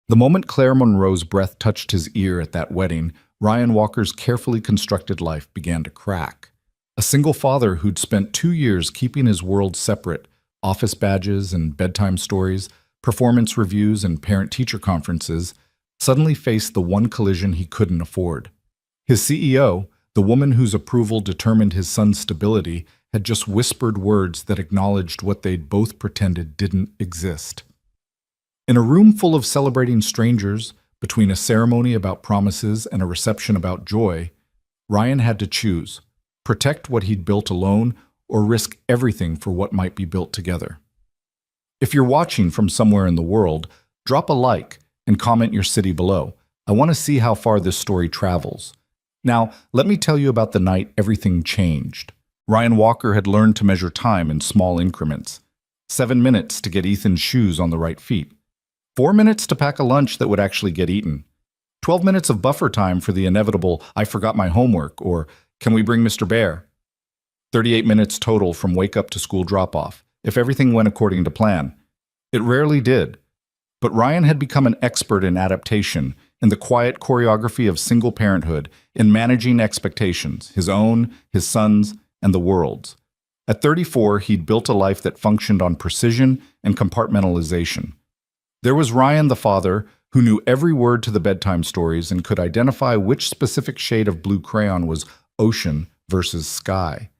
The moment Claire Monroe's breath touched his ear at that wedding, Ryan Walker's carefully constructed life began to crack. A single father who'd spent 2 years keeping his world separate, office badges and bedtime stories, performance reviews and parent-teacher conferences, suddenly faced the one collision he couldn't afford. His CEO, the woman whose approval determined his son's stability, had just whispered words that acknowledged what they'd both pretended didn't exist. In a room full of celebrating strangers, between a ceremony about promises and a reception about joy, Ryan had to choose: protect what he'd built alone or risk everything for what might be built together. If you're watching from somewhere in the world, drop a like and comment your city below. I want to see how far this story travels. Now, let me tell you about the night everything changed. Ryan Walker had learned to measure time in small increments. 7 minutes to get Ethan's shoes on the right feet. 4 minutes to pack a lunch that would actually get eaten. 12 minutes of buffer time for the inevitable "I forgot my homework" or "Can we bring Mr. Bear?" 38 minutes total from wake up to school drop-off, if everything went according to plan. It rarely did. But Ryan had become an expert in adaptation, in the quiet choreography of single parenthood, in managing expectations, his own, his son's, and the world's. At 34, he'd built a life that functioned on precision and compartmentalization. There was Ryan the father, who knew every word to the bedtime stories and could identify which specific shade of blue crayon was ocean versus sky.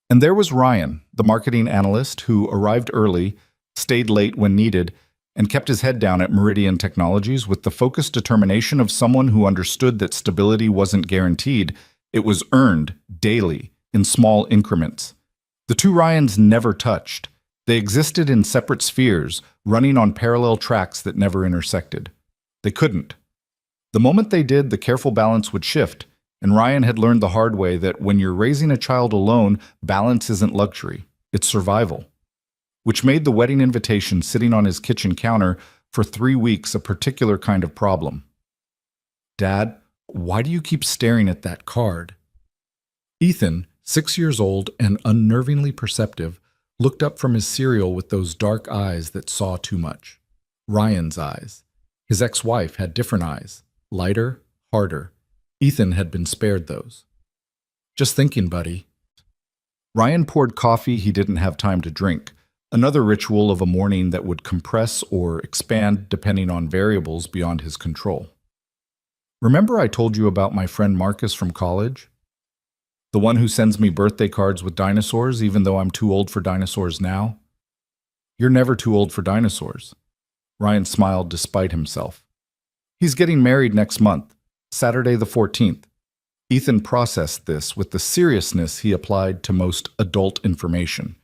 And there was Ryan, the marketing analyst, who arrived early, stayed late when needed, and kept his head down at Meridian Technologies with the focused determination of someone who understood that stability wasn't guaranteed, it was earned daily, in small increments. The two Ryans never touched. They existed in separate spheres, running on parallel tracks that never intersected. They couldn't. The moment they did, the careful balance would shift, and Ryan had learned the hard way that when you're raising a child alone, balance isn't luxury, it's survival. Which made the wedding invitation sitting on his kitchen counter for 3 weeks a particular kind of problem. "Dad, why do you keep staring at that card?" Ethan, 6 years old and unnervingly perceptive, looked up from his cereal with those dark eyes that saw too much. Ryan's eyes. His ex-wife had different eyes, lighter, harder. Ethan had been spared those. "Just thinking, buddy." Ryan poured coffee he didn't have time to drink, another ritual of a morning that would compress or expand depending on variables beyond his control. "Remember I told you about my friend Marcus from college? The one who sends me birthday cards with dinosaurs even though I'm too old for dinosaurs now?" "You're never too old for dinosaurs." Ryan smiled despite himself. "He's getting married next month, Saturday the 14th. Ethan processed this with the seriousness he applied to most adult information.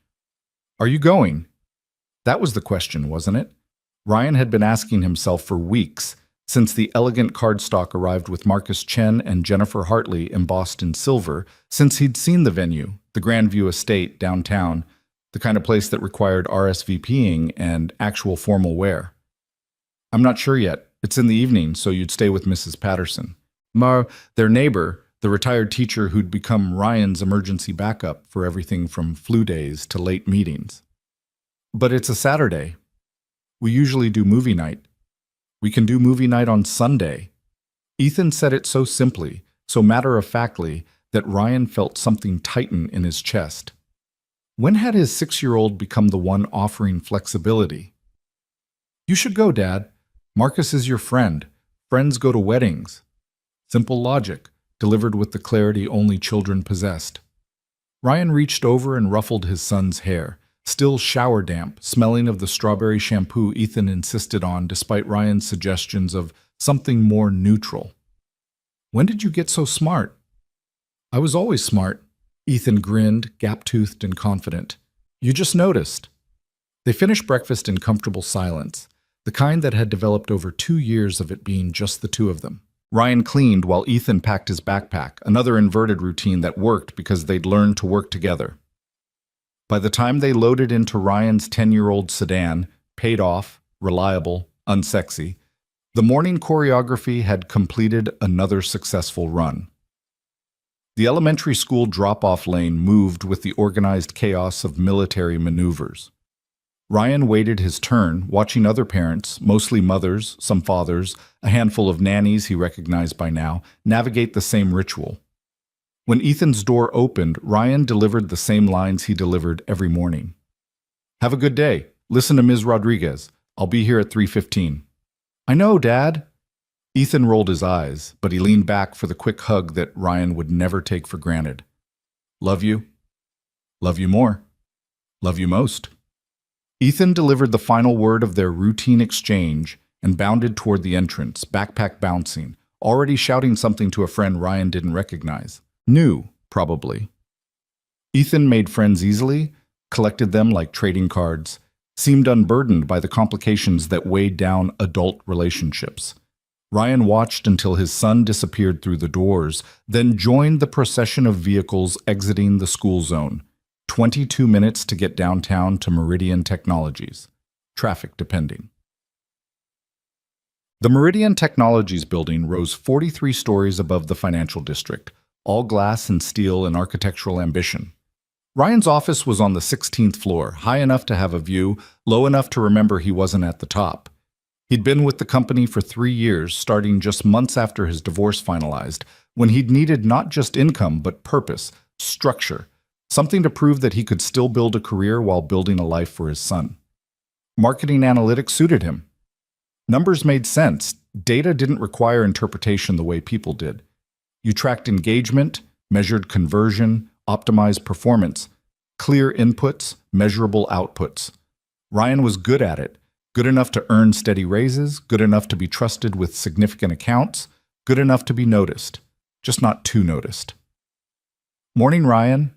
"Are you going?" That was the question, wasn't it? Ryan had been asking himself for weeks, since the elegant cardstock arrived with Marcus Chen and Jennifer Hartley embossed in silver, since he'd seen the venue, the Grandview Estate downtown, the kind of place that required RSVPing and actual formal wear. "I'm not sure yet. It's in the evening, so you'd stay with Mrs. Patterson." Their neighbor, the retired teacher who'd become Ryan's emergency backup for everything from flu days to late meetings. "But it's a Saturday. We usually do movie night. We can do movie night on Sunday." Ethan said it so simply, so matter-of-factly, that Ryan felt something tighten in his chest. When had his 6-year-old become the one offering flexibility? "You should go, Dad. Marcus is your friend. Friends go to weddings." Simple logic, delivered with the clarity only children possessed. Ryan reached over and ruffled his son's hair, still shower damp, smelling of the strawberry shampoo Ethan insisted on despite Ryan's suggestions of something more neutral. "When did you get so smart?" "I was always smart." Ethan grinned, gap-toothed and confident. "You just noticed." They finished breakfast in comfortable silence, the kind that had developed over 2 years of it being just the two of them. Ryan cleaned while Ethan packed his backpack, another inverted routine that worked because they'd learned to work together. By the time they loaded into Ryan's 10-year-old sedan, paid off, reliable, unsexy, the morning choreography had completed another successful run. The elementary school drop-off lane moved with the organized chaos of military maneuvers. Ryan waited his turn, watching other parents, mostly mothers, some fathers, a handful of nannies he recognized by now, navigate the same ritual. When Ethan's door opened, Ryan delivered the same lines he delivered every morning. "Have a good day. Listen to Ms. Rodriguez. I'll be here at 3:15. "I know, Dad." Ethan rolled his eyes, but he leaned back for the quick hug that Ryan would never take for granted. "Love you. Love you more. Love you most." Ethan delivered the final word of their routine exchange and bounded toward the entrance, backpack bouncing, already shouting something to a friend Ryan didn't recognize. New, probably. Ethan made friends easily, collected them like trading cards, seemed unburdened by the complications that weighed down adult relationships. Ryan watched until his son disappeared through the doors, then joined the procession of vehicles exiting the school zone. 22 minutes to get downtown to Meridian Technologies, traffic depending. The Meridian Technologies building rose 43 stories above the financial district, all glass and steel and architectural ambition. Ryan's office was on the 16th floor, high enough to have a view, low enough to remember he wasn't at the top. He'd been with the company for 3 years, starting just months after his divorce finalized, when he'd needed not just income, but purpose, structure, something to prove that he could still build a career while building a life for his son. Marketing analytics suited him. Numbers made sense. Data didn't require interpretation the way people did. You tracked engagement, measured conversion, optimized performance, clear inputs, measurable outputs. Ryan was good at it, good enough to earn steady raises, good enough to be trusted with significant accounts, good enough to be noticed, just not too noticed. "Morning, Ryan."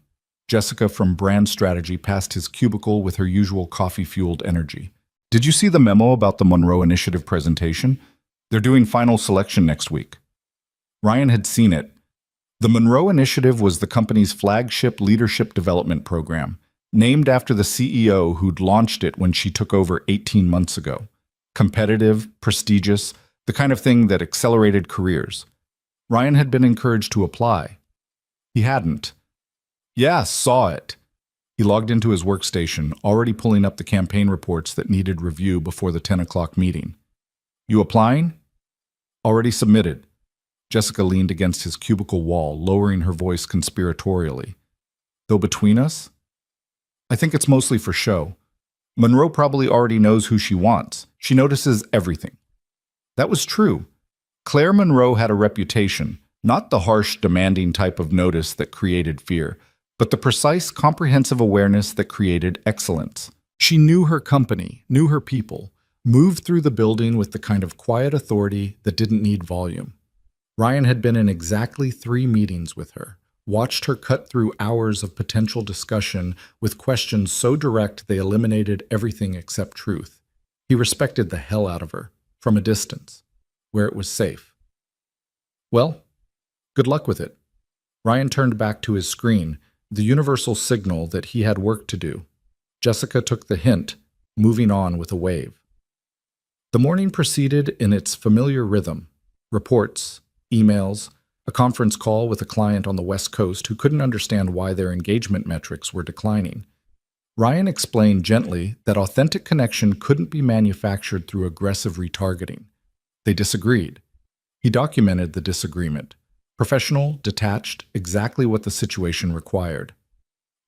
Jessica from Brand Strategy passed his cubicle with her usual coffee-fueled energy. "Did you see the memo about the Monroe Initiative presentation? They're doing final selection next week." Ryan had seen it. The Monroe Initiative was the company's flagship leadership development program, named after the CEO who'd launched it when she took over 18 months ago. Competitive, prestigious, the kind of thing that accelerated careers. Ryan had been encouraged to apply. He hadn't. "Yeah, saw it." He logged into his workstation, already pulling up the campaign reports that needed review before the 10 o'clock meeting. "You applying?" "Already submitted." Jessica leaned against his cubicle wall, lowering her voice conspiratorially. "Though between us, I think it's mostly for show. Monroe probably already knows who she wants. She notices everything." That was true. Claire Monroe had a reputation, not the harsh, demanding type of notice that created fear, but the precise, comprehensive awareness that created excellence. She knew her company, knew her people, moved through the building with the kind of quiet authority that didn't need volume. Ryan had been in exactly 3 meetings with her, watched her cut through hours of potential discussion with questions so direct they eliminated everything except truth. He respected the hell out of her, from a distance, where it was safe. "Well, good luck with it." Ryan turned back to his screen, the universal signal that he had work to do. Jessica took the hint, moving on with a wave. The morning proceeded in its familiar rhythm. Reports, emails, a conference call with a client on the West Coast who couldn't understand why their engagement metrics were declining. Ryan explained gently that authentic connection couldn't be manufactured through aggressive retargeting. They disagreed. He documented the disagreement. Professional, detached, exactly what the situation required.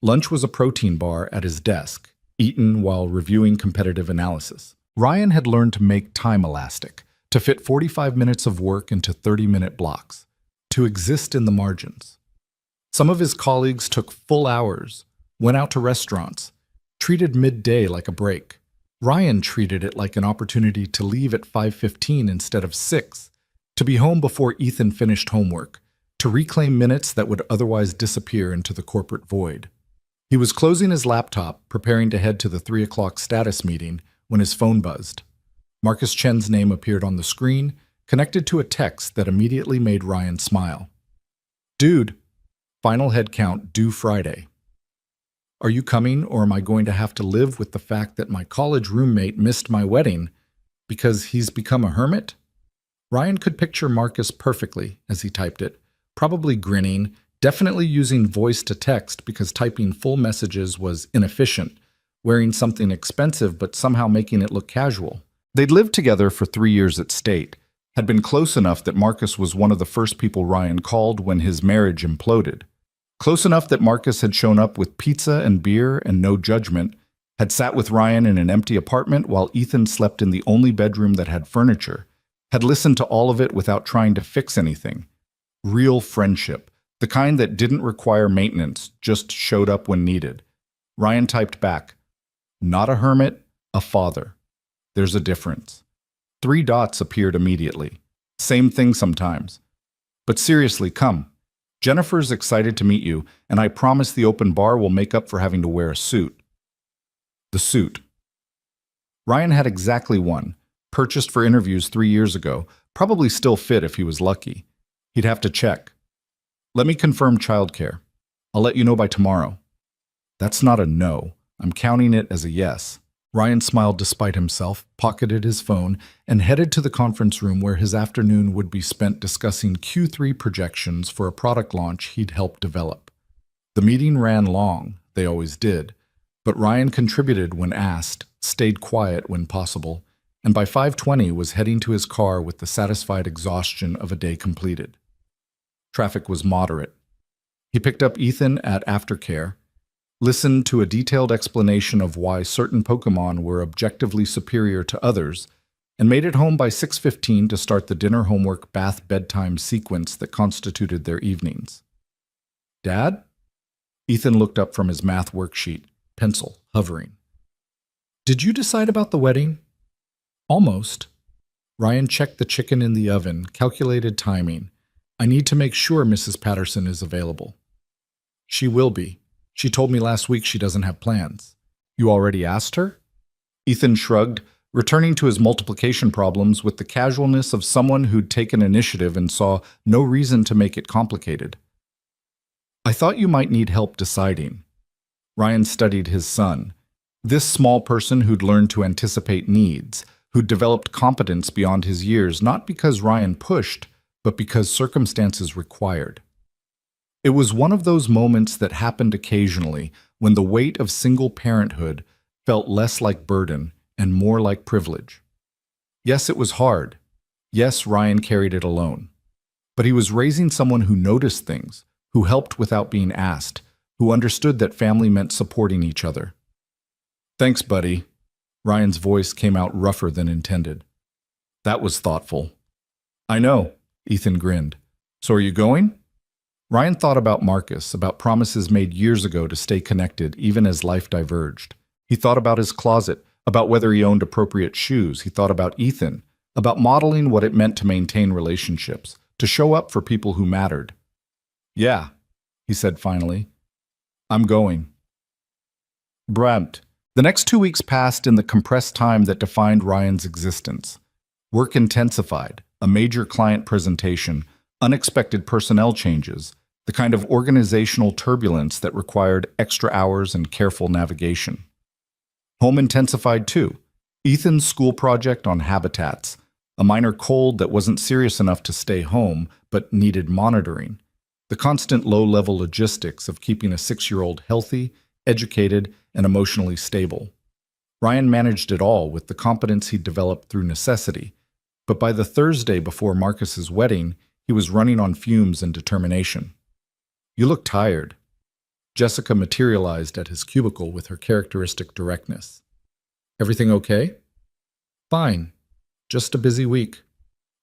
Lunch was a protein bar at his desk, eaten while reviewing competitive analysis. Ryan had learned to make time elastic, to fit 45 minutes of work into 30-minute blocks, to exist in the margins. Some of his colleagues took full hours, went out to restaurants, treated midday like a break. Ryan treated it like an opportunity to leave at 5:15 instead of 6, to be home before Ethan finished homework, to reclaim minutes that would otherwise disappear into the corporate void. He was closing his laptop, preparing to head to the 3 o'clock status meeting, when his phone buzzed. Marcus Chen's name appeared on the screen, connected to a text that immediately made Ryan smile. "Dude, final head count due Friday. Are you coming, or am I going to have to live with the fact that my college roommate missed my wedding because he's become a hermit?" Ryan could picture Marcus perfectly as he typed it, probably grinning, definitely using voice to text because typing full messages was inefficient, wearing something expensive but somehow making it look casual. They'd lived together for 3 years at State, had been close enough that Marcus was one of the first people Ryan called when his marriage imploded. Close enough that Marcus had shown up with pizza and beer and no judgment, had sat with Ryan in an empty apartment while Ethan slept in the only bedroom that had furniture, had listened to all of it without trying to fix anything. Real friendship, the kind that didn't require maintenance, just showed up when needed. Ryan typed back, "Not a hermit, a father. There's a difference." 3 dots appeared immediately. Same thing sometimes. But seriously, come. Jennifer's excited to meet you, and I promise the open bar will make up for having to wear a suit. The suit. Ryan had exactly one, purchased for interviews 3 years ago, probably still fit if he was lucky. He'd have to check. "Let me confirm childcare. I'll let you know by tomorrow." That's not a no. I'm counting it as a yes. Ryan smiled despite himself, pocketed his phone, and headed to the conference room where his afternoon would be spent discussing Q3 projections for a product launch he'd helped develop. The meeting ran long, they always did, but Ryan contributed when asked, stayed quiet when possible, and by 5:20 was heading to his car with the satisfied exhaustion of a day completed. Traffic was moderate. He picked up Ethan at aftercare, listened to a detailed explanation of why certain Pokémon were objectively superior to others, and made it home by 6:15 to start the dinner homework bath bedtime sequence that constituted their evenings. "Dad?" Ethan looked up from his math worksheet, pencil hovering. "Did you decide about the wedding?" "Almost." Ryan checked the chicken in the oven, calculated timing. "I need to make sure Mrs. Patterson is available." "She will be. She told me last week she doesn't have plans." "You already asked her?" Ethan shrugged, returning to his multiplication problems with the casualness of someone who'd taken initiative and saw no reason to make it complicated. "I thought you might need help deciding." Ryan studied his son. This small person who'd learned to anticipate needs, who'd developed competence beyond his years, not because Ryan pushed, but because circumstances required. It was one of those moments that happened occasionally when the weight of single parenthood felt less like burden and more like privilege. Yes, it was hard. Yes, Ryan carried it alone. But he was raising someone who noticed things, who helped without being asked, who understood that family meant supporting each other. "Thanks, buddy." Ryan's voice came out rougher than intended. "That was thoughtful." "I know," Ethan grinned. "So are you going?" Ryan thought about Marcus, about promises made years ago to stay connected even as life diverged. He thought about his closet, about whether he owned appropriate shoes. He thought about Ethan, about modeling what it meant to maintain relationships, to show up for people who mattered. "Yeah," he said finally. "I'm going." Brant. The next 2 weeks passed in the compressed time that defined Ryan's existence. Work intensified, a major client presentation, unexpected personnel changes, the kind of organizational turbulence that required extra hours and careful navigation. Home intensified too. Ethan's school project on habitats, a minor cold that wasn't serious enough to stay home but needed monitoring, the constant low-level logistics of keeping a 6-year-old healthy, educated, and emotionally stable. Ryan managed it all with the competence he'd developed through necessity, but by the Thursday before Marcus's wedding, he was running on fumes and determination. "You look tired." Jessica materialized at his cubicle with her characteristic directness. "Everything okay?" "Fine. Just a busy week."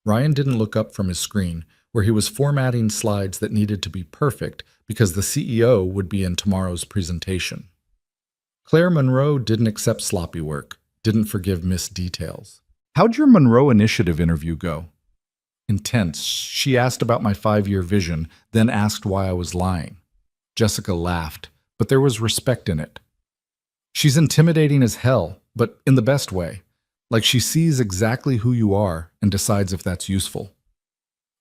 Ryan didn't look up from his screen, where he was formatting slides that needed to be perfect because the CEO would be in tomorrow's presentation. Claire Monroe didn't accept sloppy work, didn't forgive missed details. "How'd your Monroe Initiative interview go?" "Intense. She asked about my 5-year vision, then asked why I was lying." Jessica laughed, but there was respect in it. "She's intimidating as hell, but in the best way. Like she sees exactly who you are and decides if that's useful."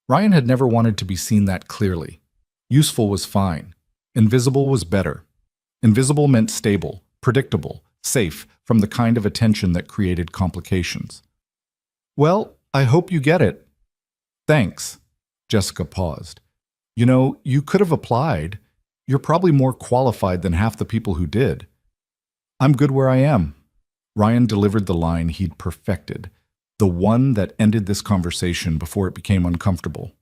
Ryan had never wanted to be seen that clearly. Useful was fine. Invisible was better. Invisible meant stable, predictable, safe, from the kind of attention that created complications. "Well, I hope you get it." "Thanks." Jessica paused. "You know, you could have applied. You're probably more qualified than half the people who did." I'm good where I am. Ryan delivered the line he'd perfected, the one that ended this conversation before it became uncomfortable.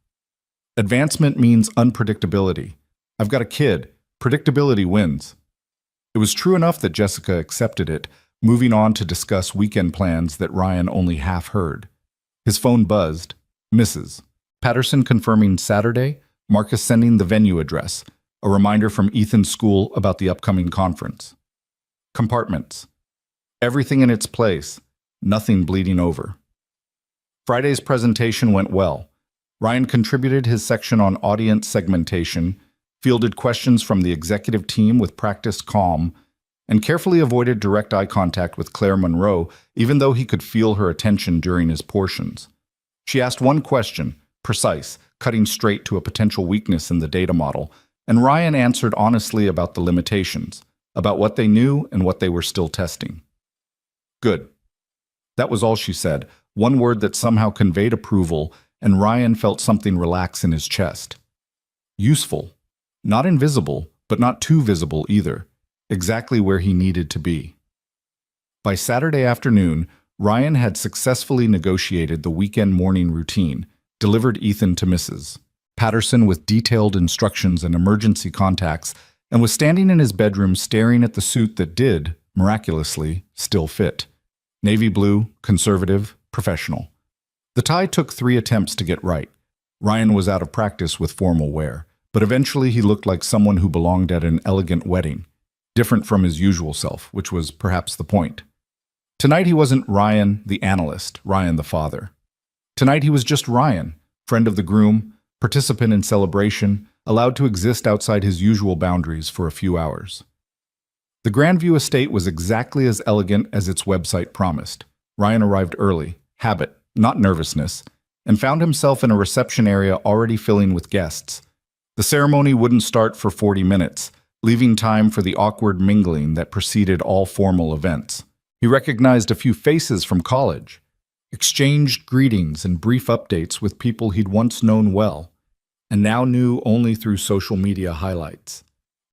Advancement means unpredictability. I've got a kid. Predictability wins. It was true enough that Jessica accepted it, moving on to discuss weekend plans that Ryan only half heard. His phone buzzed. Mrs. Patterson confirming Saturday, Marcus sending the venue address, a reminder from Ethan's school about the upcoming conference. Compartments. Everything in its place, nothing bleeding over. Friday's presentation went well. Ryan contributed his section on audience segmentation, fielded questions from the executive team with practiced calm, and carefully avoided direct eye contact with Claire Monroe, even though he could feel her attention during his portions. She asked one question, precise, cutting straight to a potential weakness in the data model, and Ryan answered honestly about the limitations, about what they knew and what they were still testing. Good. That was all she said, one word that somehow conveyed approval, and Ryan felt something relax in his chest. Useful. Not invisible, but not too visible either. Exactly where he needed to be. By Saturday afternoon, Ryan had successfully negotiated the weekend morning routine, delivered Ethan to Mrs. Patterson with detailed instructions and emergency contacts, and was standing in his bedroom staring at the suit that did, miraculously, still fit. Navy blue, conservative, professional. The tie took 3 attempts to get right. Ryan was out of practice with formal wear, but eventually he looked like someone who belonged at an elegant wedding, different from his usual self, which was perhaps the point. Tonight he wasn't Ryan the analyst, Ryan the father. Tonight he was just Ryan, friend of the groom, participant in celebration, allowed to exist outside his usual boundaries for a few hours. The Grandview estate was exactly as elegant as its website promised. Ryan arrived early, habit, not nervousness, and found himself in a reception area already filling with guests. The ceremony wouldn't start for 40 minutes, leaving time for the awkward mingling that preceded all formal events. He recognized a few faces from college, exchanged greetings and brief updates with people he'd once known well, and now knew only through social media highlights.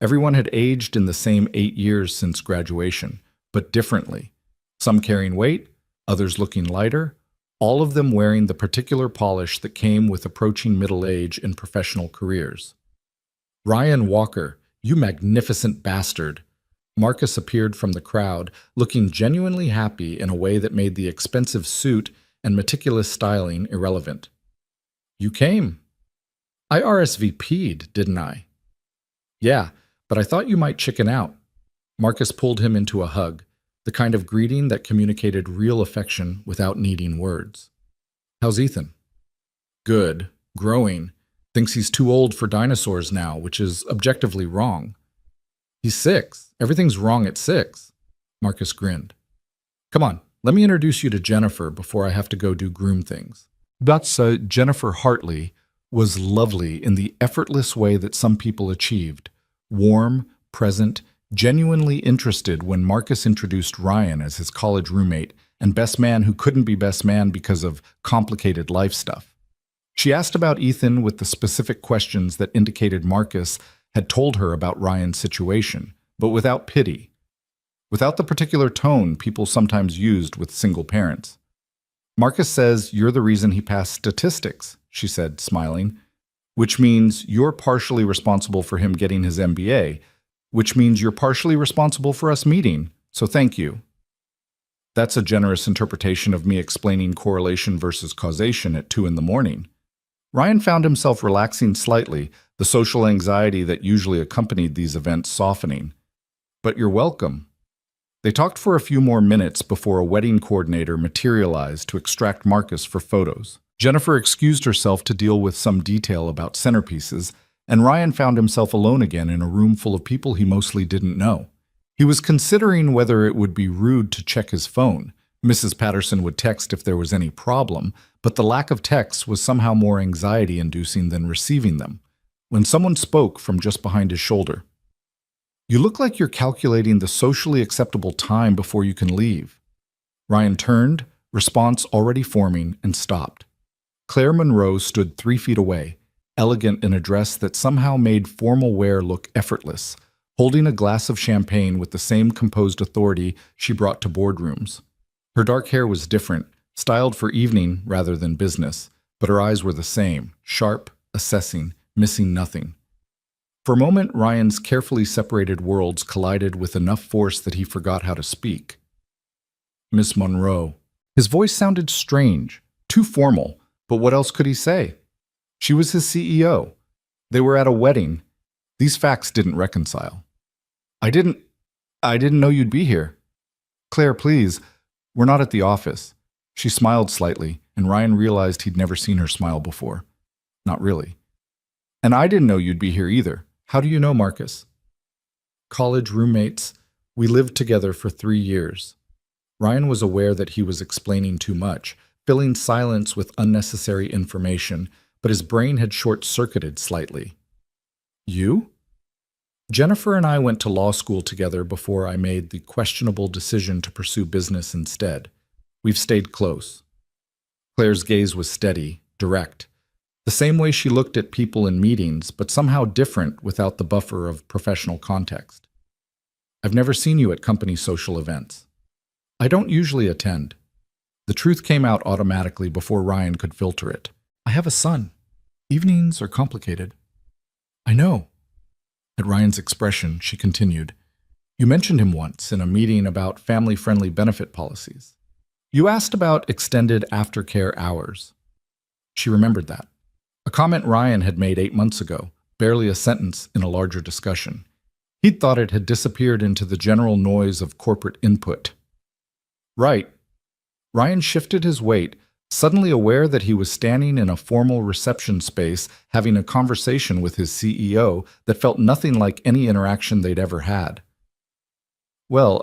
Everyone had aged in the same 8 years since graduation, but differently. Some carrying weight, others looking lighter, all of them wearing the particular polish that came with approaching middle age in professional careers. Ryan Walker, you magnificent bastard! Marcus appeared from the crowd, looking genuinely happy in a way that made the expensive suit and meticulous styling irrelevant. You came. I RSVP'd, didn't I? Yeah, but I thought you might chicken out. Marcus pulled him into a hug, the kind of greeting that communicated real affection without needing words. How's Ethan? Good. Growing. Thinks he's too old for dinosaurs now, which is objectively wrong. He's 6. Everything's wrong at 6. Marcus grinned. Come on, let me introduce you to Jennifer before I have to go do groom things. That's Jennifer Hartley was lovely in the effortless way that some people achieved. Warm, present, genuinely interested when Marcus introduced Ryan as his college roommate and best man who couldn't be best man because of complicated life stuff. She asked about Ethan with the specific questions that indicated Marcus had told her about Ryan's situation, but without pity, without the particular tone people sometimes used with single parents. Marcus says you're the reason he passed statistics, she said, smiling, which means you're partially responsible for him getting his MBA, which means you're partially responsible for us meeting, so thank you. That's a generous interpretation of me explaining correlation versus causation at 2 a.m. Ryan found himself relaxing slightly, the social anxiety that usually accompanied these events softening. But you're welcome. They talked for a few more minutes before a wedding coordinator materialized to extract Marcus for photos. Jennifer excused herself to deal with some detail about centerpieces, and Ryan found himself alone again in a room full of people he mostly didn't know. He was considering whether it would be rude to check his phone. Mrs. Patterson would text if there was any problem, but the lack of texts was somehow more anxiety-inducing than receiving them. When someone spoke from just behind his shoulder, "You look like you're calculating the socially acceptable time before you can leave." Ryan turned, response already forming, and stopped. Claire Monroe stood 3 feet away, elegant in a dress that somehow made formal wear look effortless, holding a glass of champagne with the same composed authority she brought to boardrooms. Her dark hair was different, styled for evening rather than business, but her eyes were the same, sharp, assessing, missing nothing. For a moment, Ryan's carefully separated worlds collided with enough force that he forgot how to speak. Miss Monroe. His voice sounded strange, too formal, but what else could he say? She was his CEO. They were at a wedding. These facts didn't reconcile. I didn't know you'd be here. Claire, please. We're not at the office. She smiled slightly, and Ryan realized he'd never seen her smile before. Not really. And I didn't know you'd be here either. How do you know Marcus? College roommates. We lived together for 3 years. Ryan was aware that he was explaining too much, filling silence with unnecessary information, but his brain had short-circuited slightly. You? Jennifer and I went to law school together before I made the questionable decision to pursue business instead. We've stayed close. Claire's gaze was steady, direct. The same way she looked at people in meetings, but somehow different without the buffer of professional context. I've never seen you at company social events. I don't usually attend. The truth came out automatically before Ryan could filter it. I have a son. Evenings are complicated. I know. At Ryan's expression, she continued, You mentioned him once in a meeting about family-friendly benefit policies. You asked about extended aftercare hours. She remembered that. A comment Ryan had made 8 months ago, barely a sentence in a larger discussion. He'd thought it had disappeared into the general noise of corporate input. Right. Ryan shifted his weight, suddenly aware that he was standing in a formal reception space having a conversation with his CEO that felt nothing like any interaction they'd ever had. Well,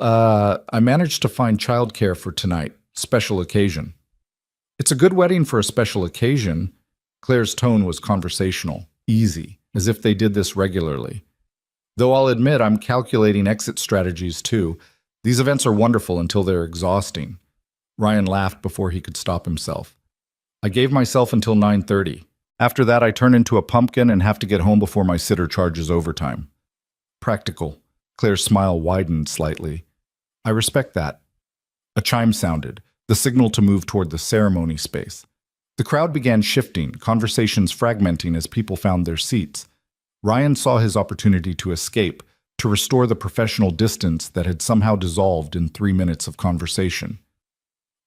I managed to find childcare for tonight, special occasion. It's a good wedding for a special occasion. Claire's tone was conversational, easy, as if they did this regularly. Though I'll admit I'm calculating exit strategies too. These events are wonderful until they're exhausting. Ryan laughed before he could stop himself. I gave myself until 9:30. After that, I turn into a pumpkin and have to get home before my sitter charges overtime. Practical. Claire's smile widened slightly. I respect that. A chime sounded, the signal to move toward the ceremony space. The crowd began shifting, conversations fragmenting as people found their seats. Ryan saw his opportunity to escape, to restore the professional distance that had somehow dissolved in 3 minutes of conversation.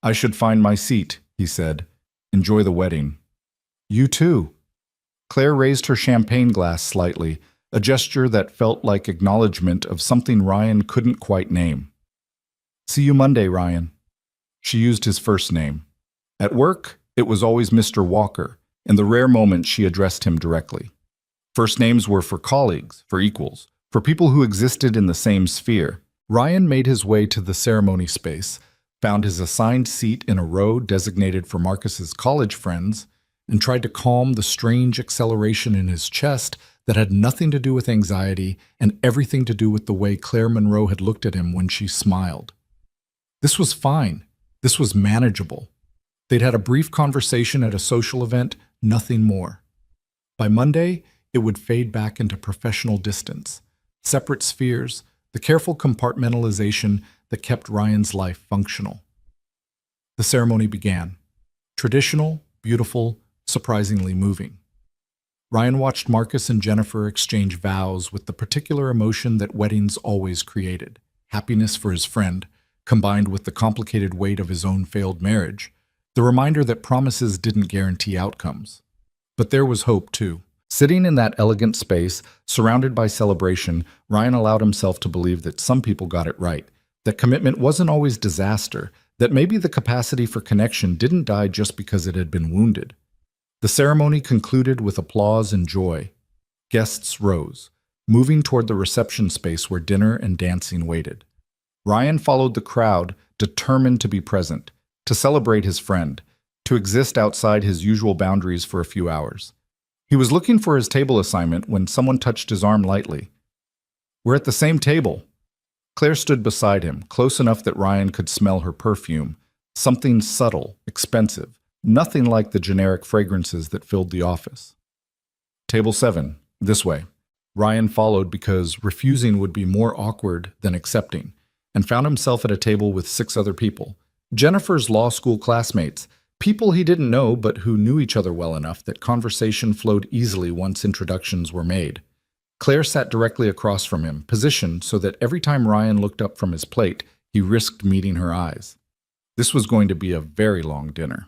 I should find my seat, he said. Enjoy the wedding. You too. Claire raised her champagne glass slightly, a gesture that felt like acknowledgement of something Ryan couldn't quite name. See you Monday, Ryan. She used his first name. At work, it was always Mr. Walker, in the rare moments she addressed him directly. First names were for colleagues, for equals, for people who existed in the same sphere. Ryan made his way to the ceremony space, found his assigned seat in a row designated for Marcus's college friends, and tried to calm the strange acceleration in his chest that had nothing to do with anxiety and everything to do with the way Claire Monroe had looked at him when she smiled. This was fine. This was manageable. They'd had a brief conversation at a social event, nothing more. By Monday, it would fade back into professional distance, separate spheres, the careful compartmentalization that kept Ryan's life functional. The ceremony began. Traditional, beautiful, surprisingly moving. Ryan watched Marcus and Jennifer exchange vows with the particular emotion that weddings always created, happiness for his friend, combined with the complicated weight of his own failed marriage, the reminder that promises didn't guarantee outcomes. But there was hope, too. Sitting in that elegant space, surrounded by celebration, Ryan allowed himself to believe that some people got it right, that commitment wasn't always disaster, that maybe the capacity for connection didn't die just because it had been wounded. The ceremony concluded with applause and joy. Guests rose, moving toward the reception space where dinner and dancing waited. Ryan followed the crowd, determined to be present, to celebrate his friend, to exist outside his usual boundaries for a few hours. He was looking for his table assignment when someone touched his arm lightly. We're at the same table. Claire stood beside him, close enough that Ryan could smell her perfume, something subtle, expensive, nothing like the generic fragrances that filled the office. Table 7, this way. Ryan followed because refusing would be more awkward than accepting, and found himself at a table with 6 other people. Jennifer's law school classmates, people he didn't know but who knew each other well enough that conversation flowed easily once introductions were made. Claire sat directly across from him, positioned so that every time Ryan looked up from his plate, he risked meeting her eyes. This was going to be a very long dinner.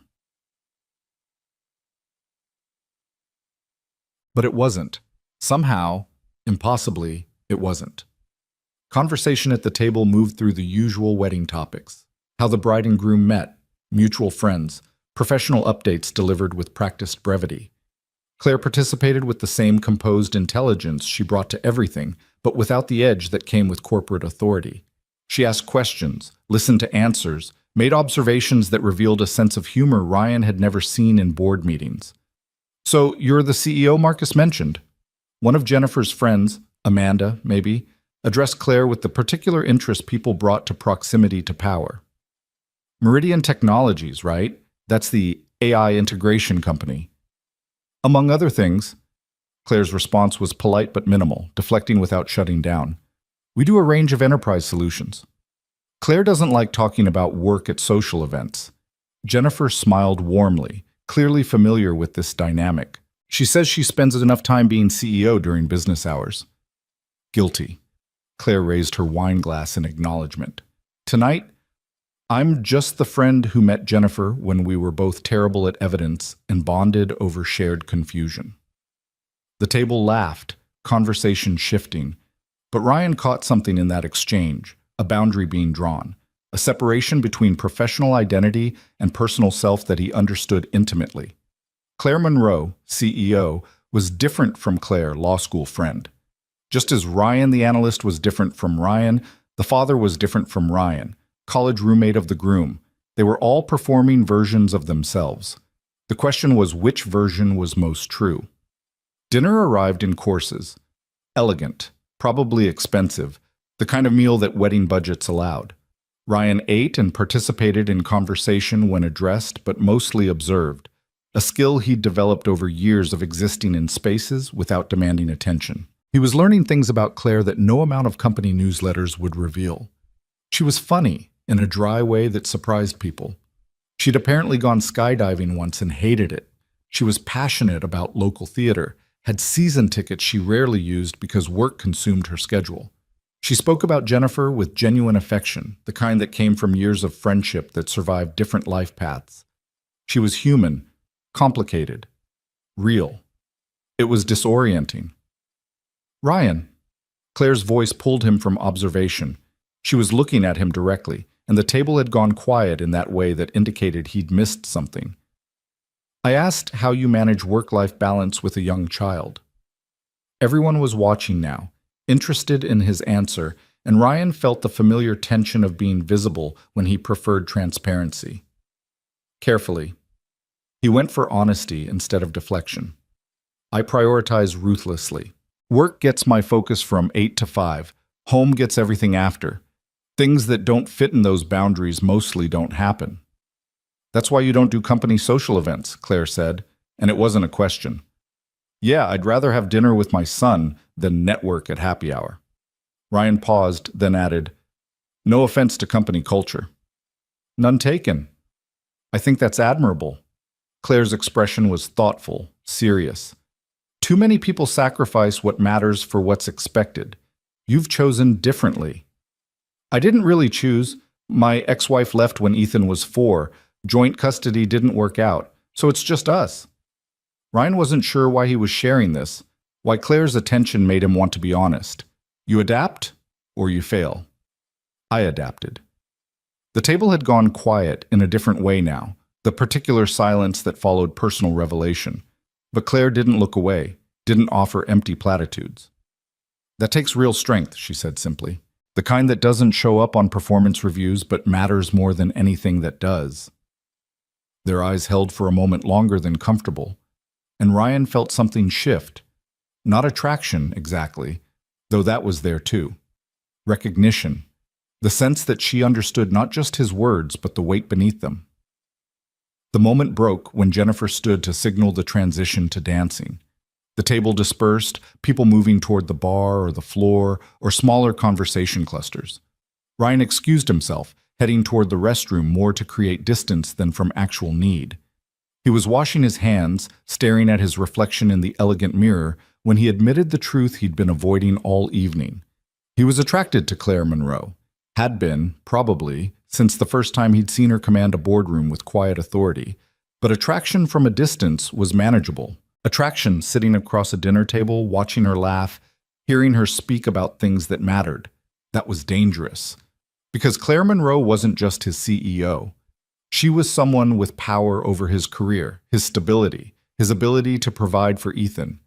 But it wasn't. Somehow, impossibly, it wasn't. Conversation at the table moved through the usual wedding topics: how the bride and groom met, mutual friends, professional updates delivered with practiced brevity. Claire participated with the same composed intelligence she brought to everything, but without the edge that came with corporate authority. She asked questions, listened to answers, made observations that revealed a sense of humor Ryan had never seen in board meetings. "So, you're the CEO Marcus mentioned." One of Jennifer's friends, Amanda, maybe, addressed Claire with the particular interest people brought to proximity to power. "Meridian Technologies, right? That's the AI integration company." "Among other things." Claire's response was polite but minimal, deflecting without shutting down. "We do a range of enterprise solutions." Claire doesn't like talking about work at social events. Jennifer smiled warmly, clearly familiar with this dynamic. She says she spends enough time being CEO during business hours. Guilty. Claire raised her wine glass in acknowledgement. "Tonight, I'm just the friend who met Jennifer when we were both terrible at evidence and bonded over shared confusion." The table laughed, conversation shifting, but Ryan caught something in that exchange, a boundary being drawn, a separation between professional identity and personal self that he understood intimately. Claire Monroe, CEO, was different from Claire, law school friend. Just as Ryan the analyst was different from Ryan, the father was different from Ryan, college roommate of the groom. They were all performing versions of themselves. The question was which version was most true. Dinner arrived in courses. Elegant, probably expensive, the kind of meal that wedding budgets allowed. Ryan ate and participated in conversation when addressed, but mostly observed, a skill he'd developed over years of existing in spaces without demanding attention. He was learning things about Claire that no amount of company newsletters would reveal. She was funny, in a dry way that surprised people. She'd apparently gone skydiving once and hated it. She was passionate about local theater, had season tickets she rarely used because work consumed her schedule. She spoke about Jennifer with genuine affection, the kind that came from years of friendship that survived different life paths. She was human, complicated, real. It was disorienting. "Ryan." Claire's voice pulled him from observation. She was looking at him directly, and the table had gone quiet in that way that indicated he'd missed something. "I asked how you manage work-life balance with a young child." Everyone was watching now, interested in his answer, and Ryan felt the familiar tension of being visible when he preferred transparency. Carefully, he went for honesty instead of deflection. "I prioritize ruthlessly. Work gets my focus from 8 to 5. Home gets everything after. Things that don't fit in those boundaries mostly don't happen." "That's why you don't do company social events," Claire said, and it wasn't a question. "Yeah, I'd rather have dinner with my son than network at happy hour." Ryan paused, then added, "No offense to company culture." "None taken. I think that's admirable." Claire's expression was thoughtful, serious. "Too many people sacrifice what matters for what's expected. You've chosen differently." "I didn't really choose. My ex-wife left when Ethan was 4. Joint custody didn't work out, so it's just us." Ryan wasn't sure why he was sharing this, why Claire's attention made him want to be honest. "You adapt, or you fail." "I adapted." The table had gone quiet in a different way now, the particular silence that followed personal revelation. But Claire didn't look away, didn't offer empty platitudes. "That takes real strength," she said simply. "The kind that doesn't show up on performance reviews but matters more than anything that does." Their eyes held for a moment longer than comfortable, and Ryan felt something shift. Not attraction, exactly, though that was there too. Recognition. The sense that she understood not just his words, but the weight beneath them. The moment broke when Jennifer stood to signal the transition to dancing. The table dispersed, people moving toward the bar or the floor or smaller conversation clusters. Ryan excused himself, heading toward the restroom more to create distance than from actual need. He was washing his hands, staring at his reflection in the elegant mirror, when he admitted the truth he'd been avoiding all evening. He was attracted to Claire Monroe. Had been, probably, since the first time he'd seen her command a boardroom with quiet authority. But attraction from a distance was manageable. Attraction sitting across a dinner table, watching her laugh, hearing her speak about things that mattered. That was dangerous. Because Claire Monroe wasn't just his CEO. She was someone with power over his career, his stability, his ability to provide for Ethan.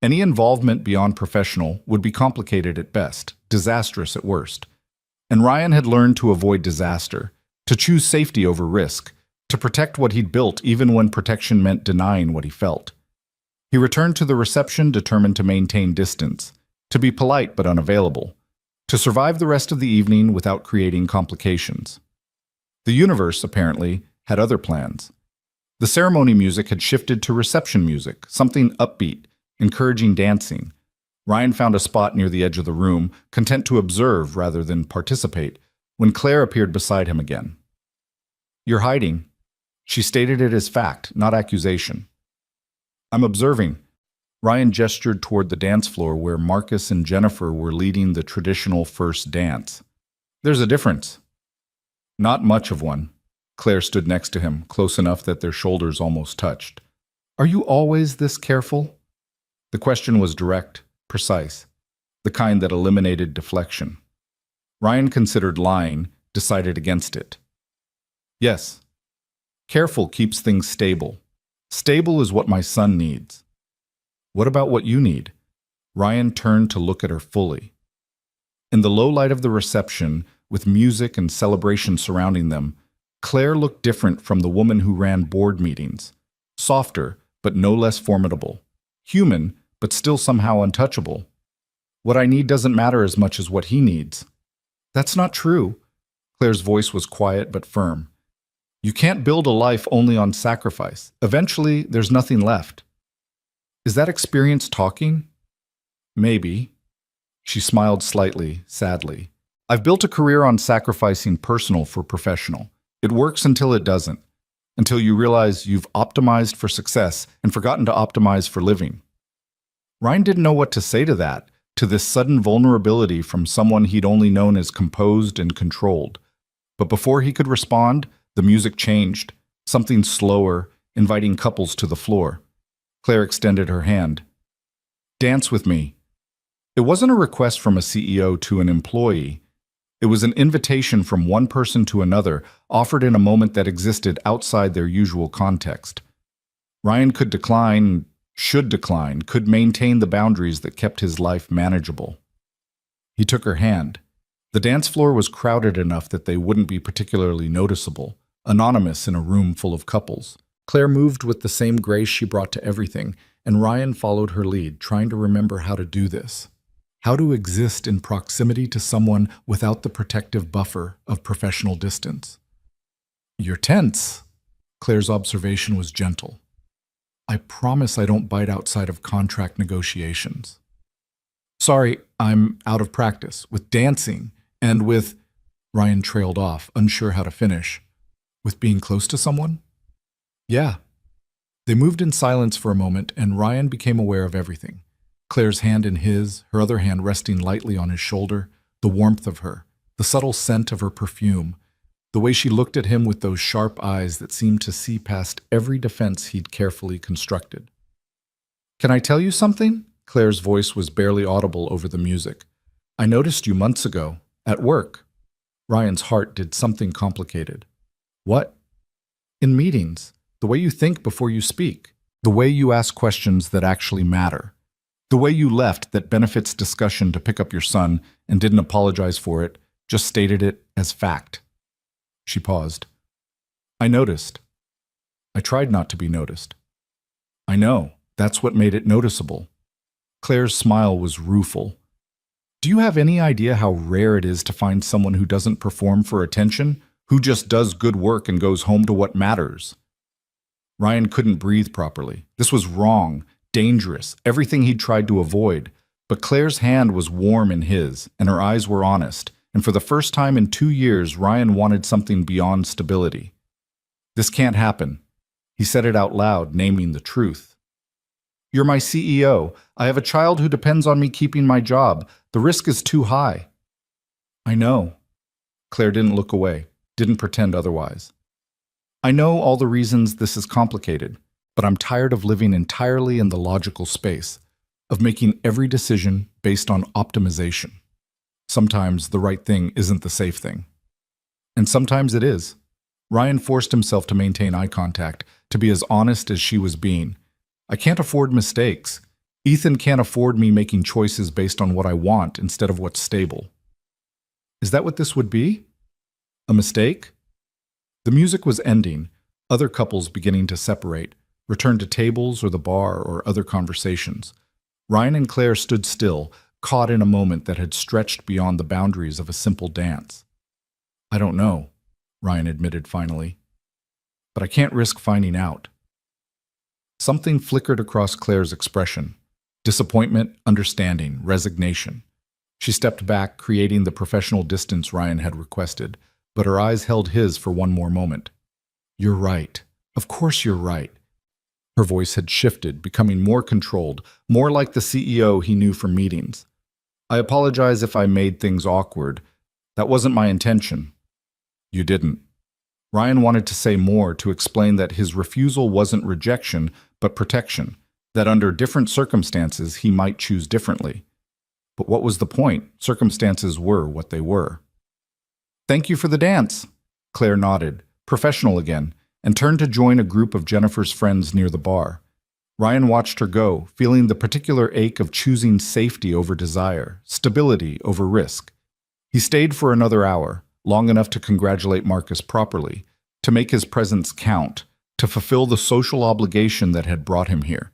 Any involvement beyond professional would be complicated at best, disastrous at worst. And Ryan had learned to avoid disaster, to choose safety over risk, to protect what he'd built even when protection meant denying what he felt. He returned to the reception determined to maintain distance, to be polite but unavailable, to survive the rest of the evening without creating complications. The universe, apparently, had other plans. The ceremony music had shifted to reception music, something upbeat, encouraging dancing. Ryan found a spot near the edge of the room, content to observe rather than participate, when Claire appeared beside him again. "You're hiding." She stated it as fact, not accusation. "I'm observing." Ryan gestured toward the dance floor where Marcus and Jennifer were leading the traditional first dance. "There's a difference." "Not much of one." Claire stood next to him, close enough that their shoulders almost touched. "Are you always this careful?" The question was direct, precise, the kind that eliminated deflection. Ryan considered lying, decided against it. "Yes. Careful keeps things stable. Stable is what my son needs." "What about what you need?" Ryan turned to look at her fully. In the low light of the reception, with music and celebration surrounding them, Claire looked different from the woman who ran board meetings. Softer, but no less formidable. Human, but still somehow untouchable. "What I need doesn't matter as much as what he needs." "That's not true." Claire's voice was quiet but firm. "You can't build a life only on sacrifice. Eventually, there's nothing left." "Is that experience talking?" "Maybe." She smiled slightly, sadly. "I've built a career on sacrificing personal for professional. It works until it doesn't. Until you realize you've optimized for success and forgotten to optimize for living." Ryan didn't know what to say to that, to this sudden vulnerability from someone he'd only known as composed and controlled. But before he could respond, the music changed, something slower, inviting couples to the floor. Claire extended her hand. "Dance with me." It wasn't a request from a CEO to an employee. It was an invitation from one person to another, offered in a moment that existed outside their usual context. Ryan could decline, should decline, could maintain the boundaries that kept his life manageable. He took her hand. The dance floor was crowded enough that they wouldn't be particularly noticeable, anonymous in a room full of couples. Claire moved with the same grace she brought to everything, and Ryan followed her lead, trying to remember how to do this. How to exist in proximity to someone without the protective buffer of professional distance. "You're tense." Claire's observation was gentle. "I promise I don't bite outside of contract negotiations." "Sorry, I'm out of practice with dancing and with—" Ryan trailed off, unsure how to finish. "With being close to someone?" "Yeah." They moved in silence for a moment, and Ryan became aware of everything. Claire's hand in his, her other hand resting lightly on his shoulder, the warmth of her, the subtle scent of her perfume, the way she looked at him with those sharp eyes that seemed to see past every defense he'd carefully constructed. "Can I tell you something?" Claire's voice was barely audible over the music. "I noticed you months ago, at work." Ryan's heart did something complicated. "What?" "In meetings, the way you think before you speak, the way you ask questions that actually matter. The way you left that benefits discussion to pick up your son and didn't apologize for it, just stated it as fact." She paused. "I noticed. I tried not to be noticed." "I know. That's what made it noticeable." Claire's smile was rueful. "Do you have any idea how rare it is to find someone who doesn't perform for attention, who just does good work and goes home to what matters?" Ryan couldn't breathe properly. This was wrong, dangerous, everything he'd tried to avoid. But Claire's hand was warm in his, and her eyes were honest, and for the first time in 2 years, Ryan wanted something beyond stability. This can't happen. He said it out loud, naming the truth. You're my CEO. I have a child who depends on me keeping my job. The risk is too high. I know. Claire didn't look away, didn't pretend otherwise. I know all the reasons this is complicated, but I'm tired of living entirely in the logical space, of making every decision based on optimization. Sometimes the right thing isn't the safe thing. And sometimes it is. Ryan forced himself to maintain eye contact, to be as honest as she was being. I can't afford mistakes. Ethan can't afford me making choices based on what I want instead of what's stable. Is that what this would be? A mistake? The music was ending, other couples beginning to separate, return to tables or the bar or other conversations. Ryan and Claire stood still, caught in a moment that had stretched beyond the boundaries of a simple dance. I don't know, Ryan admitted finally, but I can't risk finding out. Something flickered across Claire's expression. Disappointment, understanding, resignation. She stepped back, creating the professional distance Ryan had requested, but her eyes held his for one more moment. You're right. Of course you're right. Her voice had shifted, becoming more controlled, more like the CEO he knew from meetings. I apologize if I made things awkward. That wasn't my intention. You didn't. Ryan wanted to say more, to explain that his refusal wasn't rejection, but protection, that under different circumstances he might choose differently. But what was the point? Circumstances were what they were. Thank you for the dance. Claire nodded, professional again, and turned to join a group of Jennifer's friends near the bar. Ryan watched her go, feeling the particular ache of choosing safety over desire, stability over risk. He stayed for another hour, long enough to congratulate Marcus properly, to make his presence count, to fulfill the social obligation that had brought him here.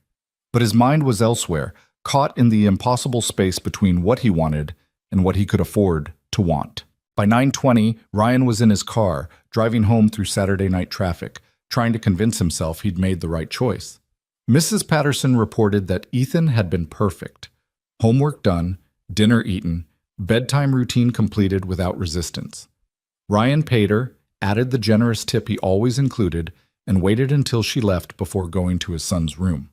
But his mind was elsewhere, caught in the impossible space between what he wanted and what he could afford to want. By 9:20, Ryan was in his car, driving home through Saturday night traffic, trying to convince himself he'd made the right choice. Mrs. Patterson reported that Ethan had been perfect. Homework done, dinner eaten, bedtime routine completed without resistance. Ryan paid her, added the generous tip he always included, and waited until she left before going to his son's room.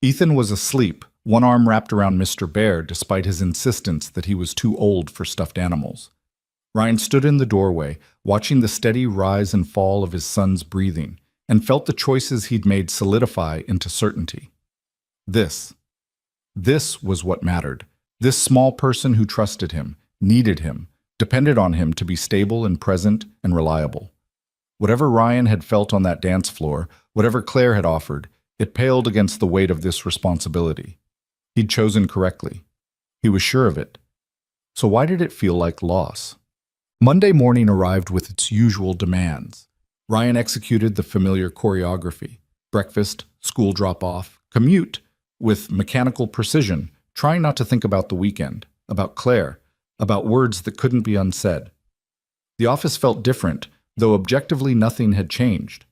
Ethan was asleep, one arm wrapped around Mr. Bear despite his insistence that he was too old for stuffed animals. Ryan stood in the doorway, watching the steady rise and fall of his son's breathing, and felt the choices he'd made solidify into certainty. This was what mattered. This small person who trusted him, needed him, depended on him to be stable and present and reliable. Whatever Ryan had felt on that dance floor, whatever Claire had offered, it paled against the weight of this responsibility. He'd chosen correctly. He was sure of it. So why did it feel like loss? Monday morning arrived with its usual demands. Ryan executed the familiar choreography: breakfast, school drop-off, commute, with mechanical precision, trying not to think about the weekend, about Claire, about words that couldn't be unsaid. The office felt different, though objectively nothing had changed.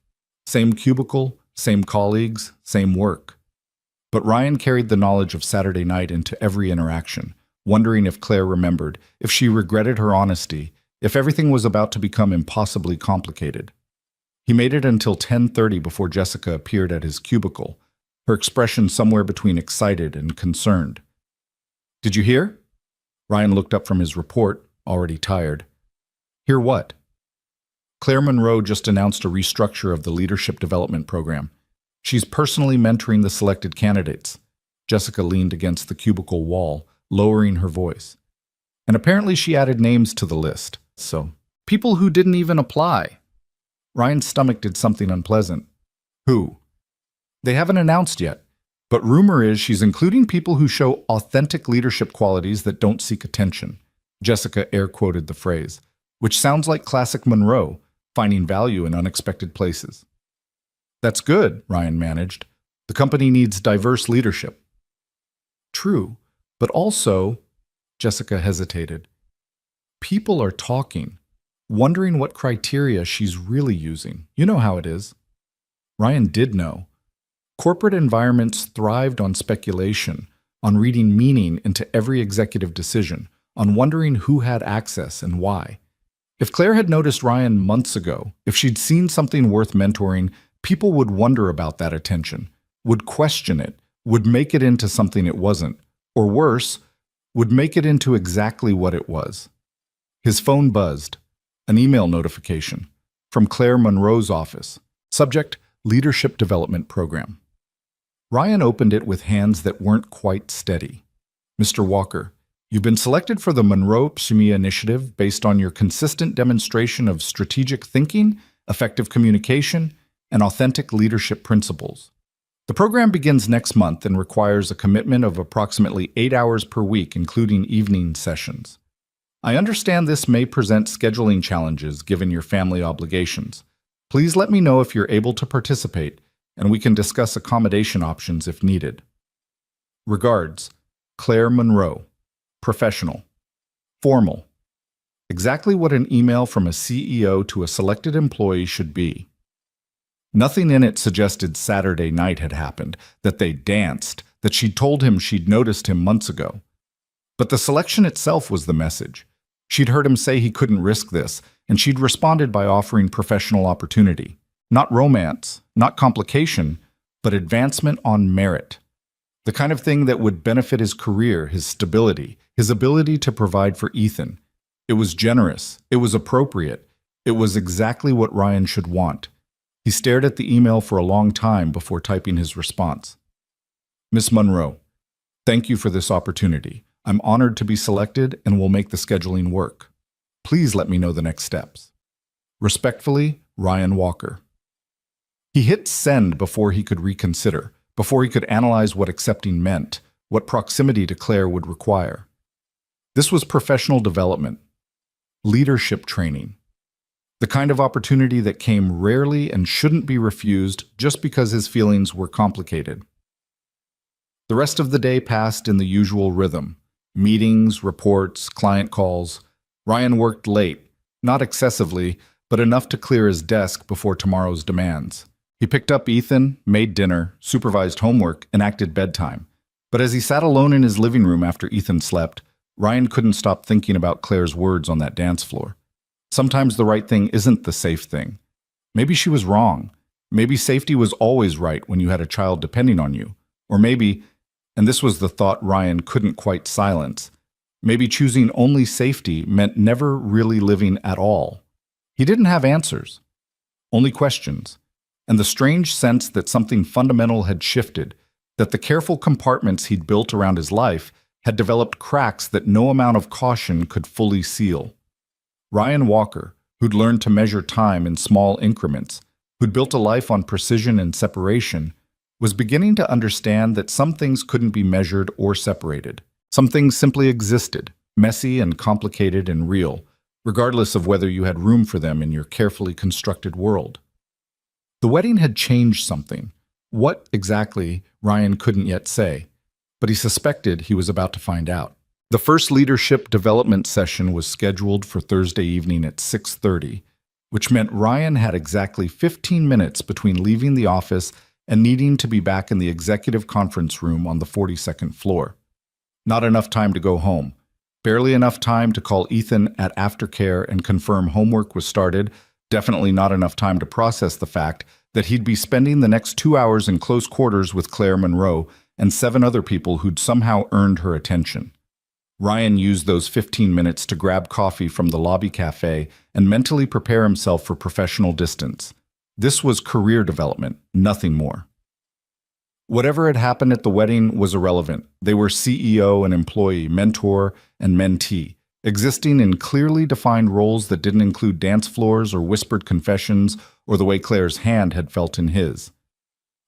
Same cubicle, same colleagues, same work. But Ryan carried the knowledge of Saturday night into every interaction, wondering if Claire remembered, if she regretted her honesty, if everything was about to become impossibly complicated. He made it until 10:30 before Jessica appeared at his cubicle, her expression somewhere between excited and concerned. "Did you hear?" Ryan looked up from his report, already tired. "Hear what?" "Claire Monroe just announced a restructure of the leadership development program. She's personally mentoring the selected candidates." Jessica leaned against the cubicle wall, lowering her voice. "And apparently she added names to the list. So, people who didn't even apply." Ryan's stomach did something unpleasant. "Who?" "They haven't announced yet, but rumor is she's including people who show authentic leadership qualities that don't seek attention." Jessica air-quoted the phrase, which sounds like classic Monroe, finding value in unexpected places. "That's good," Ryan managed. "The company needs diverse leadership." "True, but also," Jessica hesitated, "people are talking, wondering what criteria she's really using. You know how it is." Ryan did know. Corporate environments thrived on speculation, on reading meaning into every executive decision, on wondering who had access and why. If Claire had noticed Ryan months ago, if she'd seen something worth mentoring, people would wonder about that attention, would question it, would make it into something it wasn't, or worse, would make it into exactly what it was. His phone buzzed. An email notification from Claire Monroe's office. Subject: Leadership Development Program. Ryan opened it with hands that weren't quite steady. Mr. Walker, you've been selected for the Monroe PSME initiative based on your consistent demonstration of strategic thinking, effective communication, and authentic leadership principles. The program begins next month and requires a commitment of approximately 8 hours per week, including evening sessions. I understand this may present scheduling challenges given your family obligations. Please let me know if you're able to participate, and we can discuss accommodation options if needed. Regards, Claire Monroe. Professional. Formal. Exactly what an email from a CEO to a selected employee should be. Nothing in it suggested Saturday night had happened, that they danced, that she'd told him she'd noticed him months ago. But the selection itself was the message. She'd heard him say he couldn't risk this, and she'd responded by offering professional opportunity. Not romance, not complication, but advancement on merit. The kind of thing that would benefit his career, his stability, his ability to provide for Ethan. It was generous. It was appropriate. It was exactly what Ryan should want. He stared at the email for a long time before typing his response. Miss Monroe, thank you for this opportunity. I'm honored to be selected and will make the scheduling work. Please let me know the next steps. Respectfully, Ryan Walker. He hit send before he could reconsider, before he could analyze what accepting meant, what proximity to Claire would require. This was professional development, leadership training, the kind of opportunity that came rarely and shouldn't be refused just because his feelings were complicated. The rest of the day passed in the usual rhythm. Meetings, reports, client calls. Ryan worked late, not excessively, but enough to clear his desk before tomorrow's demands. He picked up Ethan, made dinner, supervised homework, and acted bedtime. But as he sat alone in his living room after Ethan slept, Ryan couldn't stop thinking about Claire's words on that dance floor. Sometimes the right thing isn't the safe thing. Maybe she was wrong. Maybe safety was always right when you had a child depending on you. Or maybe, and this was the thought Ryan couldn't quite silence, maybe choosing only safety meant never really living at all. He didn't have answers, only questions, and the strange sense that something fundamental had shifted, that the careful compartments he'd built around his life had developed cracks that no amount of caution could fully seal. Ryan Walker, who'd learned to measure time in small increments, who'd built a life on precision and separation, was beginning to understand that some things couldn't be measured or separated. Some things simply existed, messy and complicated and real, regardless of whether you had room for them in your carefully constructed world. The wedding had changed something. What exactly, Ryan couldn't yet say, but he suspected he was about to find out. The first leadership development session was scheduled for Thursday evening at 6:30, which meant Ryan had exactly 15 minutes between leaving the office and needing to be back in the executive conference room on the 42nd floor. Not enough time to go home. Barely enough time to call Ethan at aftercare and confirm homework was started. Definitely not enough time to process the fact that he'd be spending the next 2 hours in close quarters with Claire Monroe and 7 other people who'd somehow earned her attention. Ryan used those 15 minutes to grab coffee from the lobby cafe and mentally prepare himself for professional distance. This was career development, nothing more. Whatever had happened at the wedding was irrelevant. They were CEO and employee, mentor and mentee, existing in clearly defined roles that didn't include dance floors or whispered confessions or the way Claire's hand had felt in his.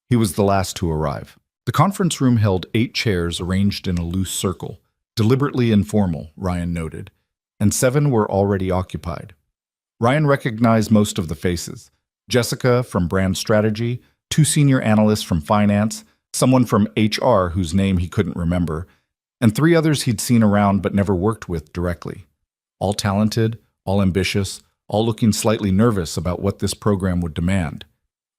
He was the last to arrive. The conference room held 8 chairs arranged in a loose circle, deliberately informal, Ryan noted, and 7 were already occupied. Ryan recognized most of the faces. Jessica from Brand Strategy, 2 senior analysts from finance, someone from HR whose name he couldn't remember, and 3 others he'd seen around but never worked with directly. All talented, all ambitious, all looking slightly nervous about what this program would demand.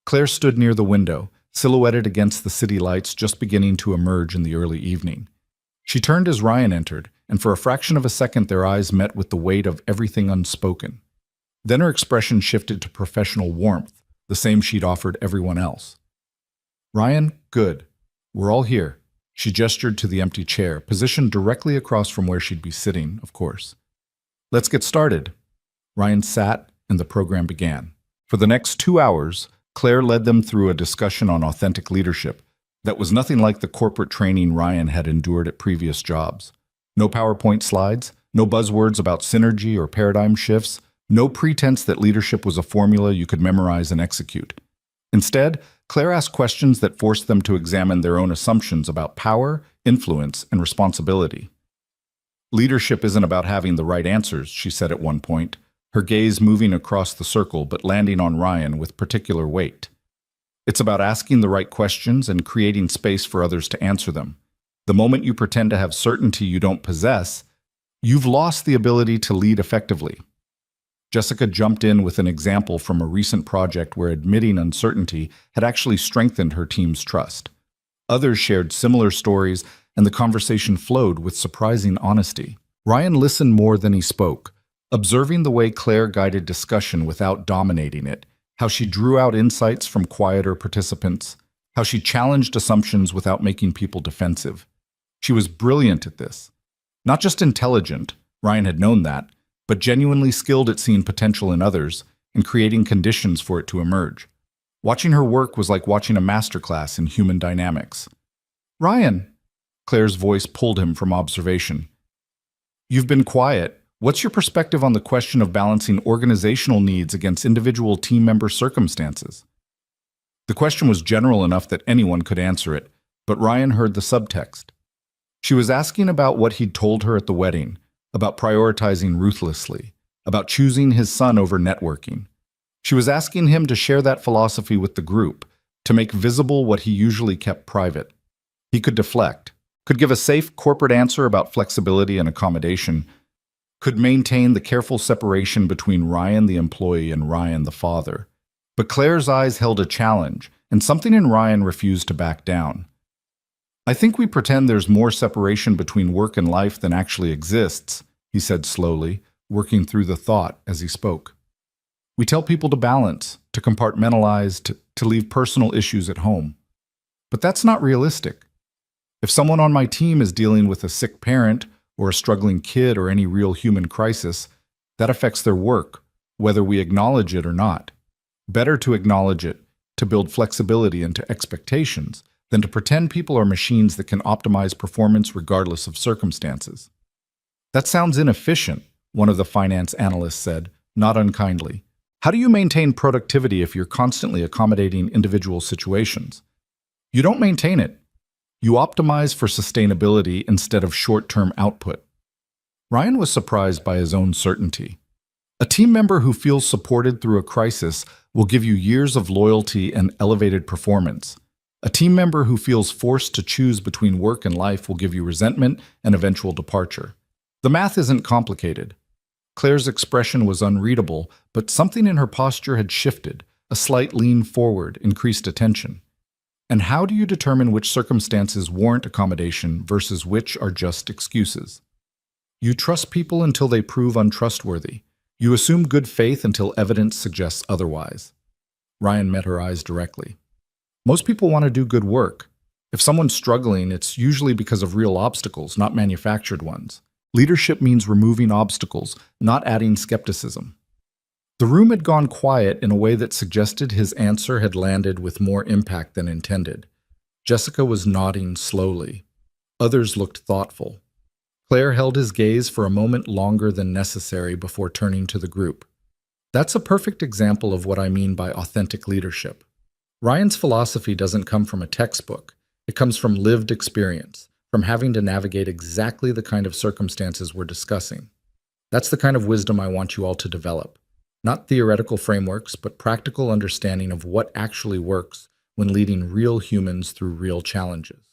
Claire stood near the window, silhouetted against the city lights just beginning to emerge in the early evening. She turned as Ryan entered, and for a fraction of a second their eyes met with the weight of everything unspoken. Then her expression shifted to professional warmth, the same she'd offered everyone else. "Ryan, good. We're all here." She gestured to the empty chair, positioned directly across from where she'd be sitting, of course. "Let's get started." Ryan sat, and the program began. For the next 2 hours, Claire led them through a discussion on authentic leadership that was nothing like the corporate training Ryan had endured at previous jobs. No PowerPoint slides, no buzzwords about synergy or paradigm shifts, no pretense that leadership was a formula you could memorize and execute. Instead, Claire asked questions that forced them to examine their own assumptions about power, influence, and responsibility. "Leadership isn't about having the right answers," she said at one point, her gaze moving across the circle but landing on Ryan with particular weight. "It's about asking the right questions and creating space for others to answer them. The moment you pretend to have certainty you don't possess, you've lost the ability to lead effectively." Jessica jumped in with an example from a recent project where admitting uncertainty had actually strengthened her team's trust. Others shared similar stories, and the conversation flowed with surprising honesty. Ryan listened more than he spoke, observing the way Claire guided discussion without dominating it, how she drew out insights from quieter participants, how she challenged assumptions without making people defensive. She was brilliant at this. Not just intelligent, Ryan had known that, but genuinely skilled at seeing potential in others and creating conditions for it to emerge. Watching her work was like watching a masterclass in human dynamics. "Ryan," Claire's voice pulled him from observation. "You've been quiet. What's your perspective on the question of balancing organizational needs against individual team member circumstances?" The question was general enough that anyone could answer it, but Ryan heard the subtext. She was asking about what he'd told her at the wedding, about prioritizing ruthlessly, about choosing his son over networking. She was asking him to share that philosophy with the group, to make visible what he usually kept private. He could deflect, could give a safe corporate answer about flexibility and accommodation, could maintain the careful separation between Ryan the employee and Ryan the father. But Claire's eyes held a challenge, and something in Ryan refused to back down. "I think we pretend there's more separation between work and life than actually exists," he said slowly, working through the thought as he spoke. "We tell people to balance, to compartmentalize, to leave personal issues at home. But that's not realistic. If someone on my team is dealing with a sick parent or a struggling kid or any real human crisis, that affects their work, whether we acknowledge it or not. Better to acknowledge it, to build flexibility into expectations, than to pretend people are machines that can optimize performance regardless of circumstances." "That sounds inefficient," one of the finance analysts said, not unkindly. "How do you maintain productivity if you're constantly accommodating individual situations?" "You don't maintain it. You optimize for sustainability instead of short-term output." Ryan was surprised by his own certainty. A team member who feels supported through a crisis will give you years of loyalty and elevated performance. A team member who feels forced to choose between work and life will give you resentment and eventual departure. The math isn't complicated. Claire's expression was unreadable, but something in her posture had shifted, a slight lean forward, increased attention. "And how do you determine which circumstances warrant accommodation versus which are just excuses?" "You trust people until they prove untrustworthy. You assume good faith until evidence suggests otherwise." Ryan met her eyes directly. "Most people want to do good work. If someone's struggling, it's usually because of real obstacles, not manufactured ones. Leadership means removing obstacles, not adding skepticism." The room had gone quiet in a way that suggested his answer had landed with more impact than intended. Jessica was nodding slowly. Others looked thoughtful. Claire held his gaze for a moment longer than necessary before turning to the group. "That's a perfect example of what I mean by authentic leadership. Ryan's philosophy doesn't come from a textbook. It comes from lived experience, from having to navigate exactly the kind of circumstances we're discussing. That's the kind of wisdom I want you all to develop. Not theoretical frameworks, but practical understanding of what actually works when leading real humans through real challenges."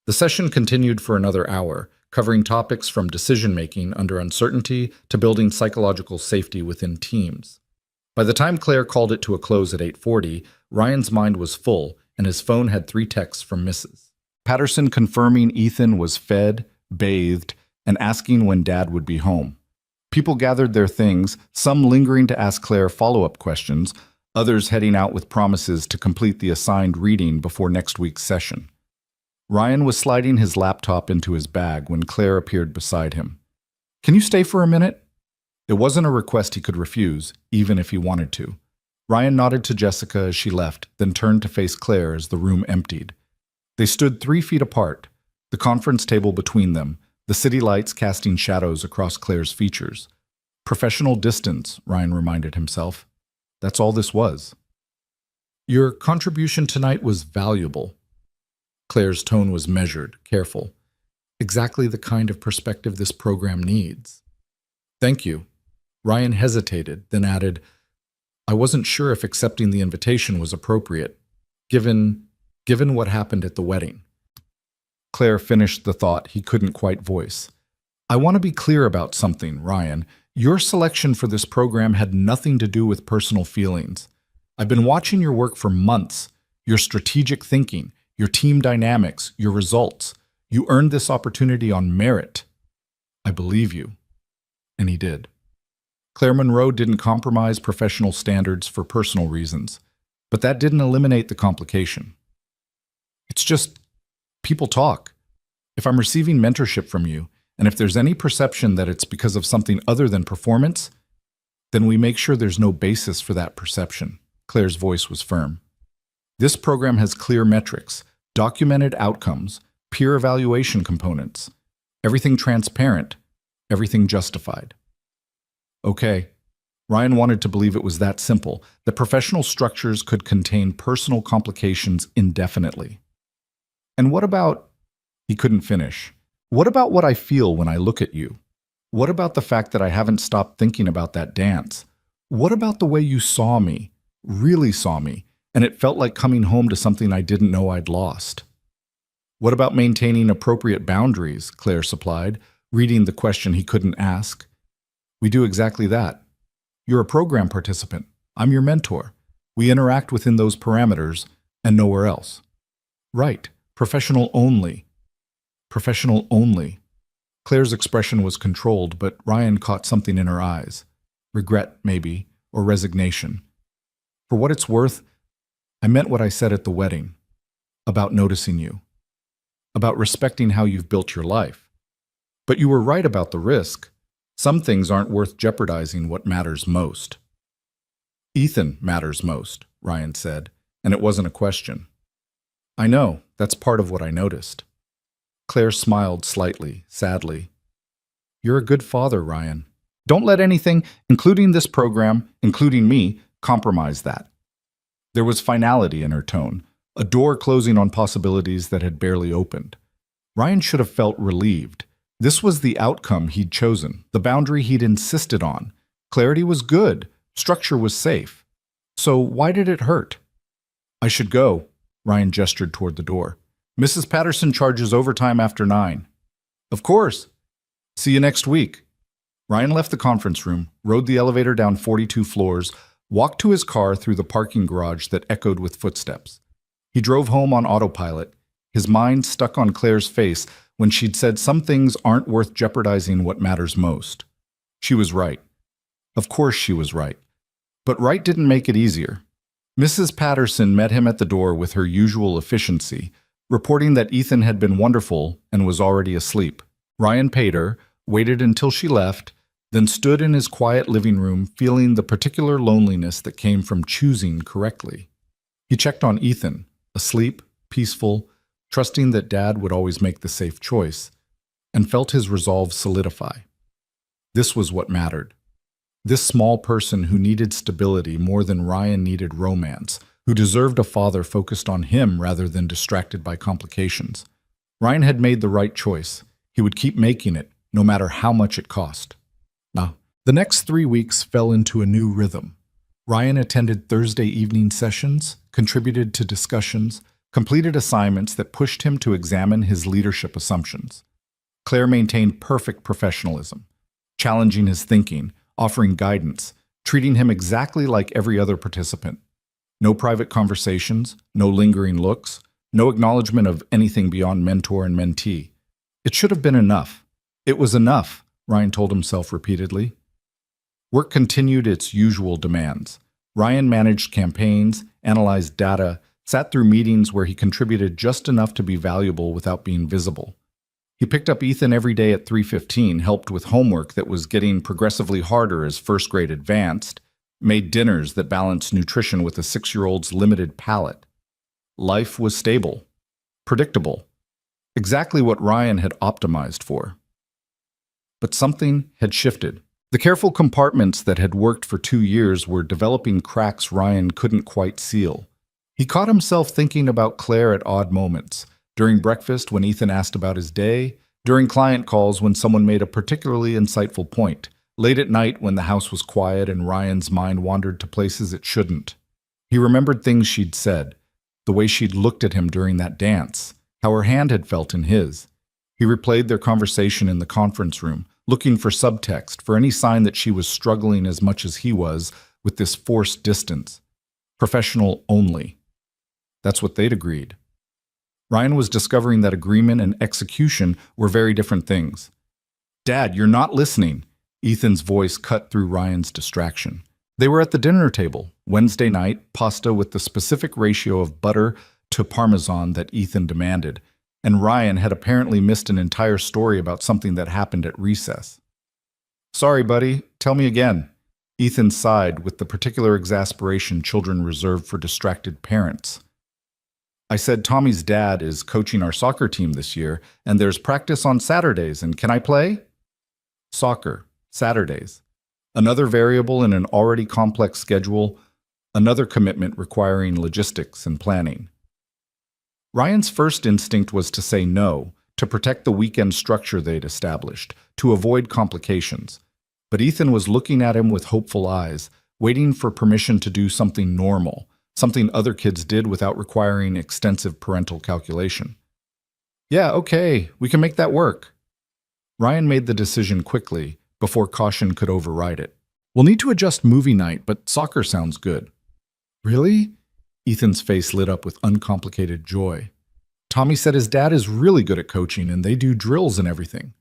The session continued for another hour, covering topics from decision-making under uncertainty to building psychological safety within teams. By the time Claire called it to a close at 8:40, Ryan's mind was full, and his phone had 3 texts from Mrs. Patterson confirming Ethan was fed, bathed, and asking when Dad would be home. People gathered their things, some lingering to ask Claire follow-up questions, others heading out with promises to complete the assigned reading before next week's session. Ryan was sliding his laptop into his bag when Claire appeared beside him. "Can you stay for a minute?" It wasn't a request he could refuse, even if he wanted to. Ryan nodded to Jessica as she left, then turned to face Claire as the room emptied. They stood 3 feet apart, the conference table between them, the city lights casting shadows across Claire's features. Professional distance, Ryan reminded himself. That's all this was. "Your contribution tonight was valuable." Claire's tone was measured, careful. Exactly the kind of perspective this program needs. "Thank you." Ryan hesitated, then added, "I wasn't sure if accepting the invitation was appropriate, given what happened at the wedding." Claire finished the thought he couldn't quite voice. "I want to be clear about something, Ryan. Your selection for this program had nothing to do with personal feelings. I've been watching your work for months, your strategic thinking, your team dynamics, your results. You earned this opportunity on merit. I believe you." And he did. Claire Monroe didn't compromise professional standards for personal reasons, but that didn't eliminate the complication. It's just, people talk. If I'm receiving mentorship from you, and if there's any perception that it's because of something other than performance, then we make sure there's no basis for that perception. Claire's voice was firm. This program has clear metrics, documented outcomes, peer evaluation components, everything transparent, everything justified. Okay. Ryan wanted to believe it was that simple, that professional structures could contain personal complications indefinitely. "And what about—" He couldn't finish. "What about what I feel when I look at you? What about the fact that I haven't stopped thinking about that dance? What about the way you saw me, really saw me, and it felt like coming home to something I didn't know I'd lost?" "What about maintaining appropriate boundaries?" Claire supplied, reading the question he couldn't ask. "We do exactly that. You're a program participant. I'm your mentor. We interact within those parameters and nowhere else." "Right. Professional only." Professional only. Claire's expression was controlled, but Ryan caught something in her eyes. Regret, maybe, or resignation. "For what it's worth, I meant what I said at the wedding. About noticing you. About respecting how you've built your life. But you were right about the risk. Some things aren't worth jeopardizing what matters most." "Ethan matters most," Ryan said, and it wasn't a question. "I know, that's part of what I noticed." Claire smiled slightly, sadly. "You're a good father, Ryan. Don't let anything, including this program, including me, compromise that." There was finality in her tone, a door closing on possibilities that had barely opened. Ryan should have felt relieved. This was the outcome he'd chosen, the boundary he'd insisted on. Clarity was good, structure was safe. So why did it hurt? "I should go," Ryan gestured toward the door. "Mrs. Patterson charges overtime after 9. "Of course. See you next week." Ryan left the conference room, rode the elevator down 42 floors, walked to his car through the parking garage that echoed with footsteps. He drove home on autopilot, his mind stuck on Claire's face when she'd said some things aren't worth jeopardizing what matters most. She was right. Of course she was right. But right didn't make it easier. Mrs. Patterson met him at the door with her usual efficiency, reporting that Ethan had been wonderful and was already asleep. Ryan paid her, waited until she left, then stood in his quiet living room feeling the particular loneliness that came from choosing correctly. He checked on Ethan, asleep, peaceful, trusting that Dad would always make the safe choice, and felt his resolve solidify. This was what mattered. This small person who needed stability more than Ryan needed romance, who deserved a father focused on him rather than distracted by complications. Ryan had made the right choice. He would keep making it, no matter how much it cost. Now, the next 3 weeks fell into a new rhythm. Ryan attended Thursday evening sessions, contributed to discussions, completed assignments that pushed him to examine his leadership assumptions. Claire maintained perfect professionalism, challenging his thinking, offering guidance, treating him exactly like every other participant. No private conversations, no lingering looks, no acknowledgement of anything beyond mentor and mentee. It should have been enough. It was enough, Ryan told himself repeatedly. Work continued its usual demands. Ryan managed campaigns, analyzed data, sat through meetings where he contributed just enough to be valuable without being visible. He picked up Ethan every day at 3:15, helped with homework that was getting progressively harder as first grade advanced, made dinners that balanced nutrition with a 6-year-old's limited palate. Life was stable, predictable, exactly what Ryan had optimized for. But something had shifted. The careful compartments that had worked for 2 years were developing cracks Ryan couldn't quite seal. He caught himself thinking about Claire at odd moments, during breakfast when Ethan asked about his day, during client calls when someone made a particularly insightful point, late at night when the house was quiet and Ryan's mind wandered to places it shouldn't. He remembered things she'd said, the way she'd looked at him during that dance, how her hand had felt in his. He replayed their conversation in the conference room, looking for subtext, for any sign that she was struggling as much as he was with this forced distance. Professional only. That's what they'd agreed. Ryan was discovering that agreement and execution were very different things. "Dad, you're not listening," Ethan's voice cut through Ryan's distraction. They were at the dinner table, Wednesday night, pasta with the specific ratio of butter to parmesan that Ethan demanded, and Ryan had apparently missed an entire story about something that happened at recess. "Sorry, buddy, tell me again." Ethan sighed with the particular exasperation children reserve for distracted parents. "I said Tommy's dad is coaching our soccer team this year, and there's practice on Saturdays, and can I play?" Soccer, Saturdays. Another variable in an already complex schedule, another commitment requiring logistics and planning. Ryan's first instinct was to say no, to protect the weekend structure they'd established, to avoid complications. But Ethan was looking at him with hopeful eyes, waiting for permission to do something normal, something other kids did without requiring extensive parental calculation. "Yeah, okay, we can make that work." Ryan made the decision quickly, before caution could override it. "We'll need to adjust movie night, but soccer sounds good." "Really?" Ethan's face lit up with uncomplicated joy. "Tommy said his dad is really good at coaching and they do drills and everything.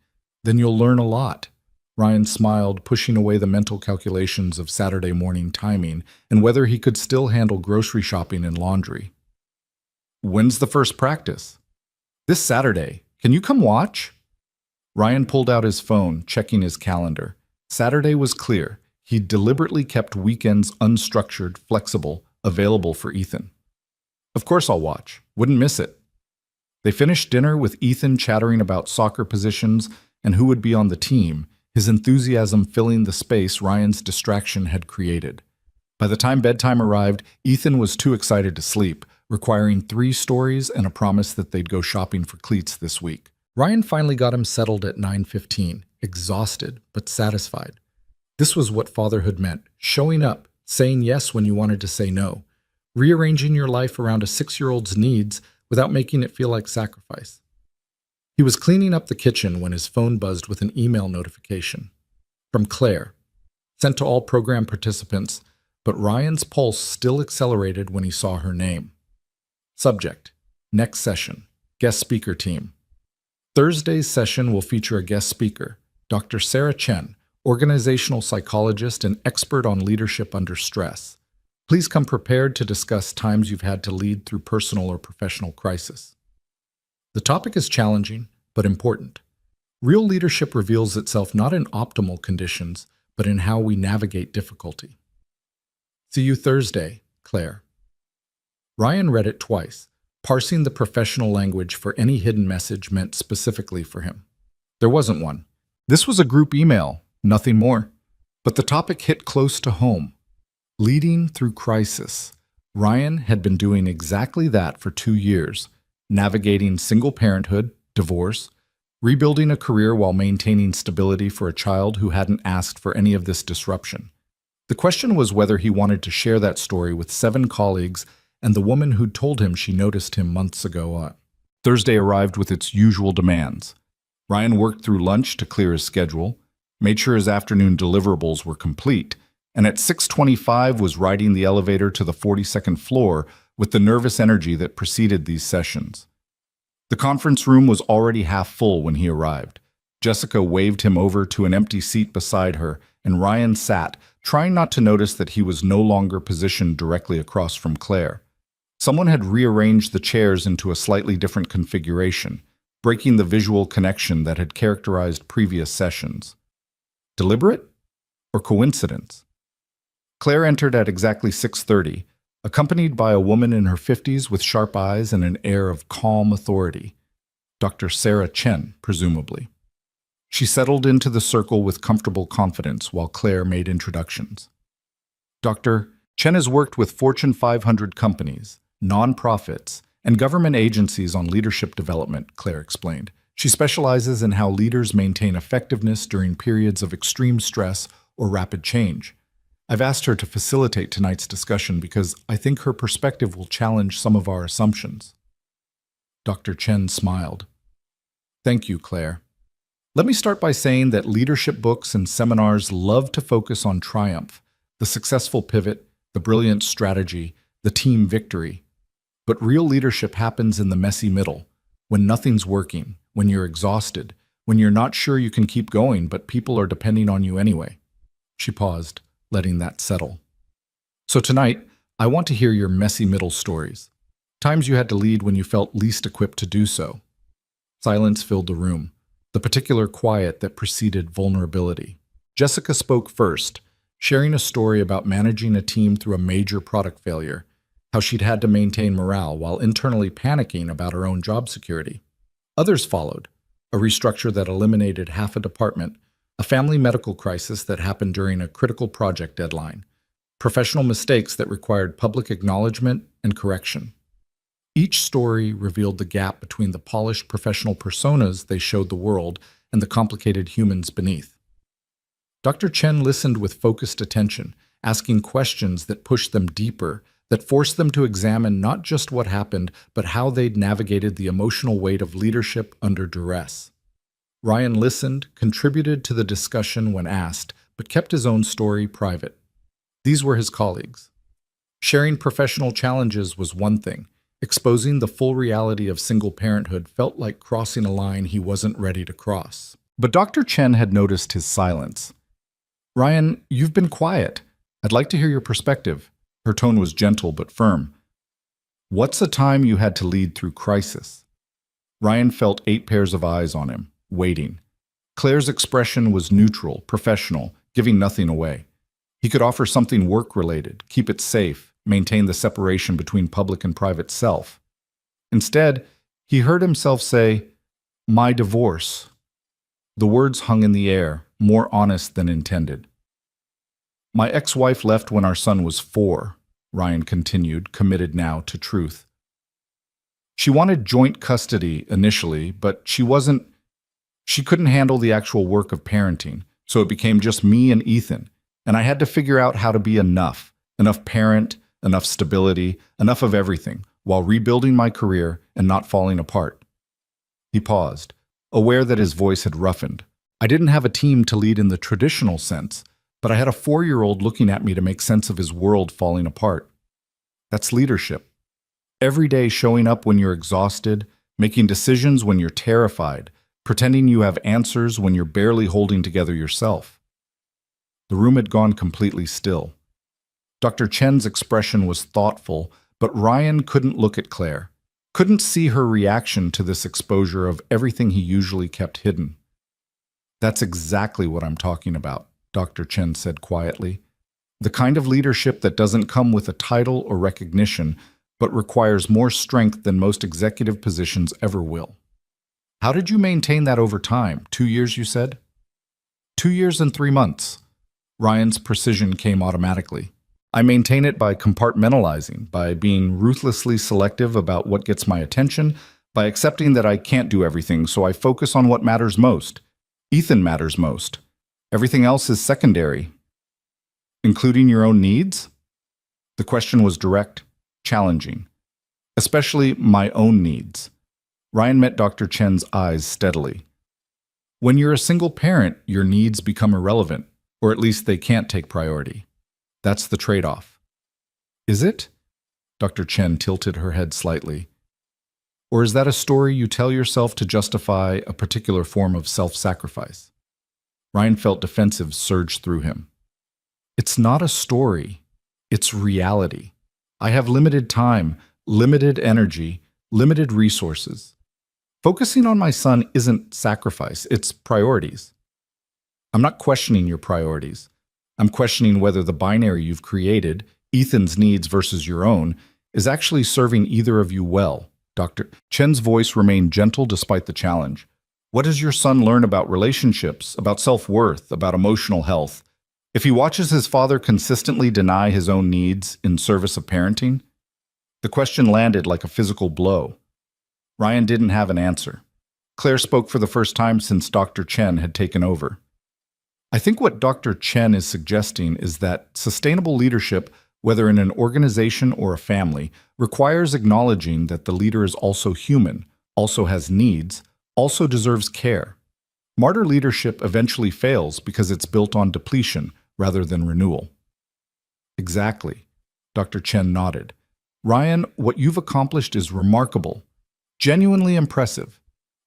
Then you'll learn a lot." Ryan smiled, pushing away the mental calculations of Saturday morning timing and whether he could still handle grocery shopping and laundry. "When's the first practice?" "This Saturday. Can you come watch?" Ryan pulled out his phone, checking his calendar. Saturday was clear. He'd deliberately kept weekends unstructured, flexible, available for Ethan. "Of course I'll watch. Wouldn't miss it." They finished dinner with Ethan chattering about soccer positions and who would be on the team, his enthusiasm filling the space Ryan's distraction had created. By the time bedtime arrived, Ethan was too excited to sleep, requiring 3 stories and a promise that they'd go shopping for cleats this week. Ryan finally got him settled at 9:15, exhausted but satisfied. This was what fatherhood meant: showing up, saying yes when you wanted to say no, rearranging your life around a 6-year-old's needs without making it feel like sacrifice. He was cleaning up the kitchen when his phone buzzed with an email notification. From Claire, sent to all program participants, but Ryan's pulse still accelerated when he saw her name. Subject: Next session. Guest speaker team. Thursday's session will feature a guest speaker, Dr. Sarah Chen, organizational psychologist and expert on leadership under stress. Please come prepared to discuss times you've had to lead through personal or professional crisis. The topic is challenging, but important. Real leadership reveals itself not in optimal conditions, but in how we navigate difficulty. See you Thursday, Claire. Ryan read it twice, parsing the professional language for any hidden message meant specifically for him. There wasn't one. This was a group email, nothing more. But the topic hit close to home. Leading through crisis. Ryan had been doing exactly that for 2 years, navigating single parenthood, divorce, rebuilding a career while maintaining stability for a child who hadn't asked for any of this disruption. The question was whether he wanted to share that story with 7 colleagues and the woman who'd told him she noticed him months ago. Thursday arrived with its usual demands. Ryan worked through lunch to clear his schedule, made sure his afternoon deliverables were complete, and at 6:25 was riding the elevator to the 42nd floor with the nervous energy that preceded these sessions. The conference room was already half full when he arrived. Jessica waved him over to an empty seat beside her, and Ryan sat, trying not to notice that he was no longer positioned directly across from Claire. Someone had rearranged the chairs into a slightly different configuration, breaking the visual connection that had characterized previous sessions. Deliberate or coincidence? Claire entered at exactly 6:30, accompanied by a woman in her 50s with sharp eyes and an air of calm authority. Dr. Sarah Chen, presumably. She settled into the circle with comfortable confidence while Claire made introductions. Dr. Chen has worked with Fortune 500 companies, nonprofits, and government agencies on leadership development, Claire explained. She specializes in how leaders maintain effectiveness during periods of extreme stress or rapid change. I've asked her to facilitate tonight's discussion because I think her perspective will challenge some of our assumptions. Dr. Chen smiled. Thank you, Claire. Let me start by saying that leadership books and seminars love to focus on triumph, the successful pivot, the brilliant strategy, the team victory. But real leadership happens in the messy middle, when nothing's working, when you're exhausted, when you're not sure you can keep going, but people are depending on you anyway. She paused, letting that settle. So tonight, I want to hear your messy middle stories. Times you had to lead when you felt least equipped to do so. Silence filled the room, the particular quiet that preceded vulnerability. Jessica spoke first, sharing a story about managing a team through a major product failure, how she'd had to maintain morale while internally panicking about her own job security. Others followed, a restructure that eliminated half a department, a family medical crisis that happened during a critical project deadline, professional mistakes that required public acknowledgement and correction. Each story revealed the gap between the polished professional personas they showed the world and the complicated humans beneath. Dr. Chen listened with focused attention, asking questions that pushed them deeper, that forced them to examine not just what happened, but how they'd navigated the emotional weight of leadership under duress. Ryan listened, contributed to the discussion when asked, but kept his own story private. These were his colleagues. Sharing professional challenges was one thing. Exposing the full reality of single parenthood felt like crossing a line he wasn't ready to cross. But Dr. Chen had noticed his silence. Ryan, you've been quiet. I'd like to hear your perspective. Her tone was gentle but firm. What's a time you had to lead through crisis? Ryan felt 8 pairs of eyes on him, waiting. Claire's expression was neutral, professional, giving nothing away. He could offer something work-related, keep it safe, maintain the separation between public and private self. Instead, he heard himself say, "My divorce." The words hung in the air, more honest than intended. My ex-wife left when our son was 4, Ryan continued, committed now to truth. She wanted joint custody initially, but she couldn't handle the actual work of parenting, so it became just me and Ethan, and I had to figure out how to be enough parent, enough stability, enough of everything, while rebuilding my career and not falling apart. He paused, aware that his voice had roughened. I didn't have a team to lead in the traditional sense, but I had a 4-year-old looking at me to make sense of his world falling apart. That's leadership. Every day showing up when you're exhausted, making decisions when you're terrified, pretending you have answers when you're barely holding together yourself. The room had gone completely still. Dr. Chen's expression was thoughtful, but Ryan couldn't look at Claire, couldn't see her reaction to this exposure of everything he usually kept hidden. That's exactly what I'm talking about, Dr. Chen said quietly. The kind of leadership that doesn't come with a title or recognition, but requires more strength than most executive positions ever will. How did you maintain that over time? 2 years, you said? 2 years and 3 months. Ryan's precision came automatically. I maintain it by compartmentalizing, by being ruthlessly selective about what gets my attention, by accepting that I can't do everything, so I focus on what matters most. Ethan matters most. Everything else is secondary. Including your own needs? The question was direct, challenging. Especially my own needs. Ryan met Dr. Chen's eyes steadily. When you're a single parent, your needs become irrelevant, or at least they can't take priority. That's the trade-off. Is it? Dr. Chen tilted her head slightly. Or is that a story you tell yourself to justify a particular form of self-sacrifice? Ryan felt defensive surge through him. It's not a story. It's reality. I have limited time, limited energy, limited resources. Focusing on my son isn't sacrifice, it's priorities. I'm not questioning your priorities. I'm questioning whether the binary you've created, Ethan's needs versus your own, is actually serving either of you well. Dr. Chen's voice remained gentle despite the challenge. What does your son learn about relationships, about self-worth, about emotional health? If he watches his father consistently deny his own needs in service of parenting? The question landed like a physical blow. Ryan didn't have an answer. Claire spoke for the first time since Dr. Chen had taken over. I think what Dr. Chen is suggesting is that sustainable leadership, whether in an organization or a family, requires acknowledging that the leader is also human, also has needs, also deserves care. Martyr leadership eventually fails because it's built on depletion rather than renewal. Exactly. Dr. Chen nodded. Ryan, what you've accomplished is remarkable, genuinely impressive,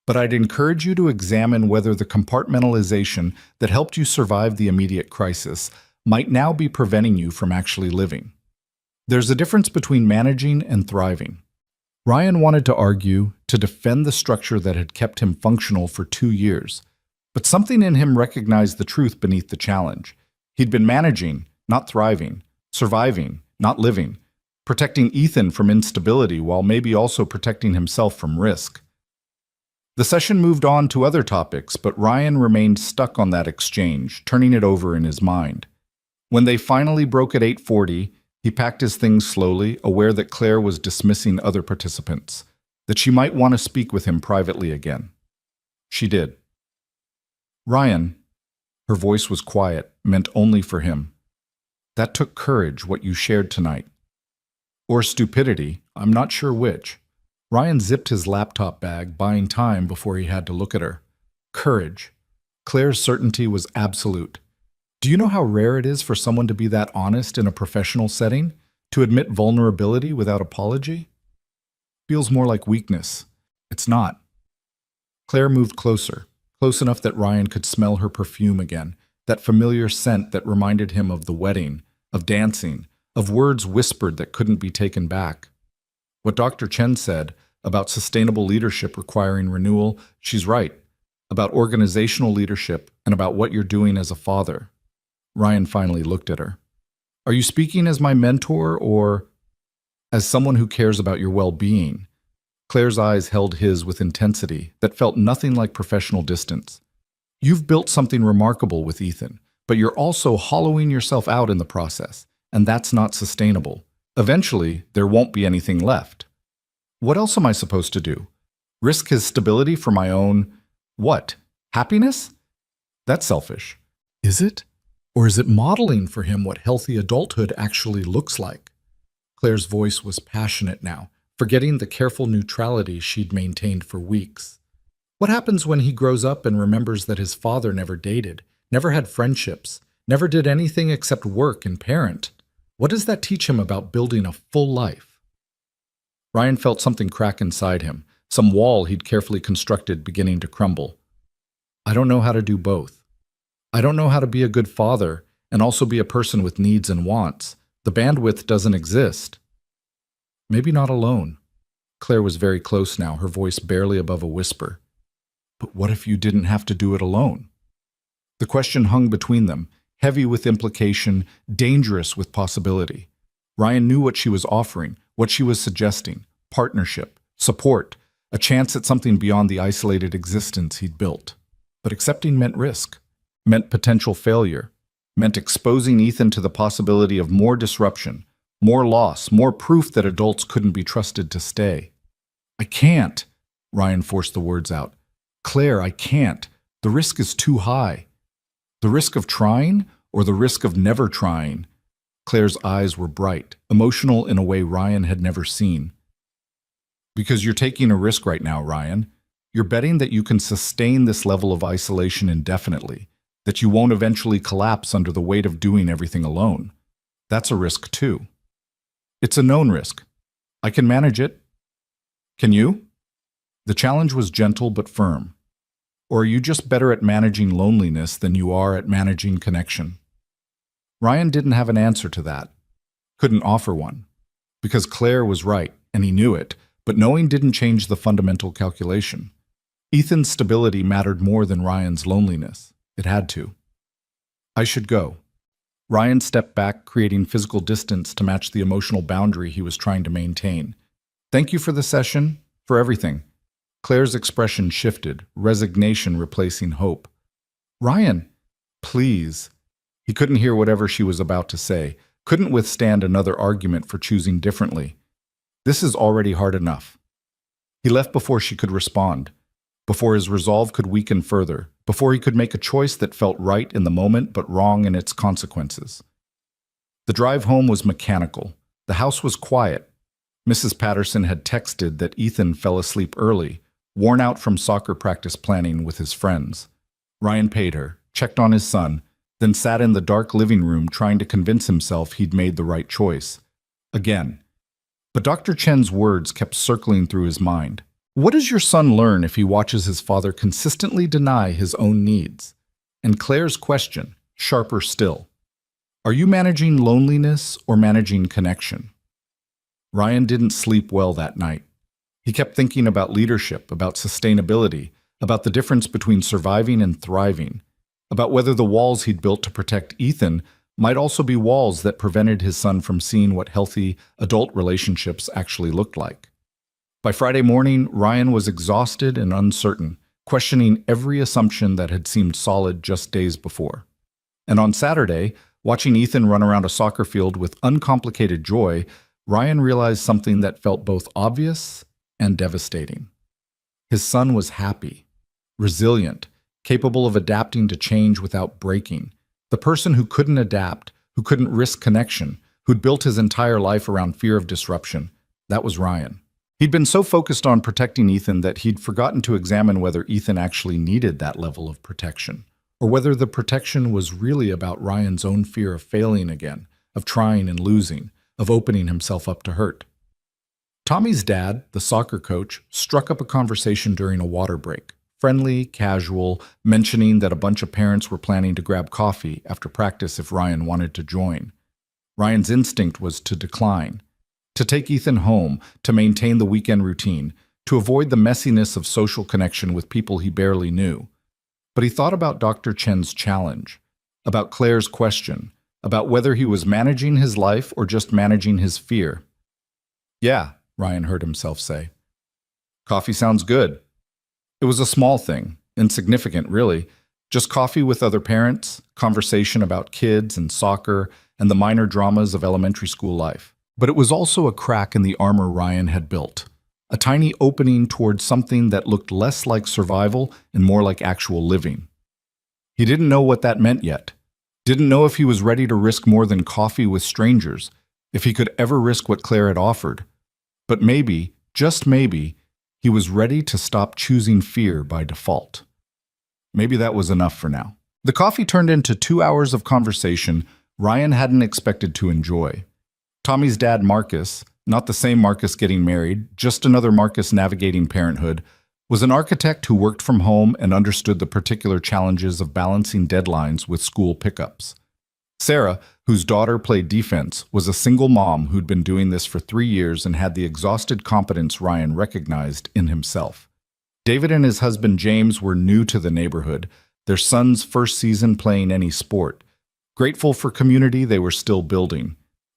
but I'd encourage you to examine whether the compartmentalization that helped you survive the immediate crisis might now be preventing you from actually living. There's a difference between managing and thriving. Ryan wanted to argue, to defend the structure that had kept him functional for 2 years, but something in him recognized the truth beneath the challenge. He'd been managing, not thriving, surviving, not living, protecting Ethan from instability while maybe also protecting himself from risk. The session moved on to other topics, but Ryan remained stuck on that exchange, turning it over in his mind. When they finally broke at 8:40, he packed his things slowly, aware that Claire was dismissing other participants, that she might want to speak with him privately again. She did. Ryan, her voice was quiet, meant only for him. That took courage, what you shared tonight. Or stupidity, I'm not sure which. Ryan zipped his laptop bag, buying time before he had to look at her. Courage. Claire's certainty was absolute. Do you know how rare it is for someone to be that honest in a professional setting? To admit vulnerability without apology? Feels more like weakness. It's not. Claire moved closer, close enough that Ryan could smell her perfume again, that familiar scent that reminded him of the wedding, of dancing, of words whispered that couldn't be taken back. What Dr. Chen said about sustainable leadership requiring renewal, she's right. About organizational leadership and about what you're doing as a father. Ryan finally looked at her. Are you speaking as my mentor or as someone who cares about your well-being? Claire's eyes held his with intensity that felt nothing like professional distance. You've built something remarkable with Ethan, but you're also hollowing yourself out in the process, and that's not sustainable. Eventually, there won't be anything left. What else am I supposed to do? Risk his stability for my own, what? Happiness? That's selfish. Is it? Or is it modeling for him what healthy adulthood actually looks like? Claire's voice was passionate now, forgetting the careful neutrality she'd maintained for weeks. What happens when he grows up and remembers that his father never dated, never had friendships, never did anything except work and parent? What does that teach him about building a full life? Ryan felt something crack inside him, some wall he'd carefully constructed beginning to crumble. I don't know how to do both. I don't know how to be a good father and also be a person with needs and wants. The bandwidth doesn't exist. Maybe not alone. Claire was very close now, her voice barely above a whisper. But what if you didn't have to do it alone? The question hung between them, heavy with implication, dangerous with possibility. Ryan knew what she was offering, what she was suggesting: partnership, support, a chance at something beyond the isolated existence he'd built. But accepting meant risk, meant potential failure, meant exposing Ethan to the possibility of more disruption, more loss, more proof that adults couldn't be trusted to stay. I can't, Ryan forced the words out. Claire, I can't. The risk is too high. The risk of trying or the risk of never trying? Claire's eyes were bright, emotional in a way Ryan had never seen. Because you're taking a risk right now, Ryan. You're betting that you can sustain this level of isolation indefinitely, that you won't eventually collapse under the weight of doing everything alone. That's a risk too. It's a known risk. I can manage it. Can you? The challenge was gentle but firm. Or are you just better at managing loneliness than you are at managing connection? Ryan didn't have an answer to that. Couldn't offer one. Because Claire was right, and he knew it, but knowing didn't change the fundamental calculation. Ethan's stability mattered more than Ryan's loneliness. It had to. I should go. Ryan stepped back, creating physical distance to match the emotional boundary he was trying to maintain. Thank you for the session, for everything. Claire's expression shifted, resignation replacing hope. Ryan, please. He couldn't hear whatever she was about to say, couldn't withstand another argument for choosing differently. This is already hard enough. He left before she could respond, before his resolve could weaken further, before he could make a choice that felt right in the moment but wrong in its consequences. The drive home was mechanical. The house was quiet. Mrs. Patterson had texted that Ethan fell asleep early, worn out from soccer practice planning with his friends. Ryan paid her, checked on his son, then sat in the dark living room trying to convince himself he'd made the right choice. Again. But Dr. Chen's words kept circling through his mind. What does your son learn if he watches his father consistently deny his own needs? And Claire's question, sharper still. Are you managing loneliness or managing connection? Ryan didn't sleep well that night. He kept thinking about leadership, about sustainability, about the difference between surviving and thriving, about whether the walls he'd built to protect Ethan might also be walls that prevented his son from seeing what healthy adult relationships actually looked like. By Friday morning, Ryan was exhausted and uncertain, questioning every assumption that had seemed solid just days before. And on Saturday, watching Ethan run around a soccer field with uncomplicated joy, Ryan realized something that felt both obvious and devastating. His son was happy, resilient, capable of adapting to change without breaking. The person who couldn't adapt, who couldn't risk connection, who'd built his entire life around fear of disruption, that was Ryan. He'd been so focused on protecting Ethan that he'd forgotten to examine whether Ethan actually needed that level of protection, or whether the protection was really about Ryan's own fear of failing again, of trying and losing, of opening himself up to hurt. Tommy's dad, the soccer coach, struck up a conversation during a water break, friendly, casual, mentioning that a bunch of parents were planning to grab coffee after practice if Ryan wanted to join. Ryan's instinct was to decline, to take Ethan home, to maintain the weekend routine, to avoid the messiness of social connection with people he barely knew. But he thought about Dr. Chen's challenge, about Claire's question, about whether he was managing his life or just managing his fear. Yeah, Ryan heard himself say. Coffee sounds good. It was a small thing, insignificant really, just coffee with other parents, conversation about kids and soccer, and the minor dramas of elementary school life. But it was also a crack in the armor Ryan had built, a tiny opening towards something that looked less like survival and more like actual living. He didn't know what that meant yet, didn't know if he was ready to risk more than coffee with strangers, if he could ever risk what Claire had offered. But maybe, just maybe, he was ready to stop choosing fear by default. Maybe that was enough for now. The coffee turned into 2 hours of conversation Ryan hadn't expected to enjoy. Tommy's dad, Marcus, not the same Marcus getting married, just another Marcus navigating parenthood, was an architect who worked from home and understood the particular challenges of balancing deadlines with school pickups. Sarah, whose daughter played defense, was a single mom who'd been doing this for 3 years and had the exhausted competence Ryan recognized in himself. David and his husband James were new to the neighborhood, their son's first season playing any sport. Grateful for community they were still building.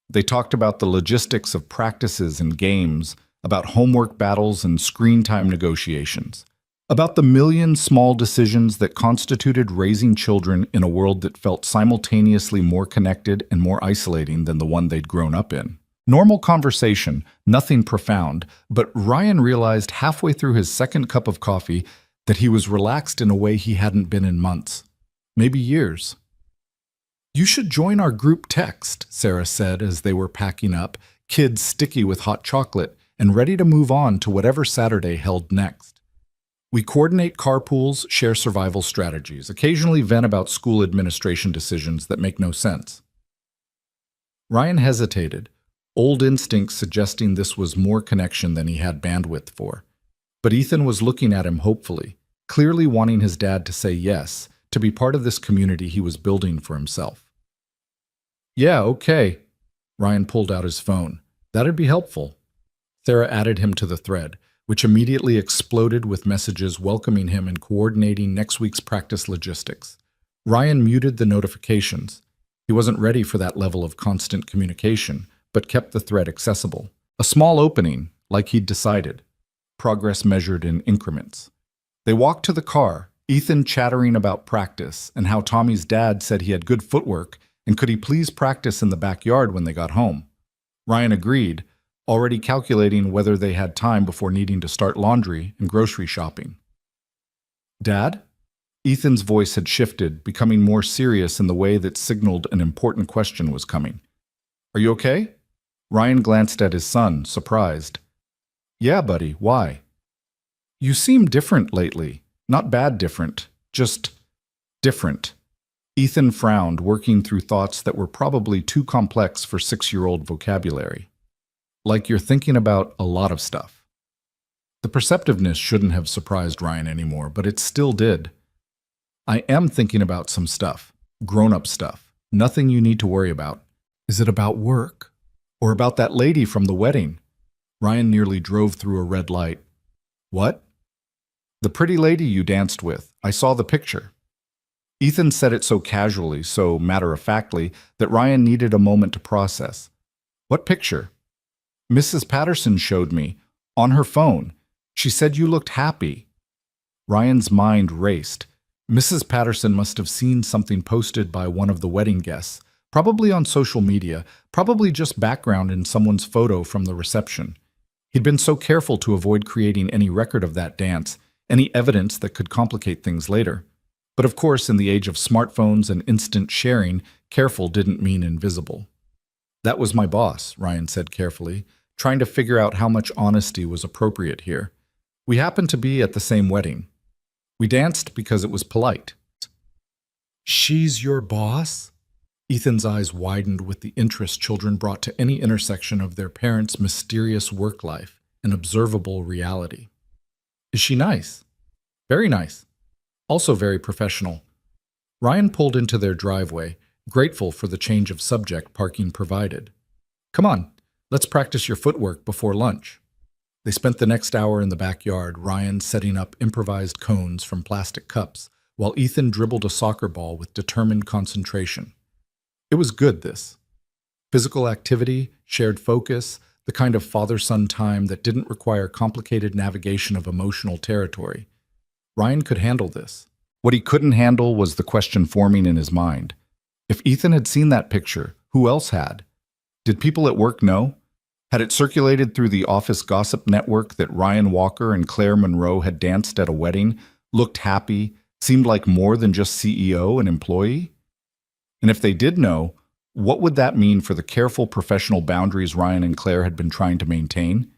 They talked about the logistics of practices and games, about homework battles and screen time negotiations, about the million small decisions that constituted raising children in a world that felt simultaneously more connected and more isolating than the one they'd grown up in. Normal conversation, nothing profound, but Ryan realized halfway through his second cup of coffee that he was relaxed in a way he hadn't been in months, maybe years. You should join our group text, Sarah said as they were packing up, kids sticky with hot chocolate and ready to move on to whatever Saturday held next. We coordinate carpools, share survival strategies, occasionally vent about school administration decisions that make no sense. Ryan hesitated, old instincts suggesting this was more connection than he had bandwidth for. But Ethan was looking at him hopefully, clearly wanting his dad to say yes, to be part of this community he was building for himself. Yeah, okay. Ryan pulled out his phone. That'd be helpful. Thera added him to the thread, which immediately exploded with messages welcoming him and coordinating next week's practice logistics. Ryan muted the notifications. He wasn't ready for that level of constant communication, but kept the thread accessible. A small opening, like he'd decided. Progress measured in increments. They walked to the car, Ethan chattering about practice and how Tommy's dad said he had good footwork and could he please practice in the backyard when they got home. Ryan agreed, already calculating whether they had time before needing to start laundry and grocery shopping. Dad? Ethan's voice had shifted, becoming more serious in the way that signaled an important question was coming. Are you okay? Ryan glanced at his son, surprised. Yeah, buddy, why? You seem different lately. Not bad different, just different. Ethan frowned, working through thoughts that were probably too complex for 6-year-old vocabulary. Like you're thinking about a lot of stuff. The perceptiveness shouldn't have surprised Ryan anymore, but it still did. I am thinking about some stuff, grown-up stuff, nothing you need to worry about. Is it about work? Or about that lady from the wedding? Ryan nearly drove through a red light. What? The pretty lady you danced with. I saw the picture. Ethan said it so casually, so matter-of-factly, that Ryan needed a moment to process. What picture? Mrs. Patterson showed me. On her phone. She said you looked happy. Ryan's mind raced. Mrs. Patterson must have seen something posted by one of the wedding guests, probably on social media, probably just background in someone's photo from the reception. He'd been so careful to avoid creating any record of that dance, any evidence that could complicate things later. But of course, in the age of smartphones and instant sharing, careful didn't mean invisible. That was my boss, Ryan said carefully, trying to figure out how much honesty was appropriate here. We happened to be at the same wedding. We danced because it was polite. She's your boss? Ethan's eyes widened with the interest children brought to any intersection of their parents' mysterious work life and observable reality. Is she nice? Very nice. Also very professional. Ryan pulled into their driveway, grateful for the change of subject parking provided. Come on, let's practice your footwork before lunch. They spent the next hour in the backyard, Ryan setting up improvised cones from plastic cups, while Ethan dribbled a soccer ball with determined concentration. It was good, this. Physical activity, shared focus, the kind of father-son time that didn't require complicated navigation of emotional territory. Ryan could handle this. What he couldn't handle was the question forming in his mind. If Ethan had seen that picture, who else had? Did people at work know? Had it circulated through the office gossip network that Ryan Walker and Claire Monroe had danced at a wedding, looked happy, seemed like more than just CEO and employee? And if they did know, what would that mean for the careful professional boundaries Ryan and Claire had been trying to maintain?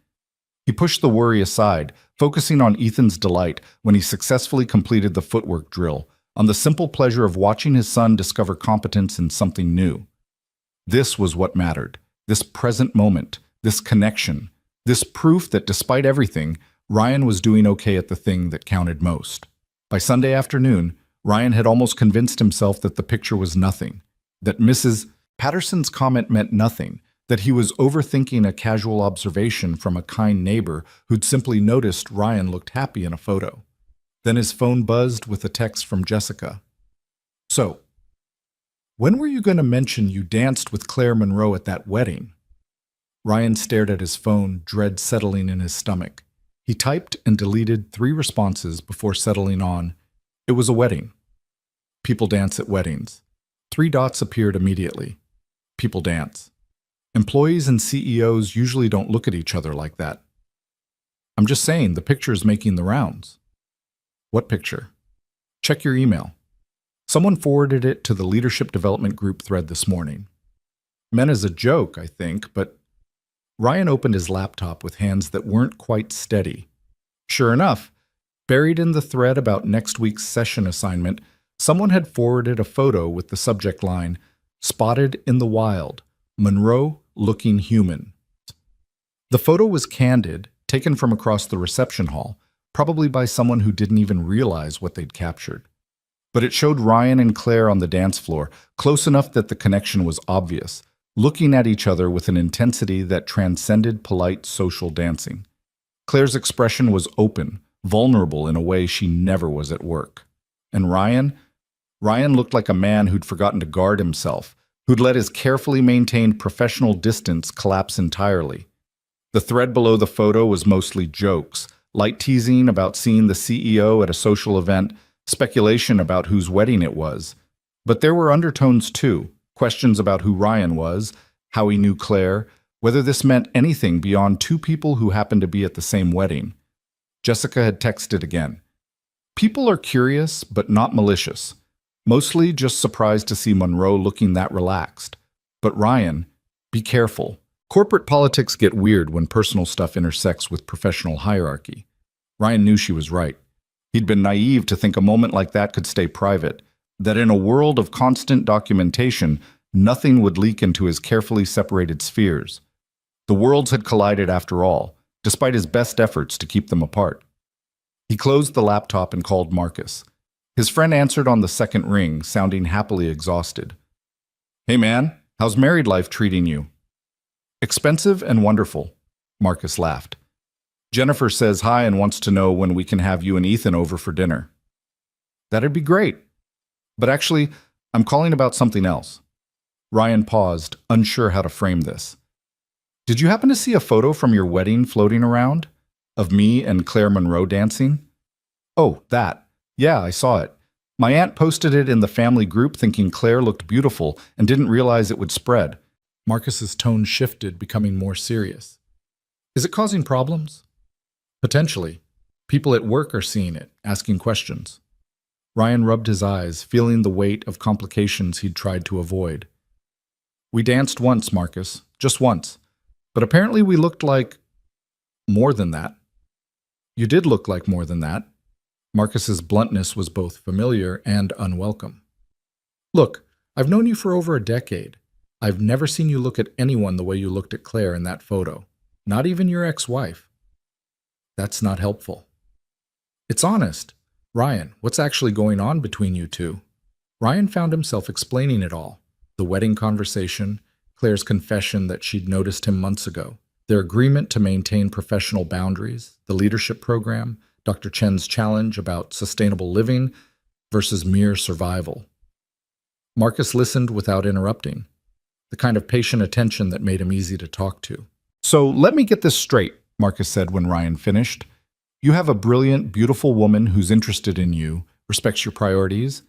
He pushed the worry aside, focusing on Ethan's delight when he successfully completed the footwork drill, on the simple pleasure of watching his son discover competence in something new. This was what mattered, this present moment, this connection, this proof that despite everything, Ryan was doing okay at the thing that counted most. By Sunday afternoon, Ryan had almost convinced himself that the picture was nothing, that Mrs. Patterson's comment meant nothing, that he was overthinking a casual observation from a kind neighbor who'd simply noticed Ryan looked happy in a photo. Then his phone buzzed with a text from Jessica. So, when were you going to mention you danced with Claire Monroe at that wedding? Ryan stared at his phone, dread settling in his stomach. He typed and deleted 3 responses before settling on, it was a wedding. People dance at weddings. 3 dots appeared immediately. People dance. Employees and CEOs usually don't look at each other like that. I'm just saying, the picture is making the rounds. What picture? Check your email. Someone forwarded it to the Leadership Development Group thread this morning. Meant as a joke, I think, but Ryan opened his laptop with hands that weren't quite steady. Sure enough, buried in the thread about next week's session assignment, someone had forwarded a photo with the subject line, "Spotted in the wild," Monroe looking human. The photo was candid, taken from across the reception hall, probably by someone who didn't even realize what they'd captured. But it showed Ryan and Claire on the dance floor, close enough that the connection was obvious, looking at each other with an intensity that transcended polite social dancing. Claire's expression was open, vulnerable in a way she never was at work. And Ryan looked like a man who'd forgotten to guard himself, who'd let his carefully maintained professional distance collapse entirely. The thread below the photo was mostly jokes, light teasing about seeing the CEO at a social event, speculation about whose wedding it was. But there were undertones too, questions about who Ryan was, how he knew Claire, whether this meant anything beyond two people who happened to be at the same wedding. Jessica had texted again. People are curious, but not malicious. Mostly just surprised to see Monroe looking that relaxed. But Ryan, be careful. Corporate politics get weird when personal stuff intersects with professional hierarchy. Ryan knew she was right. He'd been naive to think a moment like that could stay private, that in a world of constant documentation, nothing would leak into his carefully separated spheres. The worlds had collided after all, despite his best efforts to keep them apart. He closed the laptop and called Marcus. His friend answered on the second ring, sounding happily exhausted. "Hey man, how's married life treating you?" "Expensive and wonderful," Marcus laughed. "Jennifer says hi and wants to know when we can have you and Ethan over for dinner." "That'd be great. But actually, I'm calling about something else." Ryan paused, unsure how to frame this. "Did you happen to see a photo from your wedding floating around? Of me and Claire Monroe dancing?" "Oh, that. Yeah, I saw it. My aunt posted it in the family group thinking Claire looked beautiful and didn't realize it would spread." Marcus's tone shifted, becoming more serious. "Is it causing problems?" "Potentially. People at work are seeing it, asking questions." Ryan rubbed his eyes, feeling the weight of complications he'd tried to avoid. "We danced once, Marcus. Just once. But apparently we looked like more than that." "You did look like more than that." Marcus's bluntness was both familiar and unwelcome. "Look, I've known you for over a decade. I've never seen you look at anyone the way you looked at Claire in that photo. Not even your ex-wife." "That's not helpful." "It's honest. Ryan, what's actually going on between you two?" Ryan found himself explaining it all. The wedding conversation, Claire's confession that she'd noticed him months ago, their agreement to maintain professional boundaries, the leadership program, Dr. Chen's challenge about sustainable living versus mere survival. Marcus listened without interrupting, the kind of patient attention that made him easy to talk to. "So let me get this straight," Marcus said when Ryan finished. "You have a brilliant, beautiful woman who's interested in you, respects your priorities,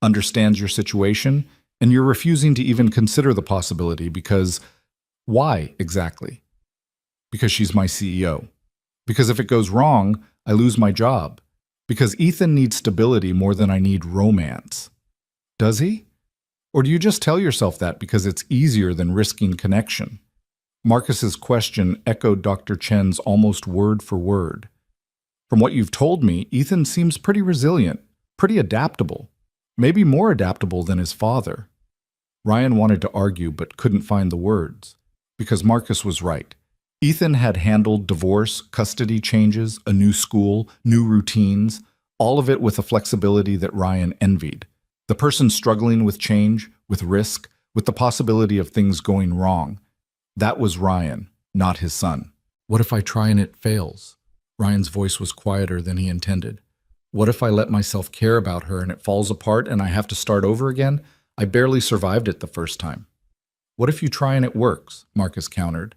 understands your situation, and you're refusing to even consider the possibility because... Why, exactly?" "Because she's my CEO. Because if it goes wrong, I lose my job. Because Ethan needs stability more than I need romance." "Does he? Or do you just tell yourself that because it's easier than risking connection?" Marcus's question echoed Dr. Chen's almost word for word. "From what you've told me, Ethan seems pretty resilient, pretty adaptable. Maybe more adaptable than his father." Ryan wanted to argue but couldn't find the words. Because Marcus was right. Ethan had handled divorce, custody changes, a new school, new routines, all of it with a flexibility that Ryan envied. The person struggling with change, with risk, with the possibility of things going wrong. That was Ryan, not his son. "What if I try and it fails?" Ryan's voice was quieter than he intended. "What if I let myself care about her and it falls apart and I have to start over again? I barely survived it the first time." "What if you try and it works?" Marcus countered.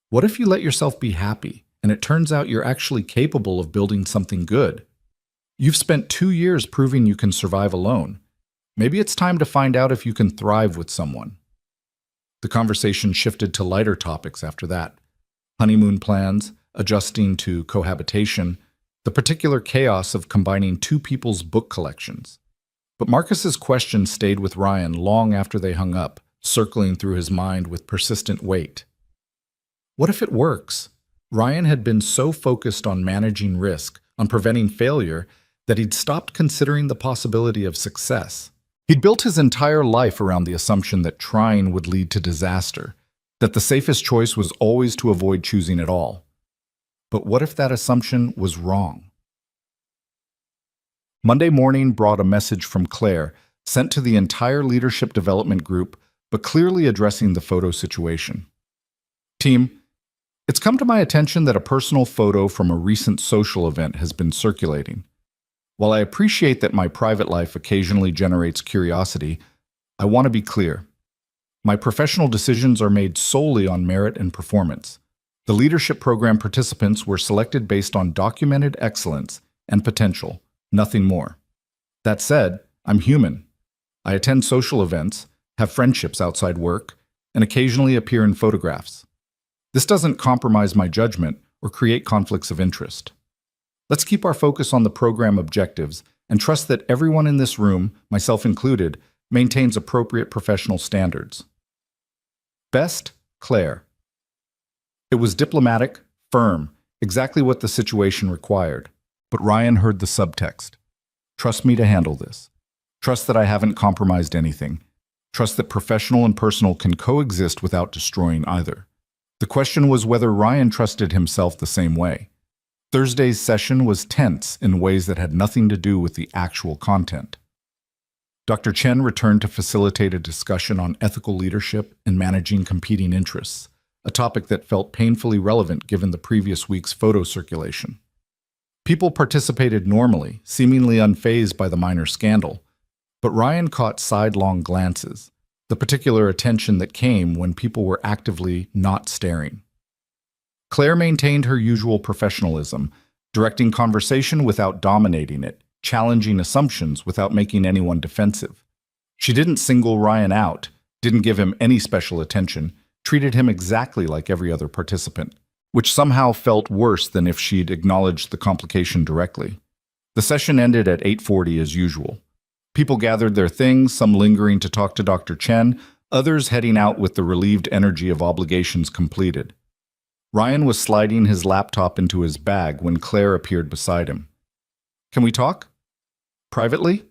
"What if you let yourself be happy and it turns out you're actually capable of building something good? You've spent 2 years proving you can survive alone. Maybe it's time to find out if you can thrive with someone." The conversation shifted to lighter topics after that. Honeymoon plans, adjusting to cohabitation, the particular chaos of combining two people's book collections. But Marcus's question stayed with Ryan long after they hung up, circling through his mind with persistent weight. What if it works? Ryan had been so focused on managing risk, on preventing failure, that he'd stopped considering the possibility of success. He'd built his entire life around the assumption that trying would lead to disaster, that the safest choice was always to avoid choosing at all. But what if that assumption was wrong? Monday morning brought a message from Claire, sent to the entire leadership development group, but clearly addressing the photo situation. Team, it's come to my attention that a personal photo from a recent social event has been circulating. While I appreciate that my private life occasionally generates curiosity, I want to be clear. My professional decisions are made solely on merit and performance. The leadership program participants were selected based on documented excellence and potential, nothing more. That said, I'm human. I attend social events, have friendships outside work, and occasionally appear in photographs. This doesn't compromise my judgment or create conflicts of interest. Let's keep our focus on the program objectives and trust that everyone in this room, myself included, maintains appropriate professional standards. Best, Claire. It was diplomatic, firm, exactly what the situation required. But Ryan heard the subtext. Trust me to handle this. Trust that I haven't compromised anything. Trust that professional and personal can coexist without destroying either. The question was whether Ryan trusted himself the same way. Thursday's session was tense in ways that had nothing to do with the actual content. Dr. Chen returned to facilitate a discussion on ethical leadership and managing competing interests, a topic that felt painfully relevant given the previous week's photo circulation. People participated normally, seemingly unfazed by the minor scandal, but Ryan caught sidelong glances, the particular attention that came when people were actively not staring. Claire maintained her usual professionalism, directing conversation without dominating it, challenging assumptions without making anyone defensive. She didn't single Ryan out, didn't give him any special attention, treated him exactly like every other participant, which somehow felt worse than if she'd acknowledged the complication directly. The session ended at 8:40 as usual. People gathered their things, some lingering to talk to Dr. Chen, others heading out with the relieved energy of obligations completed. Ryan was sliding his laptop into his bag when Claire appeared beside him. Can we talk? Privately?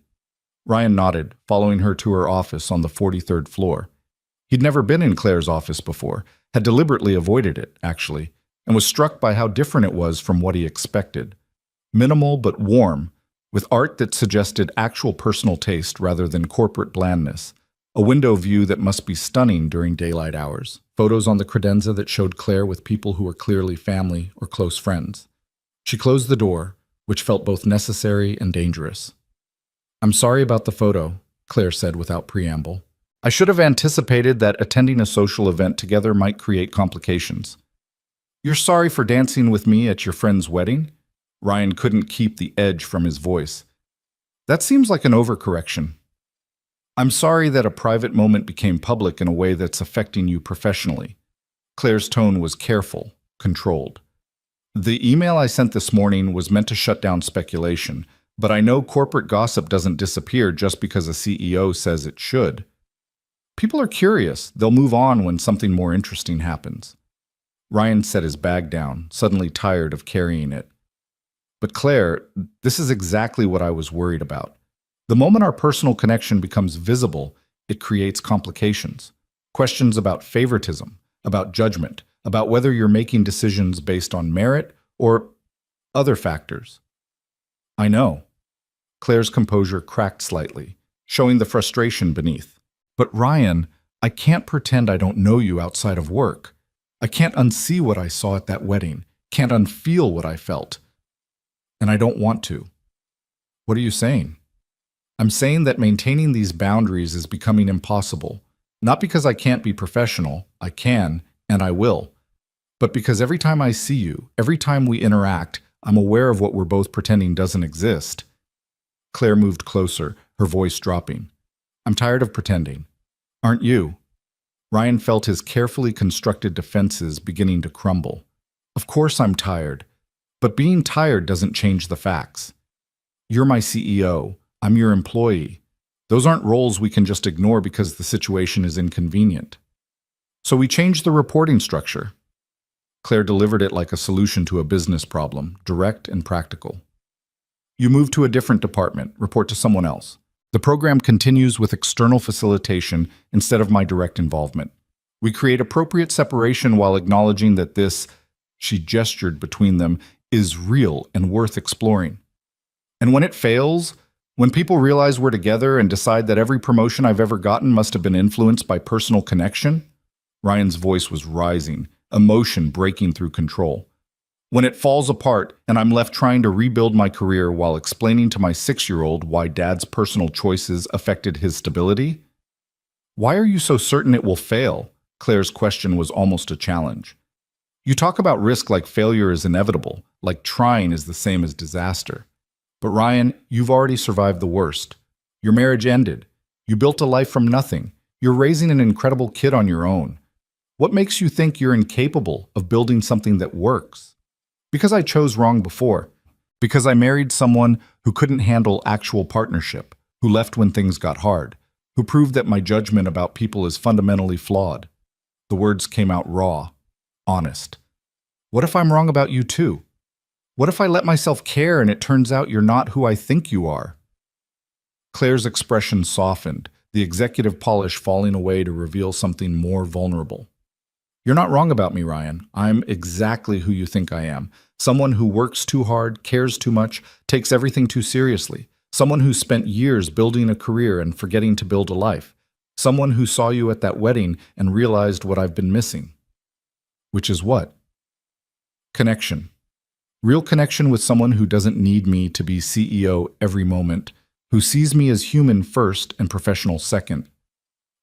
Ryan nodded, following her to her office on the 43rd floor. He'd never been in Claire's office before, had deliberately avoided it, actually, and was struck by how different it was from what he expected. Minimal but warm, with art that suggested actual personal taste rather than corporate blandness, a window view that must be stunning during daylight hours, photos on the credenza that showed Claire with people who were clearly family or close friends. She closed the door, which felt both necessary and dangerous. I'm sorry about the photo, Claire said without preamble. I should have anticipated that attending a social event together might create complications. You're sorry for dancing with me at your friend's wedding? Ryan couldn't keep the edge from his voice. That seems like an overcorrection. I'm sorry that a private moment became public in a way that's affecting you professionally. Claire's tone was careful, controlled. The email I sent this morning was meant to shut down speculation, but I know corporate gossip doesn't disappear just because a CEO says it should. People are curious. They'll move on when something more interesting happens. Ryan set his bag down, suddenly tired of carrying it. But Claire, this is exactly what I was worried about. The moment our personal connection becomes visible, it creates complications. Questions about favoritism, about judgment, about whether you're making decisions based on merit or other factors. I know. Claire's composure cracked slightly, showing the frustration beneath. But Ryan, I can't pretend I don't know you outside of work. I can't unsee what I saw at that wedding, can't unfeel what I felt. And I don't want to. What are you saying? I'm saying that maintaining these boundaries is becoming impossible, not because I can't be professional, I can, and I will, but because every time I see you, every time we interact, I'm aware of what we're both pretending doesn't exist. Claire moved closer, her voice dropping. I'm tired of pretending. Aren't you? Ryan felt his carefully constructed defenses beginning to crumble. Of course I'm tired, but being tired doesn't change the facts. You're my CEO. I'm your employee. Those aren't roles we can just ignore because the situation is inconvenient. So we changed the reporting structure. Claire delivered it like a solution to a business problem, direct and practical. You move to a different department, report to someone else. The program continues with external facilitation instead of my direct involvement. We create appropriate separation while acknowledging that this, she gestured between them, is real and worth exploring. And when it fails, when people realize we're together and decide that every promotion I've ever gotten must have been influenced by personal connection, Ryan's voice was rising, emotion breaking through control. When it falls apart and I'm left trying to rebuild my career while explaining to my 6-year-old why Dad's personal choices affected his stability? Why are you so certain it will fail? Claire's question was almost a challenge. You talk about risk like failure is inevitable, like trying is the same as disaster. But Ryan, you've already survived the worst. Your marriage ended. You built a life from nothing. You're raising an incredible kid on your own. What makes you think you're incapable of building something that works? Because I chose wrong before. Because I married someone who couldn't handle actual partnership, who left when things got hard, who proved that my judgment about people is fundamentally flawed. The words came out raw, honest. What if I'm wrong about you too? What if I let myself care and it turns out you're not who I think you are? Claire's expression softened, the executive polish falling away to reveal something more vulnerable. You're not wrong about me, Ryan. I'm exactly who you think I am. Someone who works too hard, cares too much, takes everything too seriously. Someone who spent years building a career and forgetting to build a life. Someone who saw you at that wedding and realized what I've been missing. Which is what? Connection. Real connection with someone who doesn't need me to be CEO every moment, who sees me as human first and professional second.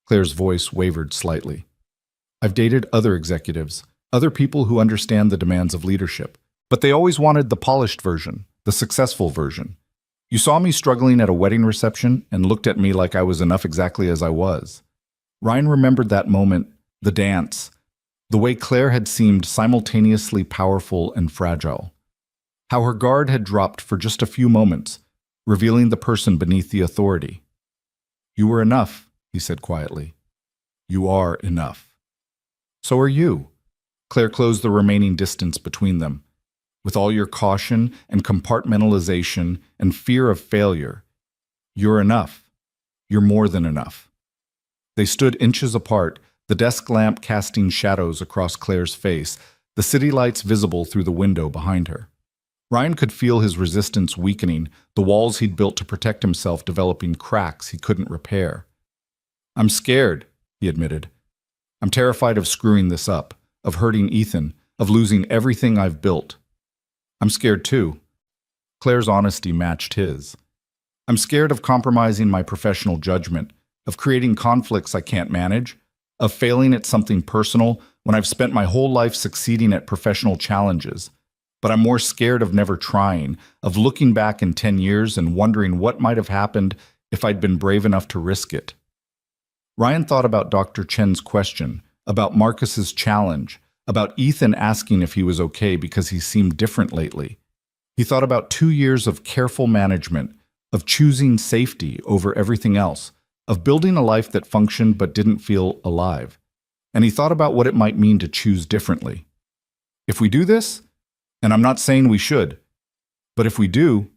Claire's voice wavered slightly. I've dated other executives, other people who understand the demands of leadership, but they always wanted the polished version, the successful version. You saw me struggling at a wedding reception and looked at me like I was enough exactly as I was. Ryan remembered that moment, the dance, the way Claire had seemed simultaneously powerful and fragile. How her guard had dropped for just a few moments, revealing the person beneath the authority. You were enough, he said quietly. You are enough. So are you. Claire closed the remaining distance between them. With all your caution and compartmentalization and fear of failure, you're enough. You're more than enough. They stood inches apart, the desk lamp casting shadows across Claire's face, the city lights visible through the window behind her. Ryan could feel his resistance weakening, the walls he'd built to protect himself developing cracks he couldn't repair. I'm scared, he admitted. I'm terrified of screwing this up, of hurting Ethan, of losing everything I've built. I'm scared too. Claire's honesty matched his. I'm scared of compromising my professional judgment, of creating conflicts I can't manage, of failing at something personal when I've spent my whole life succeeding at professional challenges. But I'm more scared of never trying, of looking back in 10 years and wondering what might have happened if I'd been brave enough to risk it. Ryan thought about Dr. Chen's question, about Marcus's challenge, about Ethan asking if he was okay because he seemed different lately. He thought about 2 years of careful management, of choosing safety over everything else, of building a life that functioned but didn't feel alive. And he thought about what it might mean to choose differently. If we do this, and I'm not saying we should, but if we do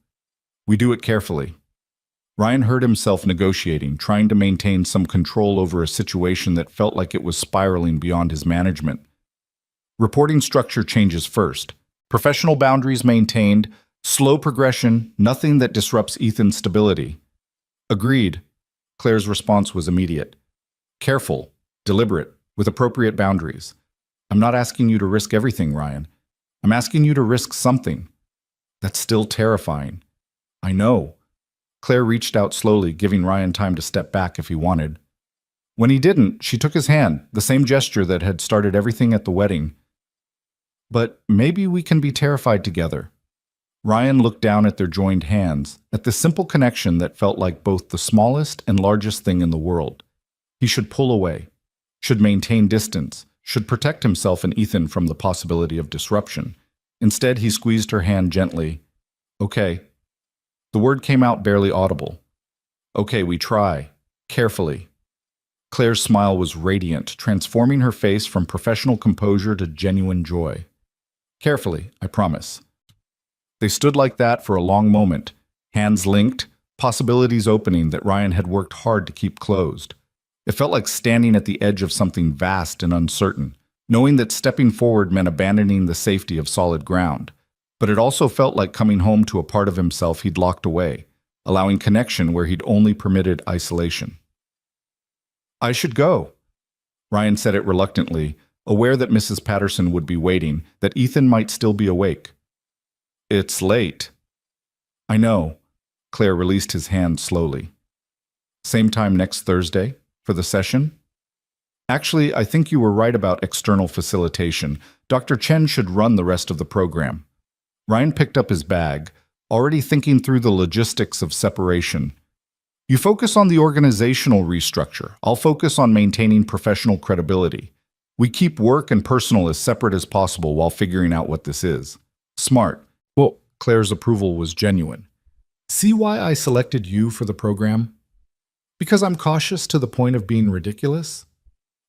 it carefully. Ryan heard himself negotiating, trying to maintain some control over a situation that felt like it was spiraling beyond his management. Reporting structure changes first. Professional boundaries maintained, slow progression, nothing that disrupts Ethan's stability. Agreed. Claire's response was immediate. Careful, deliberate, with appropriate boundaries. I'm not asking you to risk everything, Ryan. I'm asking you to risk something. That's still terrifying. I know. Claire reached out slowly, giving Ryan time to step back if he wanted. When he didn't, she took his hand, the same gesture that had started everything at the wedding. But maybe we can be terrified together. Ryan looked down at their joined hands, at the simple connection that felt like both the smallest and largest thing in the world. He should pull away, should maintain distance, should protect himself and Ethan from the possibility of disruption. Instead, he squeezed her hand gently. Okay. The word came out barely audible. Okay, we try. Carefully. Claire's smile was radiant, transforming her face from professional composure to genuine joy. Carefully, I promise. They stood like that for a long moment, hands linked, possibilities opening that Ryan had worked hard to keep closed. It felt like standing at the edge of something vast and uncertain, knowing that stepping forward meant abandoning the safety of solid ground. But it also felt like coming home to a part of himself he'd locked away, allowing connection where he'd only permitted isolation. "I should go." Ryan said it reluctantly, aware that Mrs. Patterson would be waiting, that Ethan might still be awake. "It's late." "I know." Claire released his hand slowly. "Same time next Thursday? For the session?" "Actually, I think you were right about external facilitation. Dr. Chen should run the rest of the program." Ryan picked up his bag, already thinking through the logistics of separation. "You focus on the organizational restructure. I'll focus on maintaining professional credibility. We keep work and personal as separate as possible while figuring out what this is." "Smart." Well, Claire's approval was genuine. "See why I selected you for the program? Because I'm cautious to the point of being ridiculous?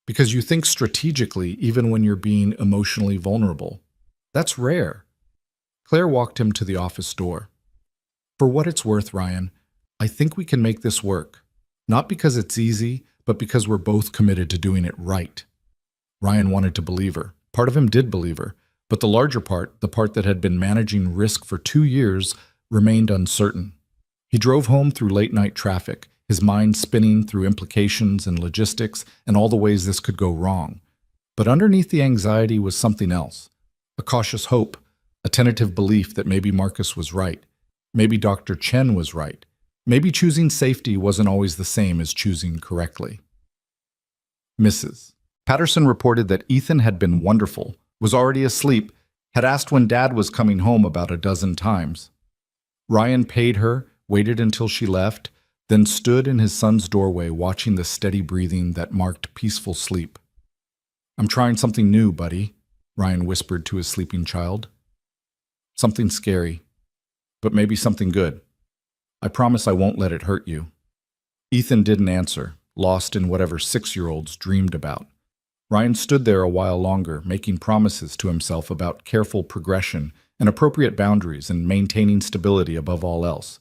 Because you think strategically even when you're being emotionally vulnerable. That's rare." Claire walked him to the office door. "For what it's worth, Ryan, I think we can make this work. Not because it's easy, but because we're both committed to doing it right." Ryan wanted to believe her. Part of him did believe her, but the larger part, the part that had been managing risk for 2 years, remained uncertain. He drove home through late-night traffic, his mind spinning through implications and logistics and all the ways this could go wrong. But underneath the anxiety was something else, a cautious hope, a tentative belief that maybe Marcus was right, maybe Dr. Chen was right, maybe choosing safety wasn't always the same as choosing correctly. Mrs. Patterson reported that Ethan had been wonderful, was already asleep, had asked when Dad was coming home about a dozen times. Ryan paid her, waited until she left, then stood in his son's doorway watching the steady breathing that marked peaceful sleep. "I'm trying something new, buddy," Ryan whispered to his sleeping child. "Something scary, but maybe something good. I promise I won't let it hurt you." Ethan didn't answer, lost in whatever 6-year-olds dreamed about. Ryan stood there a while longer, making promises to himself about careful progression and appropriate boundaries and maintaining stability above all else.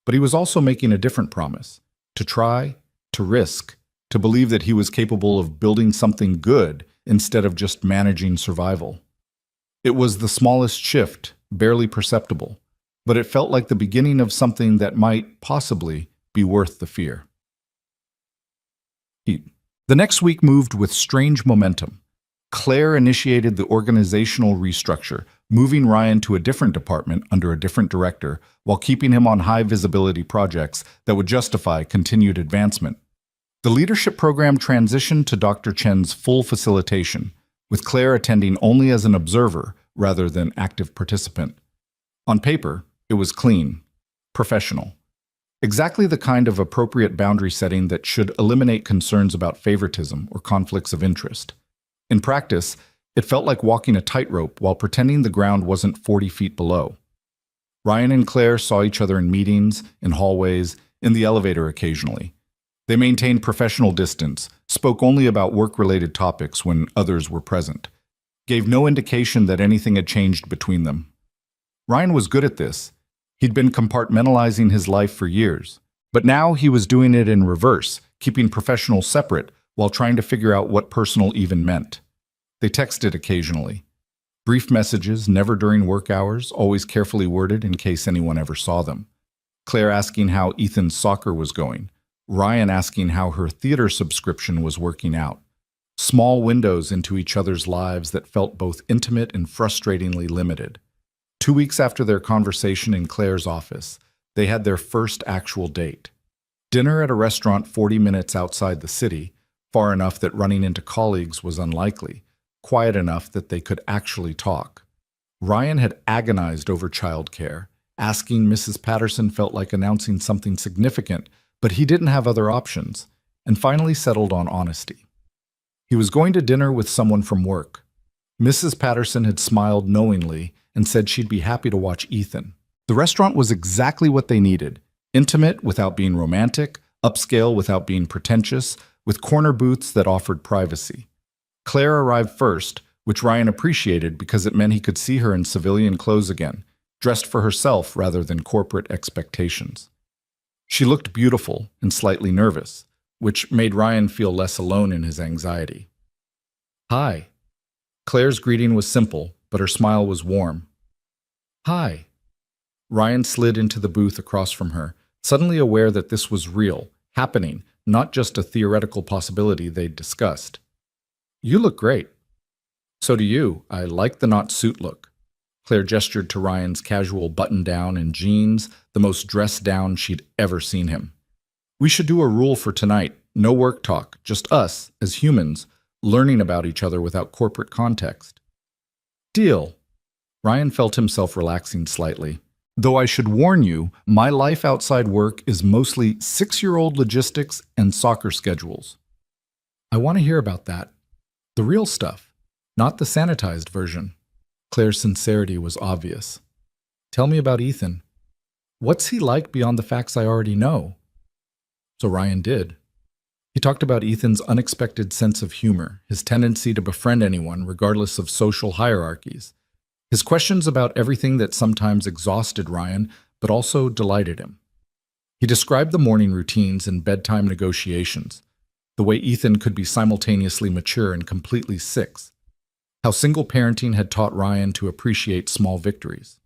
But he was also making a different promise: to try, to risk, to believe that he was capable of building something good instead of just managing survival. It was the smallest shift, barely perceptible, but it felt like the beginning of something that might, possibly, be worth the fear. The next week moved with strange momentum. Claire initiated the organizational restructure, moving Ryan to a different department under a different director, while keeping him on high-visibility projects that would justify continued advancement. The leadership program transitioned to Dr. Chen's full facilitation, with Claire attending only as an observer rather than active participant. On paper, it was clean, professional. Exactly the kind of appropriate boundary setting that should eliminate concerns about favoritism or conflicts of interest. In practice, it felt like walking a tightrope while pretending the ground wasn't 40 feet below. Ryan and Claire saw each other in meetings, in hallways, in the elevator occasionally. They maintained professional distance, spoke only about work-related topics when others were present, gave no indication that anything had changed between them. Ryan was good at this. He'd been compartmentalizing his life for years, but now he was doing it in reverse, keeping professional separate while trying to figure out what personal even meant. They texted occasionally. Brief messages, never during work hours, always carefully worded in case anyone ever saw them. Claire asking how Ethan's soccer was going. Ryan asking how her theater subscription was working out. Small windows into each other's lives that felt both intimate and frustratingly limited. 2 weeks after their conversation in Claire's office, they had their first actual date. Dinner at a restaurant 40 minutes outside the city, far enough that running into colleagues was unlikely, quiet enough that they could actually talk. Ryan had agonized over childcare. Asking Mrs. Patterson felt like announcing something significant, but he didn't have other options, and finally settled on honesty. He was going to dinner with someone from work. Mrs. Patterson had smiled knowingly and said she'd be happy to watch Ethan. The restaurant was exactly what they needed: intimate without being romantic, upscale without being pretentious, with corner booths that offered privacy. Claire arrived first, which Ryan appreciated because it meant he could see her in civilian clothes again, dressed for herself rather than corporate expectations. She looked beautiful and slightly nervous, which made Ryan feel less alone in his anxiety. Hi. Claire's greeting was simple, but her smile was warm. Hi. Ryan slid into the booth across from her, suddenly aware that this was real, happening, not just a theoretical possibility they'd discussed. You look great. So do you. I like the not suit look. Claire gestured to Ryan's casual button-down and jeans, the most dressed down she'd ever seen him. We should do a rule for tonight. No work talk, just us, as humans, learning about each other without corporate context. Deal. Ryan felt himself relaxing slightly. Though I should warn you, my life outside work is mostly 6-year-old logistics and soccer schedules. I want to hear about that. The real stuff, not the sanitized version. Claire's sincerity was obvious. Tell me about Ethan. What's he like beyond the facts I already know? So Ryan did. He talked about Ethan's unexpected sense of humor, his tendency to befriend anyone regardless of social hierarchies, his questions about everything that sometimes exhausted Ryan but also delighted him. He described the morning routines and bedtime negotiations, the way Ethan could be simultaneously mature and completely six, how single parenting had taught Ryan to appreciate small victories.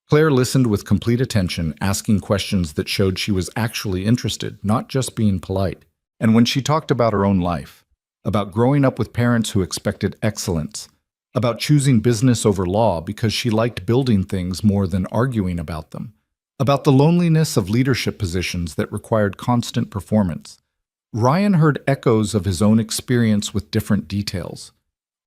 Claire listened with complete attention, asking questions that showed she was actually interested, not just being polite. And when she talked about her own life, about growing up with parents who expected excellence, about choosing business over law because she liked building things more than arguing about them, about the loneliness of leadership positions that required constant performance, Ryan heard echoes of his own experience with different details.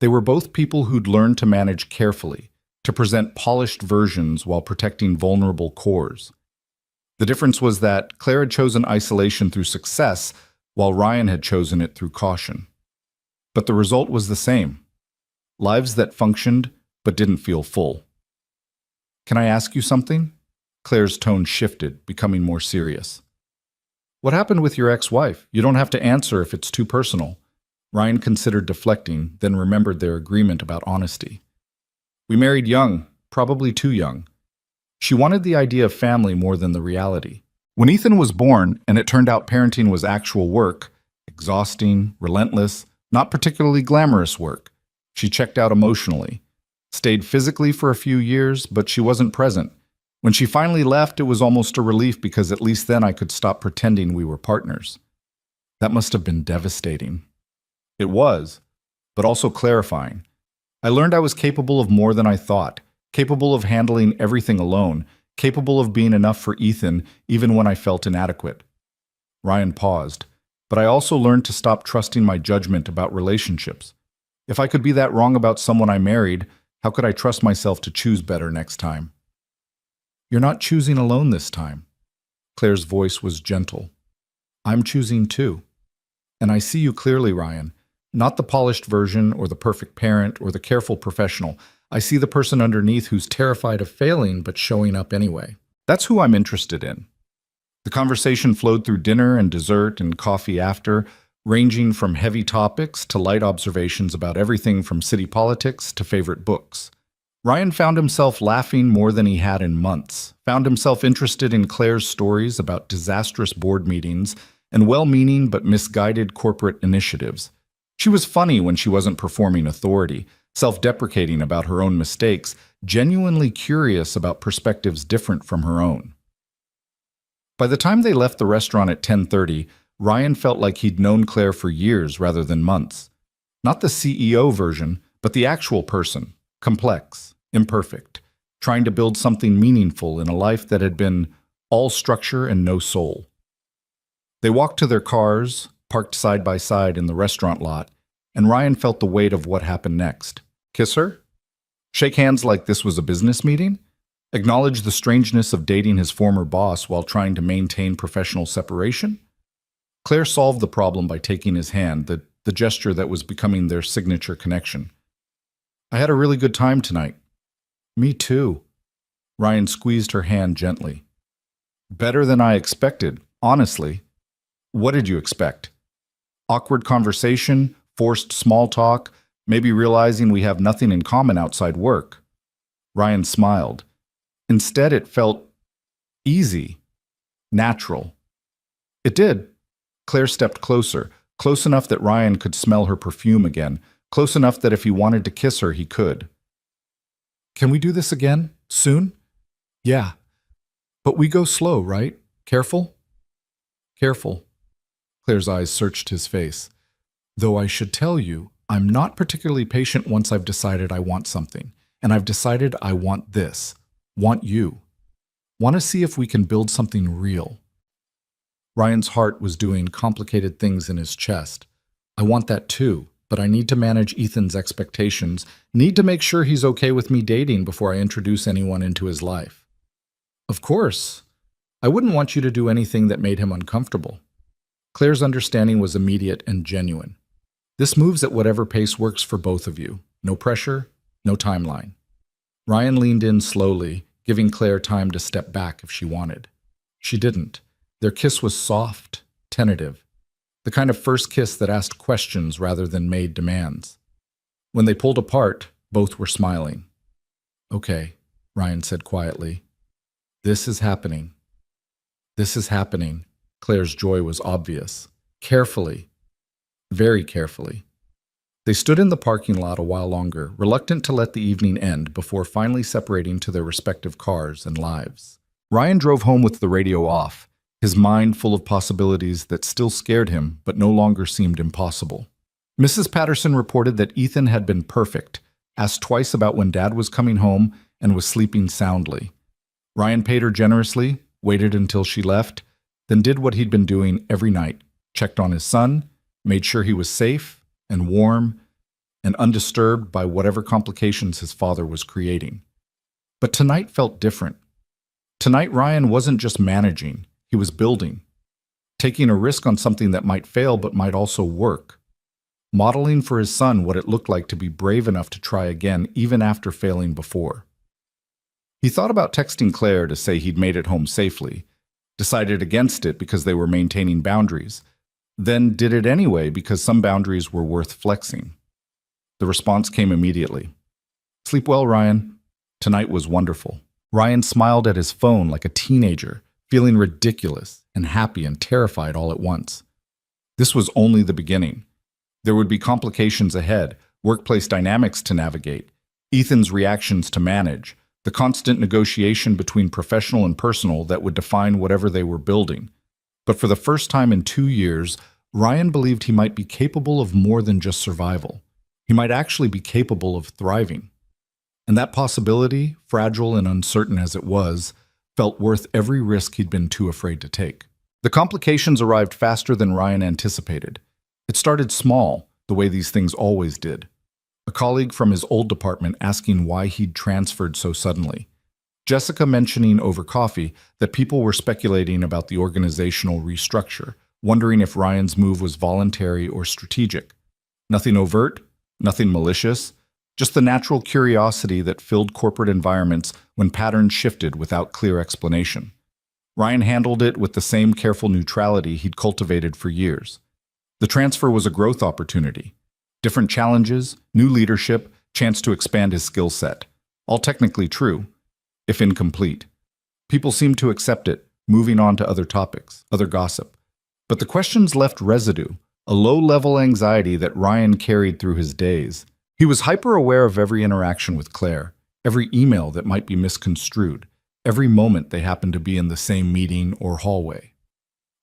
They were both people who'd learned to manage carefully, to present polished versions while protecting vulnerable cores. The difference was that Claire had chosen isolation through success, while Ryan had chosen it through caution. But the result was the same. Lives that functioned but didn't feel full. Can I ask you something? Claire's tone shifted, becoming more serious. What happened with your ex-wife? You don't have to answer if it's too personal. Ryan considered deflecting, then remembered their agreement about honesty. We married young, probably too young. She wanted the idea of family more than the reality. When Ethan was born, and it turned out parenting was actual work, exhausting, relentless, not particularly glamorous work, she checked out emotionally. Stayed physically for a few years, but she wasn't present. When she finally left, it was almost a relief because at least then I could stop pretending we were partners. That must have been devastating. It was, but also clarifying. I learned I was capable of more than I thought, capable of handling everything alone, capable of being enough for Ethan even when I felt inadequate. Ryan paused, but I also learned to stop trusting my judgment about relationships. If I could be that wrong about someone I married, how could I trust myself to choose better next time? You're not choosing alone this time. Claire's voice was gentle. I'm choosing too. And I see you clearly, Ryan. Not the polished version or the perfect parent or the careful professional. I see the person underneath who's terrified of failing but showing up anyway. That's who I'm interested in. The conversation flowed through dinner and dessert and coffee after, ranging from heavy topics to light observations about everything from city politics to favorite books. Ryan found himself laughing more than he had in months, found himself interested in Claire's stories about disastrous board meetings and well-meaning but misguided corporate initiatives. She was funny when she wasn't performing authority, self-deprecating about her own mistakes, genuinely curious about perspectives different from her own. By the time they left the restaurant at 10:30, Ryan felt like he'd known Claire for years rather than months. Not the CEO version, but the actual person, complex, imperfect, trying to build something meaningful in a life that had been all structure and no soul. They walked to their cars, parked side by side in the restaurant lot, and Ryan felt the weight of what happened next. Kiss her? Shake hands like this was a business meeting? Acknowledge the strangeness of dating his former boss while trying to maintain professional separation? Claire solved the problem by taking his hand, the gesture that was becoming their signature connection. I had a really good time tonight. Me too. Ryan squeezed her hand gently. Better than I expected, honestly. What did you expect? Awkward conversation, forced small talk, maybe realizing we have nothing in common outside work. Ryan smiled. Instead, it felt easy, natural, It did. Claire stepped closer, close enough that Ryan could smell her perfume again, close enough that if he wanted to kiss her, he could. Can we do this again? Soon? Yeah. But we go slow, right? Careful? Careful. Claire's eyes searched his face. Though I should tell you, I'm not particularly patient once I've decided I want something. And I've decided I want this. Want you. Want to see if we can build something real. Ryan's heart was doing complicated things in his chest. I want that too, but I need to manage Ethan's expectations, need to make sure he's okay with me dating before I introduce anyone into his life. Of course. I wouldn't want you to do anything that made him uncomfortable. Claire's understanding was immediate and genuine. This moves at whatever pace works for both of you. No pressure, no timeline. Ryan leaned in slowly, giving Claire time to step back if she wanted. She didn't. Their kiss was soft, tentative, the kind of first kiss that asked questions rather than made demands. When they pulled apart, both were smiling. Okay, Ryan said quietly. This is happening. This is happening. Claire's joy was obvious. Carefully. Very carefully. They stood in the parking lot a while longer, reluctant to let the evening end before finally separating to their respective cars and lives. Ryan drove home with the radio off, his mind full of possibilities that still scared him but no longer seemed impossible. Mrs. Patterson reported that Ethan had been perfect, asked twice about when Dad was coming home, and was sleeping soundly. Ryan paid her generously, waited until she left, then did what he'd been doing every night, checked on his son, made sure he was safe and warm and undisturbed by whatever complications his father was creating. But tonight felt different. Tonight Ryan wasn't just managing, he was building, taking a risk on something that might fail but might also work, modeling for his son what it looked like to be brave enough to try again even after failing before. He thought about texting Claire to say he'd made it home safely, decided against it because they were maintaining boundaries, then did it anyway because some boundaries were worth flexing. The response came immediately. Sleep well, Ryan. Tonight was wonderful. Ryan smiled at his phone like a teenager, feeling ridiculous and happy and terrified all at once. This was only the beginning. There would be complications ahead, workplace dynamics to navigate, Ethan's reactions to manage, the constant negotiation between professional and personal that would define whatever they were building. But for the first time in 2 years, Ryan believed he might be capable of more than just survival. He might actually be capable of thriving. And that possibility, fragile and uncertain as it was, felt worth every risk he'd been too afraid to take. The complications arrived faster than Ryan anticipated. It started small, the way these things always did. A colleague from his old department asking why he'd transferred so suddenly. Jessica mentioning over coffee that people were speculating about the organizational restructure, wondering if Ryan's move was voluntary or strategic. Nothing overt, nothing malicious, just the natural curiosity that filled corporate environments when patterns shifted without clear explanation. Ryan handled it with the same careful neutrality he'd cultivated for years. The transfer was a growth opportunity. Different challenges, new leadership, chance to expand his skill set. All technically true, if incomplete. People seemed to accept it, moving on to other topics, other gossip. But the questions left residue, a low-level anxiety that Ryan carried through his days. He was hyper-aware of every interaction with Claire, every email that might be misconstrued, every moment they happened to be in the same meeting or hallway.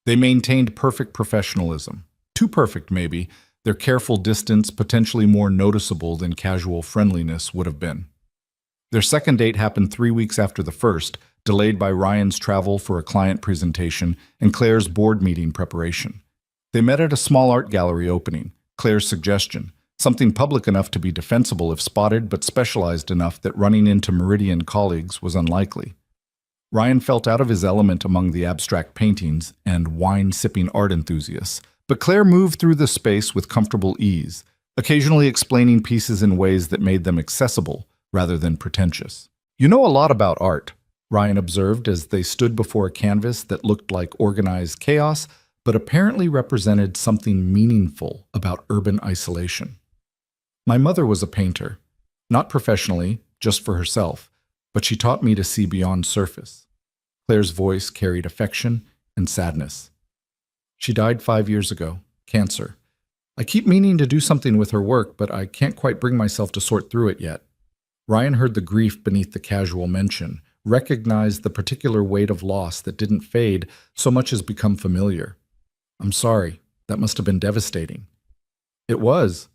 They maintained perfect professionalism. Too perfect, maybe, their careful distance potentially more noticeable than casual friendliness would have been. Their second date happened 3 weeks after the first, delayed by Ryan's travel for a client presentation and Claire's board meeting preparation. They met at a small art gallery opening, Claire's suggestion, something public enough to be defensible if spotted but specialized enough that running into Meridian colleagues was unlikely. Ryan felt out of his element among the abstract paintings and wine-sipping art enthusiasts, but Claire moved through the space with comfortable ease, occasionally explaining pieces in ways that made them accessible rather than pretentious. "You know a lot about art," Ryan observed as they stood before a canvas that looked like organized chaos, but apparently represented something meaningful about urban isolation. "My mother was a painter, not professionally, just for herself, but she taught me to see beyond surface." Claire's voice carried affection and sadness. She died 5 years ago. Cancer. I keep meaning to do something with her work, but I can't quite bring myself to sort through it yet. Ryan heard the grief beneath the casual mention, recognized the particular weight of loss that didn't fade so much as become familiar. I'm sorry. That must have been devastating. It was.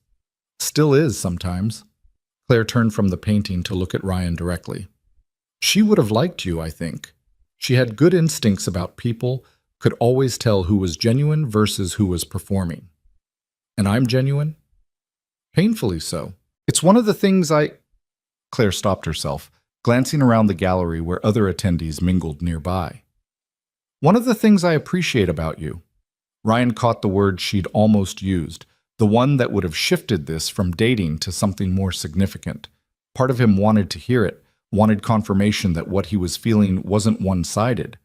Still is sometimes. Claire turned from the painting to look at Ryan directly. She would have liked you, I think. She had good instincts about people, could always tell who was genuine versus who was performing. And I'm genuine? Painfully so. It's one of the things Claire stopped herself, glancing around the gallery where other attendees mingled nearby. One of the things I appreciate about you. Ryan caught the word she'd almost used, the one that would have shifted this from dating to something more significant. Part of him wanted to hear it, wanted confirmation that what he was feeling wasn't one-sided.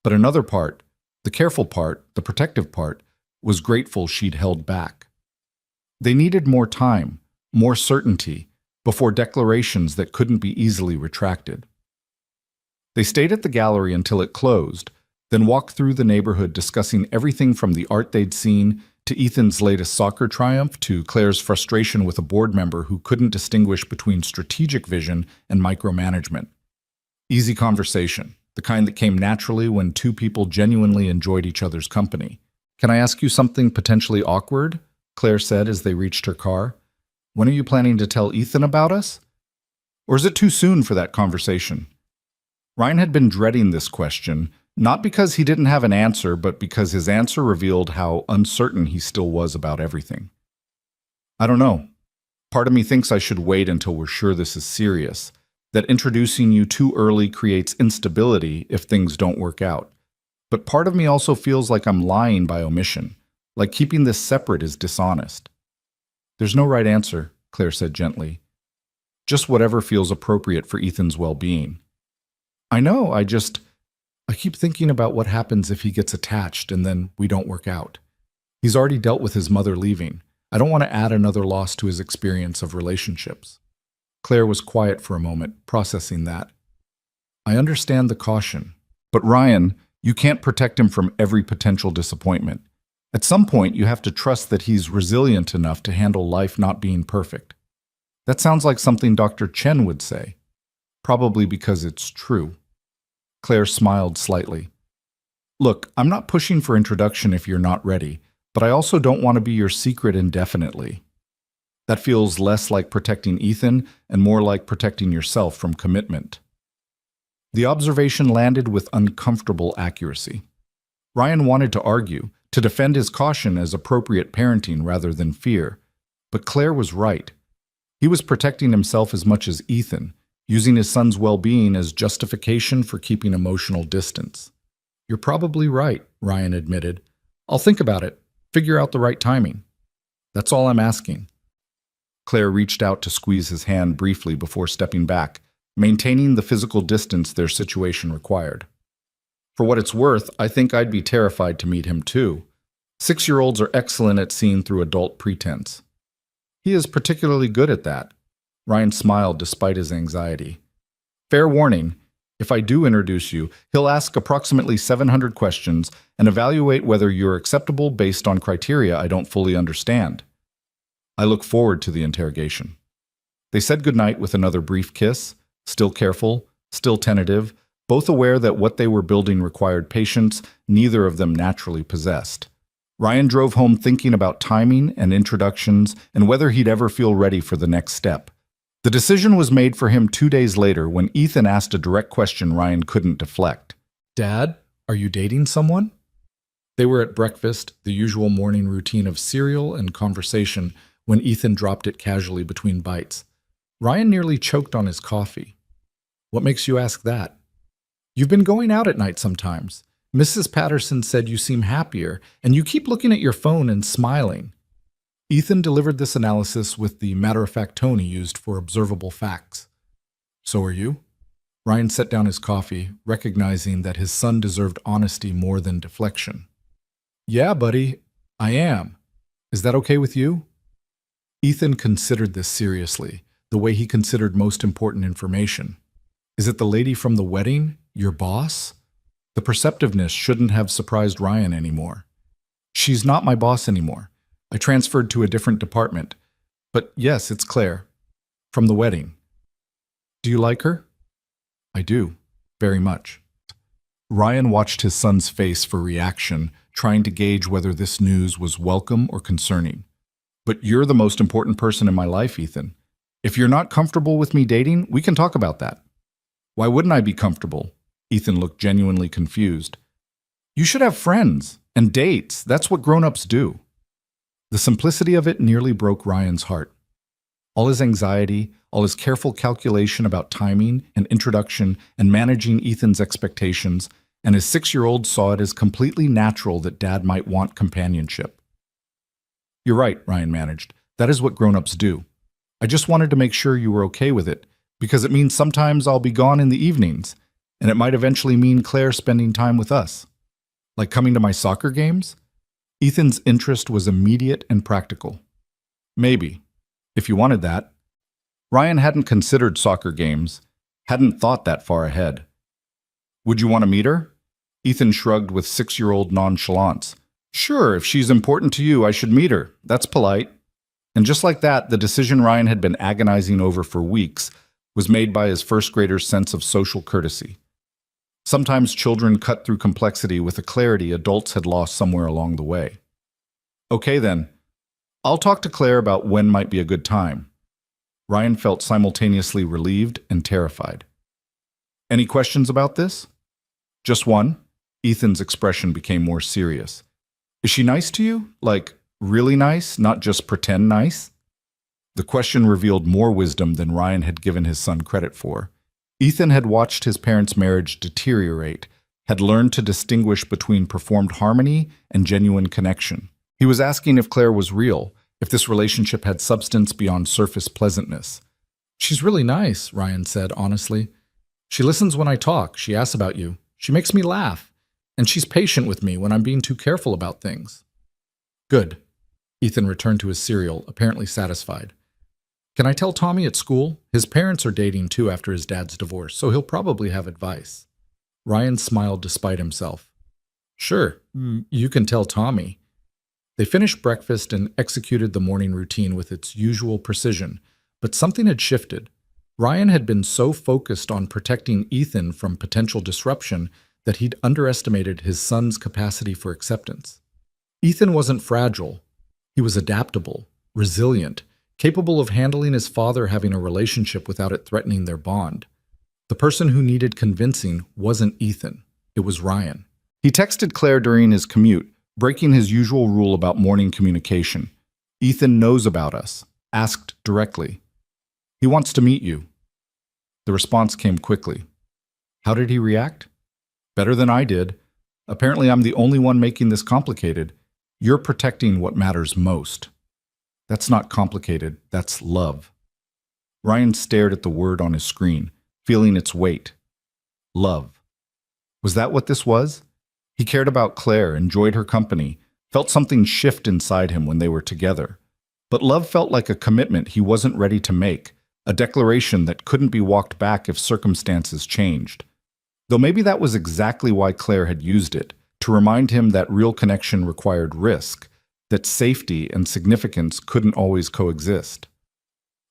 But another part, the careful part, the protective part, was grateful she'd held back. They needed more time, more certainty, before declarations that couldn't be easily retracted. They stayed at the gallery until it closed, then walked through the neighborhood discussing everything from the art they'd seen to Ethan's latest soccer triumph to Claire's frustration with a board member who couldn't distinguish between strategic vision and micromanagement. Easy conversation, the kind that came naturally when two people genuinely enjoyed each other's company. Can I ask you something potentially awkward? Claire said as they reached her car. When are you planning to tell Ethan about us? Or is it too soon for that conversation? Ryan had been dreading this question, not because he didn't have an answer, but because his answer revealed how uncertain he still was about everything. I don't know. Part of me thinks I should wait until we're sure this is serious, that introducing you too early creates instability if things don't work out. But part of me also feels like I'm lying by omission, like keeping this separate is dishonest. There's no right answer, Claire said gently. Just whatever feels appropriate for Ethan's well-being. I know, I keep thinking about what happens if he gets attached and then we don't work out. He's already dealt with his mother leaving. I don't want to add another loss to his experience of relationships. Claire was quiet for a moment, processing that. I understand the caution. But Ryan, you can't protect him from every potential disappointment. At some point, you have to trust that he's resilient enough to handle life not being perfect. That sounds like something Dr. Chen would say. Probably because it's true. Claire smiled slightly. Look, I'm not pushing for introduction if you're not ready, but I also don't want to be your secret indefinitely. That feels less like protecting Ethan and more like protecting yourself from commitment. The observation landed with uncomfortable accuracy. Ryan wanted to argue, to defend his caution as appropriate parenting rather than fear, but Claire was right. He was protecting himself as much as Ethan, using his son's well-being as justification for keeping emotional distance. You're probably right, Ryan admitted. I'll think about it, figure out the right timing. That's all I'm asking. Claire reached out to squeeze his hand briefly before stepping back, maintaining the physical distance their situation required. For what it's worth, I think I'd be terrified to meet him too. 6-year-olds are excellent at seeing through adult pretense. He is particularly good at that. Ryan smiled despite his anxiety. Fair warning, if I do introduce you, he'll ask approximately 700 questions and evaluate whether you're acceptable based on criteria I don't fully understand. I look forward to the interrogation. They said goodnight with another brief kiss, still careful, still tentative, both aware that what they were building required patience neither of them naturally possessed. Ryan drove home thinking about timing and introductions and whether he'd ever feel ready for the next step. The decision was made for him 2 days later when Ethan asked a direct question Ryan couldn't deflect. Dad, are you dating someone? They were at breakfast, the usual morning routine of cereal and conversation, when Ethan dropped it casually between bites. Ryan nearly choked on his coffee. What makes you ask that? You've been going out at night sometimes. Mrs. Patterson said you seem happier, and you keep looking at your phone and smiling. Ethan delivered this analysis with the matter-of-fact tone he used for observable facts. So are you? Ryan set down his coffee, recognizing that his son deserved honesty more than deflection. Yeah, buddy, I am. Is that okay with you? Ethan considered this seriously, the way he considered most important information. Is it the lady from the wedding, your boss? The perceptiveness shouldn't have surprised Ryan anymore. She's not my boss anymore. I transferred to a different department. But yes, it's Claire. From the wedding. Do you like her? I do. Very much. Ryan watched his son's face for reaction, trying to gauge whether this news was welcome or concerning. But you're the most important person in my life, Ethan. If you're not comfortable with me dating, we can talk about that. Why wouldn't I be comfortable? Ethan looked genuinely confused. You should have friends and dates. That's what grown-ups do. The simplicity of it nearly broke Ryan's heart. All his anxiety, all his careful calculation about timing and introduction and managing Ethan's expectations, and his 6-year-old saw it as completely natural that Dad might want companionship. You're right, Ryan managed. That is what grown-ups do. I just wanted to make sure you were okay with it, because it means sometimes I'll be gone in the evenings, and it might eventually mean Claire spending time with us. Like coming to my soccer games? Ethan's interest was immediate and practical. Maybe, if you wanted that. Ryan hadn't considered soccer games, hadn't thought that far ahead. Would you want to meet her? Ethan shrugged with 6-year-old nonchalance. Sure, if she's important to you, I should meet her. That's polite. And just like that, the decision Ryan had been agonizing over for weeks was made by his first grader's sense of social courtesy. Sometimes children cut through complexity with a clarity adults had lost somewhere along the way. Okay then, I'll talk to Claire about when might be a good time. Ryan felt simultaneously relieved and terrified. Any questions about this? Just one. Ethan's expression became more serious. Is she nice to you? Like, really nice, not just pretend nice? The question revealed more wisdom than Ryan had given his son credit for. Ethan had watched his parents' marriage deteriorate, had learned to distinguish between performed harmony and genuine connection. He was asking if Claire was real, if this relationship had substance beyond surface pleasantness. She's really nice, Ryan said honestly. She listens when I talk, she asks about you. She makes me laugh, and she's patient with me when I'm being too careful about things. Good. Ethan returned to his cereal, apparently satisfied. Can I tell Tommy at school? His parents are dating too after his dad's divorce, so he'll probably have advice. Ryan smiled despite himself. Sure, you can tell Tommy. They finished breakfast and executed the morning routine with its usual precision, but something had shifted. Ryan had been so focused on protecting Ethan from potential disruption that he'd underestimated his son's capacity for acceptance. Ethan wasn't fragile. He was adaptable, resilient, capable of handling his father having a relationship without it threatening their bond. The person who needed convincing wasn't Ethan. It was Ryan. He texted Claire during his commute, breaking his usual rule about morning communication. Ethan knows about us. Asked directly. He wants to meet you. The response came quickly. How did he react? Better than I did. Apparently I'm the only one making this complicated. You're protecting what matters most. That's not complicated, that's love. Ryan stared at the word on his screen, feeling its weight. Love. Was that what this was? He cared about Claire, enjoyed her company, felt something shift inside him when they were together. But love felt like a commitment he wasn't ready to make, a declaration that couldn't be walked back if circumstances changed. Though maybe that was exactly why Claire had used it, to remind him that real connection required risk, that safety and significance couldn't always coexist.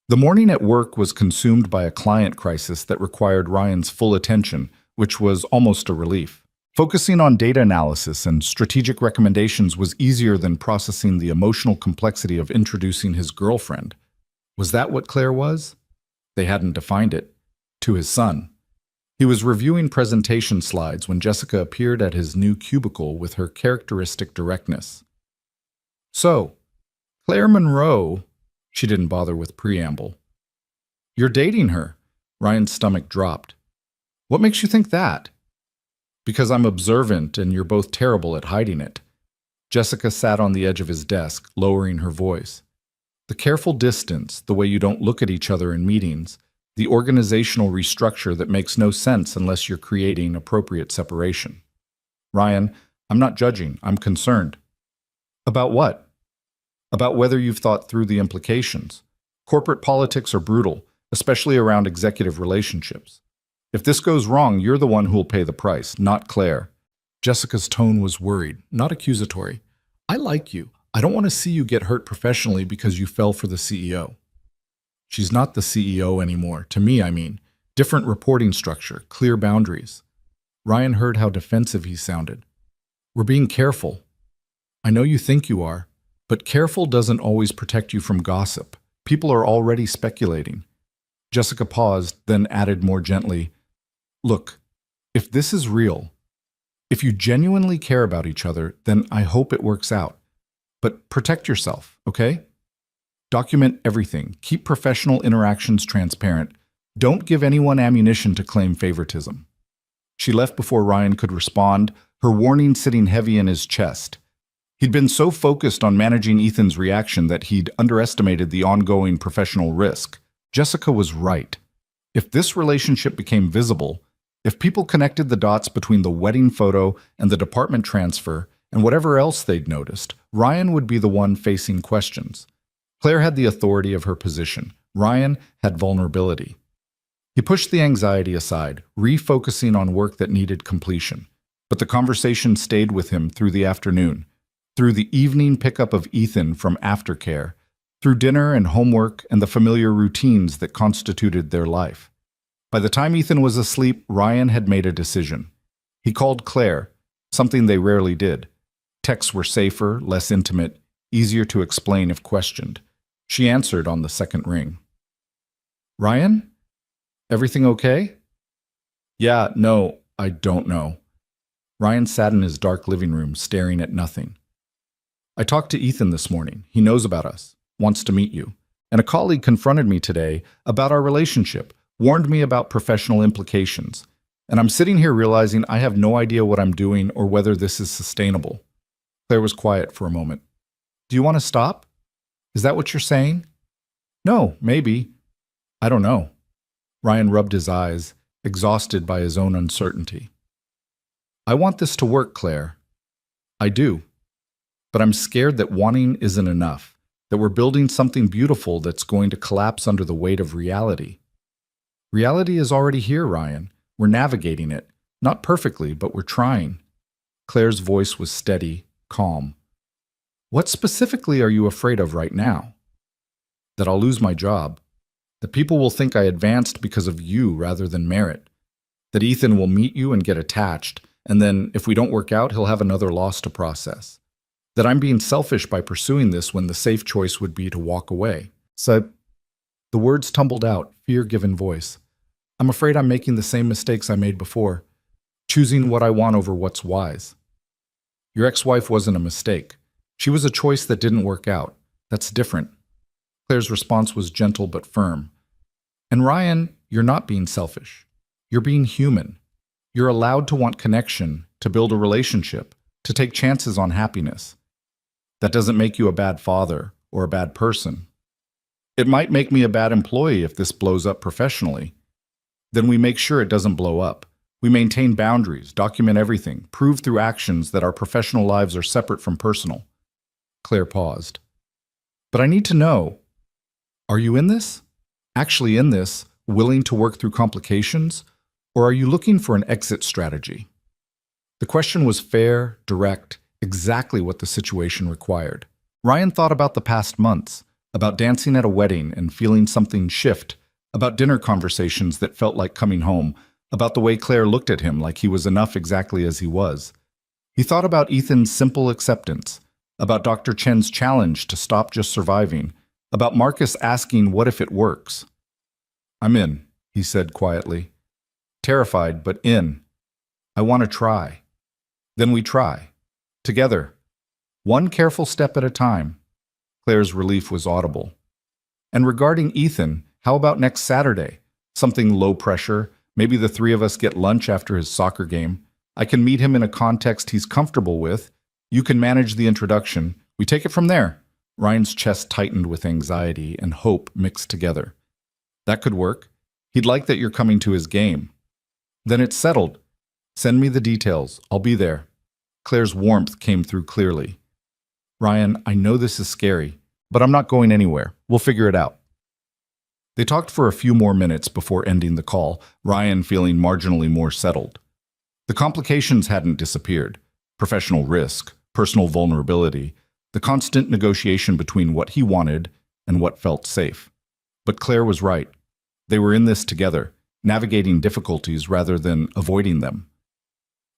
The morning at work was consumed by a client crisis that required Ryan's full attention, which was almost a relief. Focusing on data analysis and strategic recommendations was easier than processing the emotional complexity of introducing his girlfriend. Was that what Claire was? They hadn't defined it. To his son. He was reviewing presentation slides when Jessica appeared at his new cubicle with her characteristic directness. So, Claire Monroe, she didn't bother with preamble. You're dating her. Ryan's stomach dropped. What makes you think that? Because I'm observant and you're both terrible at hiding it. Jessica sat on the edge of his desk, lowering her voice. The careful distance, the way you don't look at each other in meetings, the organizational restructure that makes no sense unless you're creating appropriate separation. Ryan, I'm not judging, I'm concerned. About what? About whether you've thought through the implications. Corporate politics are brutal, especially around executive relationships. If this goes wrong, you're the one who'll pay the price, not Claire. Jessica's tone was worried, not accusatory. I like you. I don't want to see you get hurt professionally because you fell for the CEO. She's not the CEO anymore. To me, I mean. Different reporting structure, clear boundaries. Ryan heard how defensive he sounded. We're being careful. I know you think you are, but careful doesn't always protect you from gossip. People are already speculating. Jessica paused, then added more gently, Look, if this is real, if you genuinely care about each other, then I hope it works out. But protect yourself, okay? Document everything. Keep professional interactions transparent. Don't give anyone ammunition to claim favoritism. She left before Ryan could respond, her warning sitting heavy in his chest. He'd been so focused on managing Ethan's reaction that he'd underestimated the ongoing professional risk. Jessica was right. If this relationship became visible, if people connected the dots between the wedding photo and the department transfer and whatever else they'd noticed, Ryan would be the one facing questions. Claire had the authority of her position. Ryan had vulnerability. He pushed the anxiety aside, refocusing on work that needed completion. But the conversation stayed with him through the afternoon, through the evening pickup of Ethan from aftercare, through dinner and homework and the familiar routines that constituted their life. By the time Ethan was asleep, Ryan had made a decision. He called Claire, something they rarely did. Texts were safer, less intimate, easier to explain if questioned. She answered on the second ring. Ryan? Everything okay? Yeah, no, I don't know. Ryan sat in his dark living room, staring at nothing. I talked to Ethan this morning. He knows about us, wants to meet you. And a colleague confronted me today about our relationship, warned me about professional implications. And I'm sitting here realizing I have no idea what I'm doing or whether this is sustainable. Claire was quiet for a moment. Do you want to stop? Is that what you're saying? No, maybe. I don't know. Ryan rubbed his eyes, exhausted by his own uncertainty. I want this to work, Claire. I do. But I'm scared that wanting isn't enough, that we're building something beautiful that's going to collapse under the weight of reality. Reality is already here, Ryan. We're navigating it. Not perfectly, but we're trying. Claire's voice was steady, calm. What specifically are you afraid of right now? That I'll lose my job. That people will think I advanced because of you rather than merit. That Ethan will meet you and get attached, and then, if we don't work out, he'll have another loss to process. That I'm being selfish by pursuing this when the safe choice would be to walk away. So, the words tumbled out, fear-given voice. I'm afraid I'm making the same mistakes I made before, choosing what I want over what's wise. Your ex-wife wasn't a mistake. She was a choice that didn't work out. That's different. Claire's response was gentle but firm. And Ryan, you're not being selfish. You're being human. You're allowed to want connection, to build a relationship, to take chances on happiness. That doesn't make you a bad father or a bad person. It might make me a bad employee if this blows up professionally. Then we make sure it doesn't blow up. We maintain boundaries, document everything, prove through actions that our professional lives are separate from personal. Claire paused. But I need to know, are you in this? Actually in this, willing to work through complications? Or are you looking for an exit strategy? The question was fair, direct, exactly what the situation required. Ryan thought about the past months, about dancing at a wedding and feeling something shift, about dinner conversations that felt like coming home, about the way Claire looked at him like he was enough exactly as he was. He thought about Ethan's simple acceptance, about Dr. Chen's challenge to stop just surviving, about Marcus asking what if it works. I'm in, he said quietly. Terrified, but in. I want to try. Then we try. Together. One careful step at a time. Claire's relief was audible. And regarding Ethan, how about next Saturday? Something low pressure. Maybe the three of us get lunch after his soccer game. I can meet him in a context he's comfortable with. You can manage the introduction. We take it from there. Ryan's chest tightened with anxiety and hope mixed together. That could work. He'd like that you're coming to his game. Then it's settled. Send me the details. I'll be there. Claire's warmth came through clearly. Ryan, I know this is scary, but I'm not going anywhere. We'll figure it out. They talked for a few more minutes before ending the call, Ryan feeling marginally more settled. The complications hadn't disappeared. Professional risk, personal vulnerability, the constant negotiation between what he wanted and what felt safe. But Claire was right. They were in this together, navigating difficulties rather than avoiding them.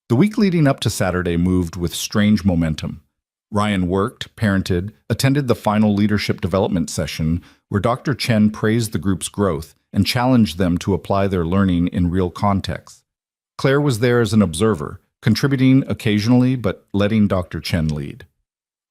The week leading up to Saturday moved with strange momentum. Ryan worked, parented, attended the final leadership development session where Dr. Chen praised the group's growth and challenged them to apply their learning in real contexts. Claire was there as an observer, contributing occasionally but letting Dr. Chen lead.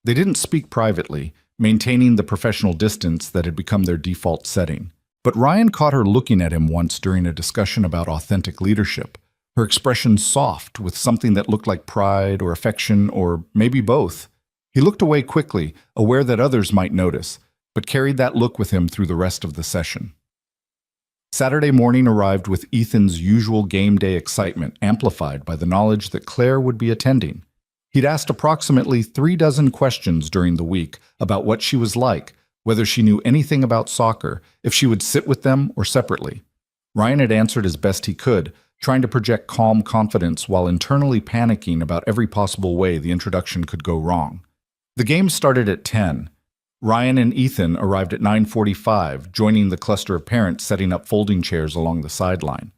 They didn't speak privately, maintaining the professional distance that had become their default setting. But Ryan caught her looking at him once during a discussion about authentic leadership, her expression soft with something that looked like pride or affection or maybe both. He looked away quickly, aware that others might notice, but carried that look with him through the rest of the session. Saturday morning arrived with Ethan's usual game day excitement, amplified by the knowledge that Claire would be attending. He'd asked approximately 36 questions during the week about what she was like, whether she knew anything about soccer, if she would sit with them or separately. Ryan had answered as best he could, trying to project calm confidence while internally panicking about every possible way the introduction could go wrong. The game started at 10. Ryan and Ethan arrived at 9:45, joining the cluster of parents setting up folding chairs along the sideline.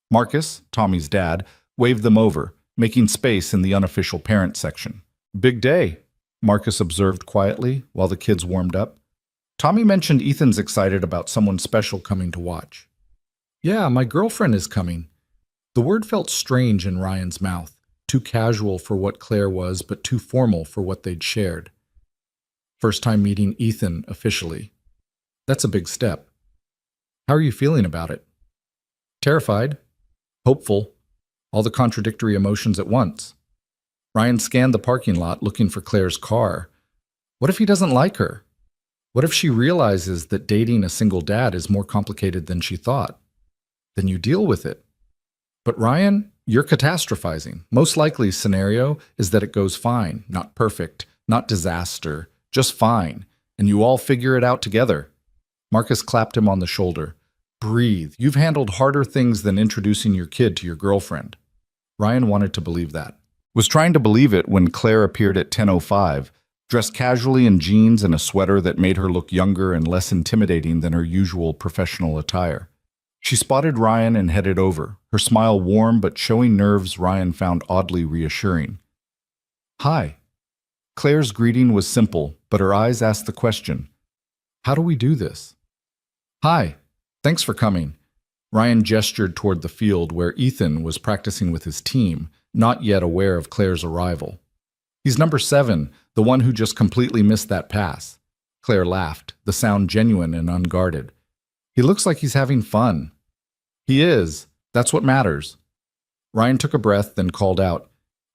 Marcus, Tommy's dad, waved them over, making space in the unofficial parent section. "Big day," Marcus observed quietly while the kids warmed up. Tommy mentioned Ethan's excited about someone special coming to watch. "Yeah, my girlfriend is coming." The word felt strange in Ryan's mouth, too casual for what Claire was, but too formal for what they'd shared. First time meeting Ethan officially. That's a big step. "How are you feeling about it?" "Terrified. Hopeful. All the contradictory emotions at once." Ryan scanned the parking lot looking for Claire's car. What if he doesn't like her? What if she realizes that dating a single dad is more complicated than she thought? Then you deal with it. "But Ryan, you're catastrophizing. Most likely scenario is that it goes fine, not perfect, not disaster, just fine, and you all figure it out together." Marcus clapped him on the shoulder. "Breathe. You've handled harder things than introducing your kid to your girlfriend." Ryan wanted to believe that. Was trying to believe it when Claire appeared at 10:05, dressed casually in jeans and a sweater that made her look younger and less intimidating than her usual professional attire. She spotted Ryan and headed over, her smile warm but showing nerves Ryan found oddly reassuring. "Hi." Claire's greeting was simple, but her eyes asked the question, "How do we do this?" "Hi. Thanks for coming." Ryan gestured toward the field where Ethan was practicing with his team, not yet aware of Claire's arrival. "He's number 7, the one who just completely missed that pass." Claire laughed, the sound genuine and unguarded. "He looks like he's having fun." "He is. That's what matters." Ryan took a breath, then called out,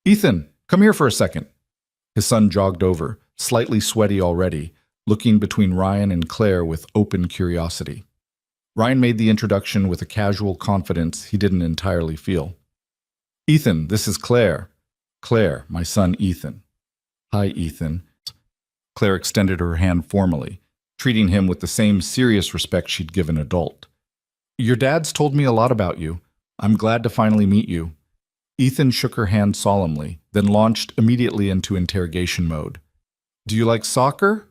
"Ethan, come here for a second." His son jogged over, slightly sweaty already, looking between Ryan and Claire with open curiosity. Ryan made the introduction with a casual confidence he didn't entirely feel. "Ethan, this is Claire." "Claire, my son Ethan." "Hi, Ethan." Claire extended her hand formally, treating him with the same serious respect she'd given adult. "Your dad's told me a lot about you. I'm glad to finally meet you." Ethan shook her hand solemnly, then launched immediately into interrogation mode. "Do you like soccer?"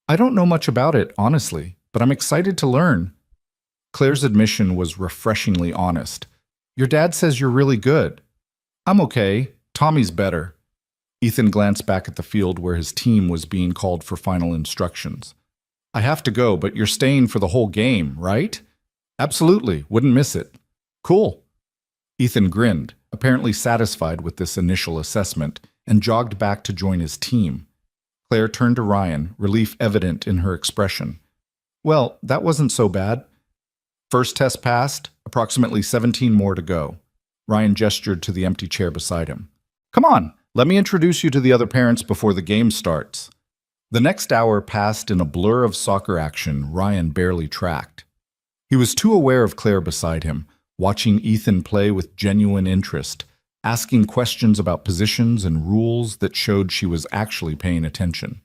"I don't know much about it, honestly, but I'm excited to learn." Claire's admission was refreshingly honest. "Your dad says you're really good." "I'm okay. Tommy's better." Ethan glanced back at the field where his team was being called for final instructions. "I have to go, but you're staying for the whole game, right?" "Absolutely. Wouldn't miss it." "Cool." Ethan grinned, apparently satisfied with this initial assessment, and jogged back to join his team. Claire turned to Ryan, relief evident in her expression. "Well, that wasn't so bad. First test passed, approximately 17 more to go." Ryan gestured to the empty chair beside him. "Come on, let me introduce you to the other parents before the game starts." The next hour passed in a blur of soccer action Ryan barely tracked. He was too aware of Claire beside him, watching Ethan play with genuine interest, asking questions about positions and rules that showed she was actually paying attention.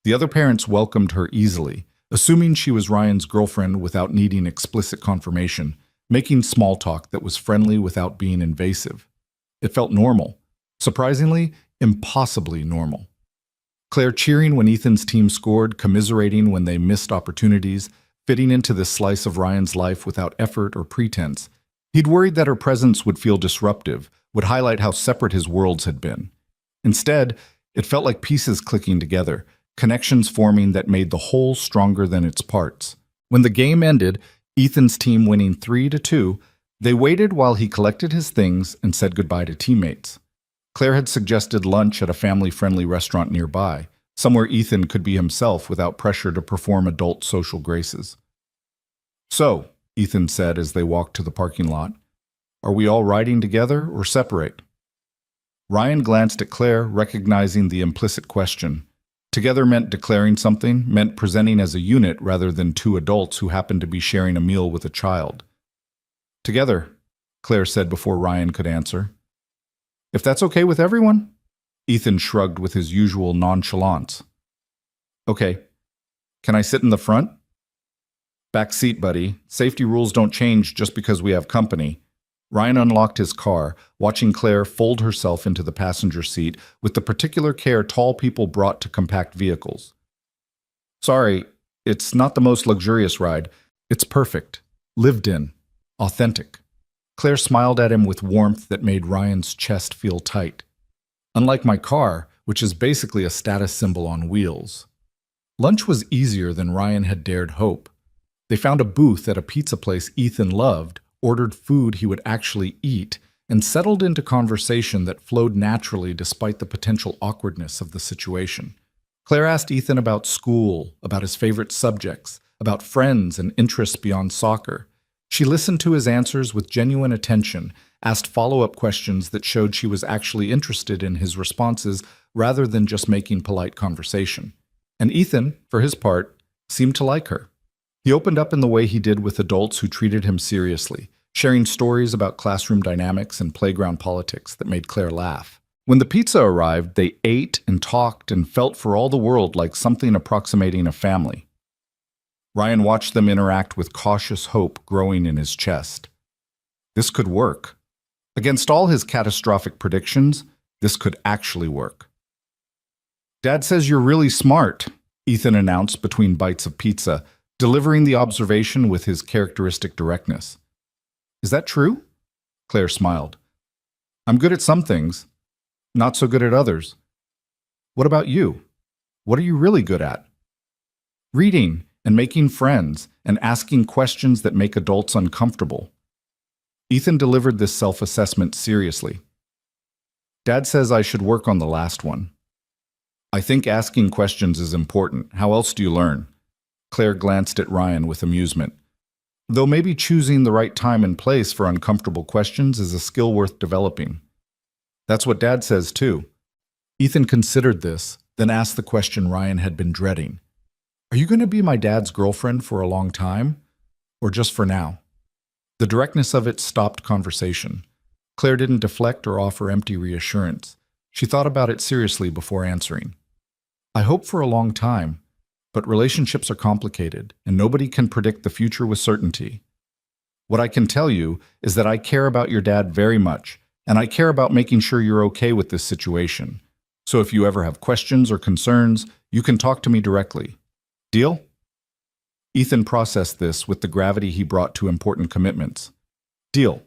The other parents welcomed her easily, assuming she was Ryan's girlfriend without needing explicit confirmation, making small talk that was friendly without being invasive. It felt normal. Surprisingly, impossibly normal. Claire cheering when Ethan's team scored, commiserating when they missed opportunities, fitting into this slice of Ryan's life without effort or pretense. He'd worried that her presence would feel disruptive, would highlight how separate his worlds had been. Instead, it felt like pieces clicking together, connections forming that made the whole stronger than its parts. When the game ended, Ethan's team winning 3-2, they waited while he collected his things and said goodbye to teammates. Claire had suggested lunch at a family-friendly restaurant nearby, somewhere Ethan could be himself without pressure to perform adult social graces. "So," Ethan said as they walked to the parking lot, "are we all riding together or separate?" Ryan glanced at Claire, recognizing the implicit question. Together meant declaring something, meant presenting as a unit rather than two adults who happened to be sharing a meal with a child. "Together," Claire said before Ryan could answer. "If that's okay with everyone?" Ethan shrugged with his usual nonchalance. "Okay. Can I sit in the front?" "Back seat, buddy. Safety rules don't change just because we have company." Ryan unlocked his car, watching Claire fold herself into the passenger seat with the particular care tall people brought to compact vehicles. "Sorry, it's not the most luxurious ride. It's perfect. Lived in. Authentic." Claire smiled at him with warmth that made Ryan's chest feel tight. "Unlike my car, which is basically a status symbol on wheels." Lunch was easier than Ryan had dared hope. They found a booth at a pizza place Ethan loved, ordered food he would actually eat, and settled into conversation that flowed naturally despite the potential awkwardness of the situation. Claire asked Ethan about school, about his favorite subjects, about friends and interests beyond soccer. She listened to his answers with genuine attention, asked follow-up questions that showed she was actually interested in his responses rather than just making polite conversation. And Ethan, for his part, seemed to like her. He opened up in the way he did with adults who treated him seriously, sharing stories about classroom dynamics and playground politics that made Claire laugh. When the pizza arrived, they ate and talked and felt for all the world like something approximating a family. Ryan watched them interact with cautious hope growing in his chest. This could work. Against all his catastrophic predictions, this could actually work. "Dad says you're really smart," Ethan announced between bites of pizza, delivering the observation with his characteristic directness. "Is that true?" Claire smiled. "I'm good at some things, not so good at others." "What about you? What are you really good at?" "Reading and making friends and asking questions that make adults uncomfortable." Ethan delivered this self-assessment seriously. "Dad says I should work on the last one." "I think asking questions is important. How else do you learn?" Claire glanced at Ryan with amusement. Though maybe choosing the right time and place for uncomfortable questions is a skill worth developing. "That's what Dad says too." Ethan considered this, then asked the question Ryan had been dreading. "Are you going to be my dad's girlfriend for a long time? Or just for now?" The directness of it stopped conversation. Claire didn't deflect or offer empty reassurance. She thought about it seriously before answering. "I hope for a long time. But relationships are complicated, and nobody can predict the future with certainty. What I can tell you is that I care about your dad very much, and I care about making sure you're okay with this situation. So if you ever have questions or concerns, you can talk to me directly. Deal?" Ethan processed this with the gravity he brought to important commitments. "Deal.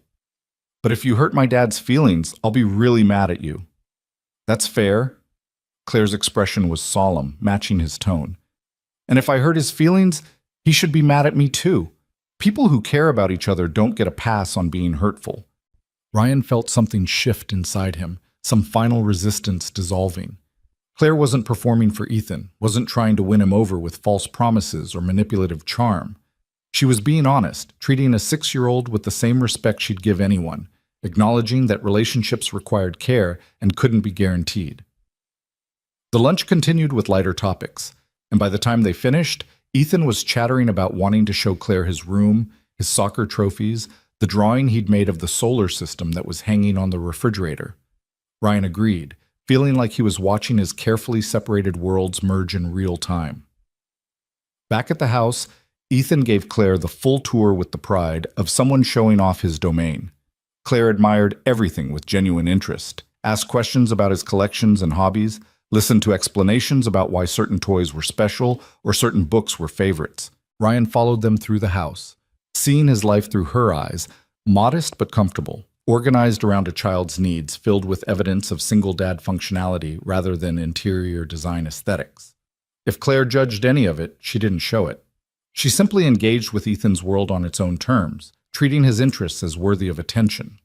But if you hurt my dad's feelings, I'll be really mad at you." "That's fair." Claire's expression was solemn, matching his tone. "And if I hurt his feelings, he should be mad at me too. People who care about each other don't get a pass on being hurtful." Ryan felt something shift inside him, some final resistance dissolving. Claire wasn't performing for Ethan, wasn't trying to win him over with false promises or manipulative charm. She was being honest, treating a 6-year-old with the same respect she'd give anyone, acknowledging that relationships required care and couldn't be guaranteed. The lunch continued with lighter topics. And by the time they finished, Ethan was chattering about wanting to show Claire his room, his soccer trophies, the drawing he'd made of the solar system that was hanging on the refrigerator. Ryan agreed, feeling like he was watching his carefully separated worlds merge in real time. Back at the house, Ethan gave Claire the full tour with the pride of someone showing off his domain. Claire admired everything with genuine interest, asked questions about his collections and hobbies, listened to explanations about why certain toys were special or certain books were favorites. Ryan followed them through the house, seeing his life through her eyes, modest but comfortable, organized around a child's needs, filled with evidence of single dad functionality rather than interior design aesthetics. If Claire judged any of it, she didn't show it. She simply engaged with Ethan's world on its own terms, treating his interests as worthy of attention.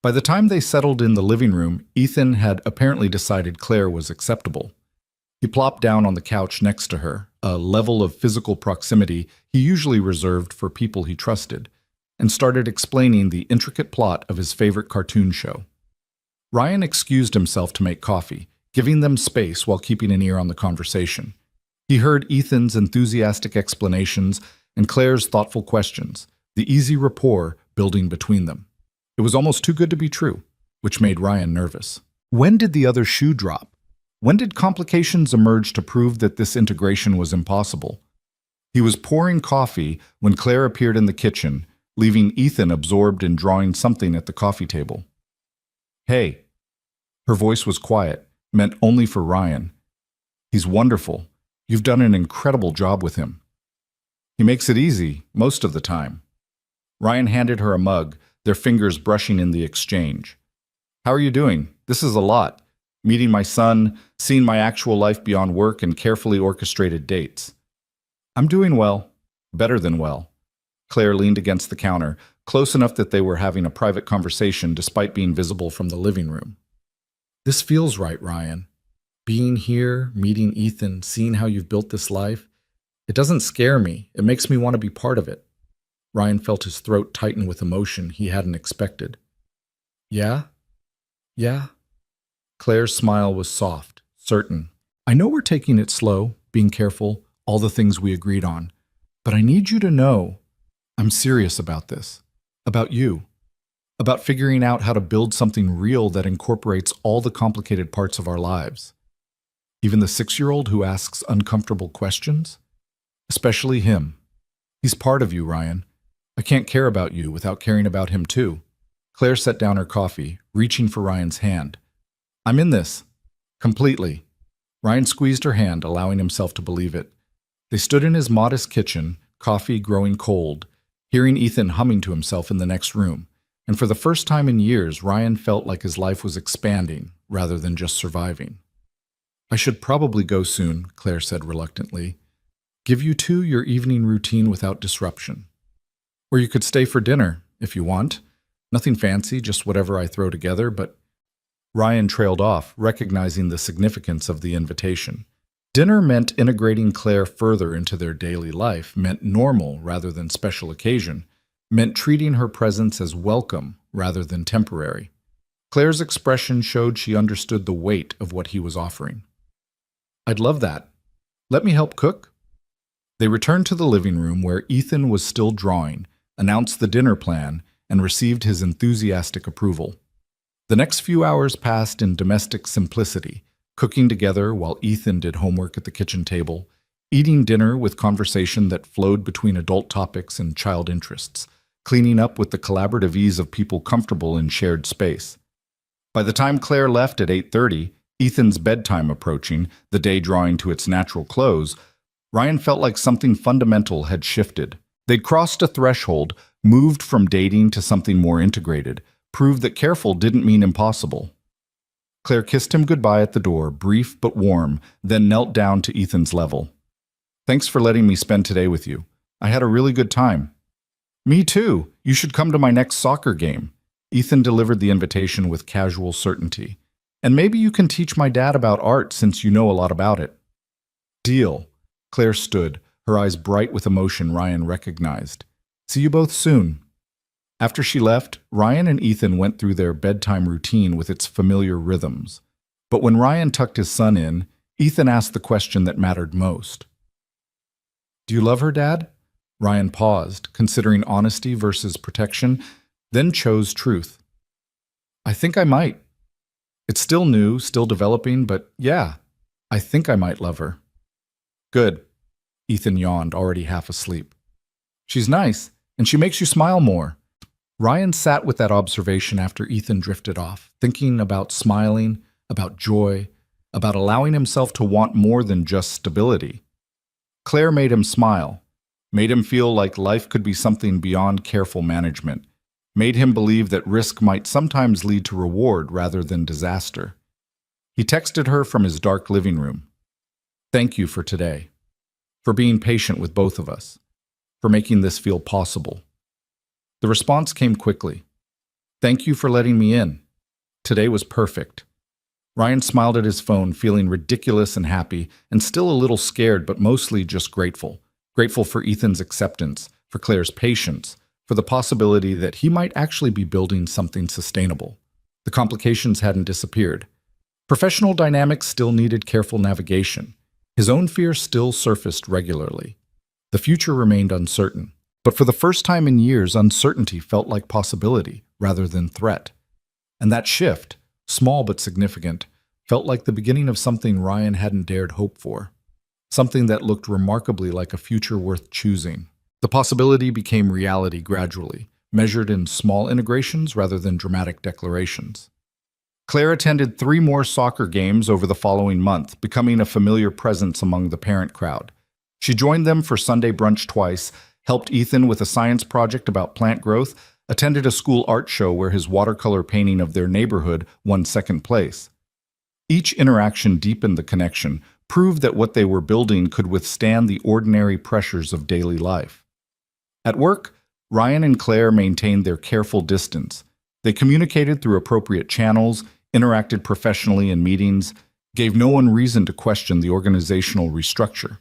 By the time they settled in the living room, Ethan had apparently decided Claire was acceptable. He plopped down on the couch next to her, a level of physical proximity he usually reserved for people he trusted, and started explaining the intricate plot of his favorite cartoon show. Ryan excused himself to make coffee, giving them space while keeping an ear on the conversation. He heard Ethan's enthusiastic explanations and Claire's thoughtful questions, the easy rapport building between them. It was almost too good to be true, which made Ryan nervous. When did the other shoe drop? When did complications emerge to prove that this integration was impossible? He was pouring coffee when Claire appeared in the kitchen, leaving Ethan absorbed in drawing something at the coffee table. "Hey." Her voice was quiet, meant only for Ryan. "He's wonderful. You've done an incredible job with him." "He makes it easy, most of the time." Ryan handed her a mug, their fingers brushing in the exchange. "How are you doing? This is a lot. Meeting my son, seeing my actual life beyond work, and carefully orchestrated dates." "I'm doing well. Better than well." Claire leaned against the counter, close enough that they were having a private conversation despite being visible from the living room. "This feels right, Ryan. Being here, meeting Ethan, seeing how you've built this life, it doesn't scare me. It makes me want to be part of it." Ryan felt his throat tighten with emotion he hadn't expected. "Yeah? Yeah?" Claire's smile was soft, certain. "I know we're taking it slow, being careful, all the things we agreed on, but I need you to know I'm serious about this, about you, about figuring out how to build something real that incorporates all the complicated parts of our lives. Even the 6-year-old who asks uncomfortable questions? Especially him. He's part of you, Ryan. I can't care about you without caring about him too." Claire set down her coffee, reaching for Ryan's hand. "I'm in this. Completely." Ryan squeezed her hand, allowing himself to believe it. They stood in his modest kitchen, coffee growing cold, hearing Ethan humming to himself in the next room, and for the first time in years, Ryan felt like his life was expanding rather than just surviving. "I should probably go soon," Claire said reluctantly. "Give you two your evening routine without disruption. Or you could stay for dinner, if you want. Nothing fancy, just whatever I throw together, but..." Ryan trailed off, recognizing the significance of the invitation. Dinner meant integrating Claire further into their daily life, meant normal rather than special occasion, meant treating her presence as welcome rather than temporary. Claire's expression showed she understood the weight of what he was offering. "I'd love that. Let me help cook?" They returned to the living room where Ethan was still drawing, announced the dinner plan, and received his enthusiastic approval. The next few hours passed in domestic simplicity, cooking together while Ethan did homework at the kitchen table, eating dinner with conversation that flowed between adult topics and child interests, cleaning up with the collaborative ease of people comfortable in shared space. By the time Claire left at 8:30, Ethan's bedtime approaching, the day drawing to its natural close, Ryan felt like something fundamental had shifted. They'd crossed a threshold, moved from dating to something more integrated, proved that careful didn't mean impossible. Claire kissed him goodbye at the door, brief but warm, then knelt down to Ethan's level. "Thanks for letting me spend today with you. I had a really good time." "Me too. You should come to my next soccer game." Ethan delivered the invitation with casual certainty. "And maybe you can teach my dad about art since you know a lot about it." "Deal." Claire stood, her eyes bright with emotion Ryan recognized. "See you both soon." After she left, Ryan and Ethan went through their bedtime routine with its familiar rhythms. But when Ryan tucked his son in, Ethan asked the question that mattered most. "Do you love her, Dad?" Ryan paused, considering honesty versus protection, then chose truth. "I think I might. It's still new, still developing, but yeah, I think I might love her." "Good." Ethan yawned, already half asleep. "She's nice, and she makes you smile more." Ryan sat with that observation after Ethan drifted off, thinking about smiling, about joy, about allowing himself to want more than just stability. Claire made him smile, made him feel like life could be something beyond careful management, made him believe that risk might sometimes lead to reward rather than disaster. He texted her from his dark living room. "Thank you for today, for being patient with both of us, for making this feel possible." The response came quickly. "Thank you for letting me in. Today was perfect." Ryan smiled at his phone, feeling ridiculous and happy, and still a little scared, but mostly just grateful. Grateful for Ethan's acceptance, for Claire's patience, for the possibility that he might actually be building something sustainable. The complications hadn't disappeared. Professional dynamics still needed careful navigation. His own fears still surfaced regularly. The future remained uncertain. But for the first time in years, uncertainty felt like possibility rather than threat. And that shift, small but significant, felt like the beginning of something Ryan hadn't dared hope for. Something that looked remarkably like a future worth choosing. The possibility became reality gradually, measured in small integrations rather than dramatic declarations. Claire attended 3 more soccer games over the following month, becoming a familiar presence among the parent crowd. She joined them for Sunday brunch twice, helped Ethan with a science project about plant growth, attended a school art show where his watercolor painting of their neighborhood won second place. Each interaction deepened the connection, proved that what they were building could withstand the ordinary pressures of daily life. At work, Ryan and Claire maintained their careful distance. They communicated through appropriate channels, interacted professionally in meetings, gave no one reason to question the organizational restructure.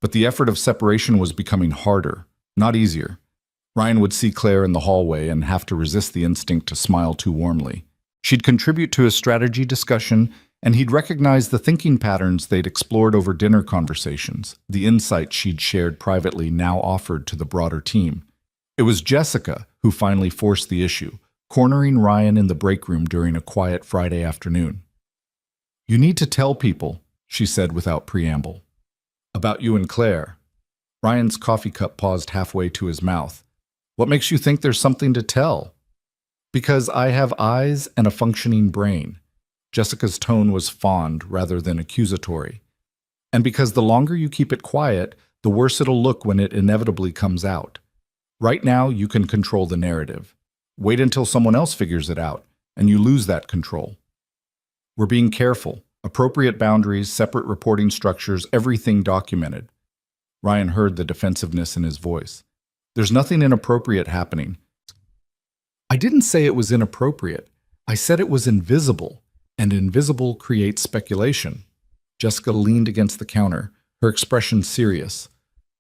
But the effort of separation was becoming harder, not easier. Ryan would see Claire in the hallway and have to resist the instinct to smile too warmly. She'd contribute to a strategy discussion, and he'd recognize the thinking patterns they'd explored over dinner conversations, the insights she'd shared privately now offered to the broader team. It was Jessica who finally forced the issue, cornering Ryan in the break room during a quiet Friday afternoon. "You need to tell people," she said without preamble. "About you and Claire." Ryan's coffee cup paused halfway to his mouth. "What makes you think there's something to tell?" "Because I have eyes and a functioning brain." Jessica's tone was fond rather than accusatory. "And because the longer you keep it quiet, the worse it'll look when it inevitably comes out. Right now, you can control the narrative. Wait until someone else figures it out, and you lose that control. We're being careful. Appropriate boundaries, separate reporting structures, everything documented." Ryan heard the defensiveness in his voice. "There's nothing inappropriate happening." "I didn't say it was inappropriate. I said it was invisible, and invisible creates speculation." Jessica leaned against the counter, her expression serious.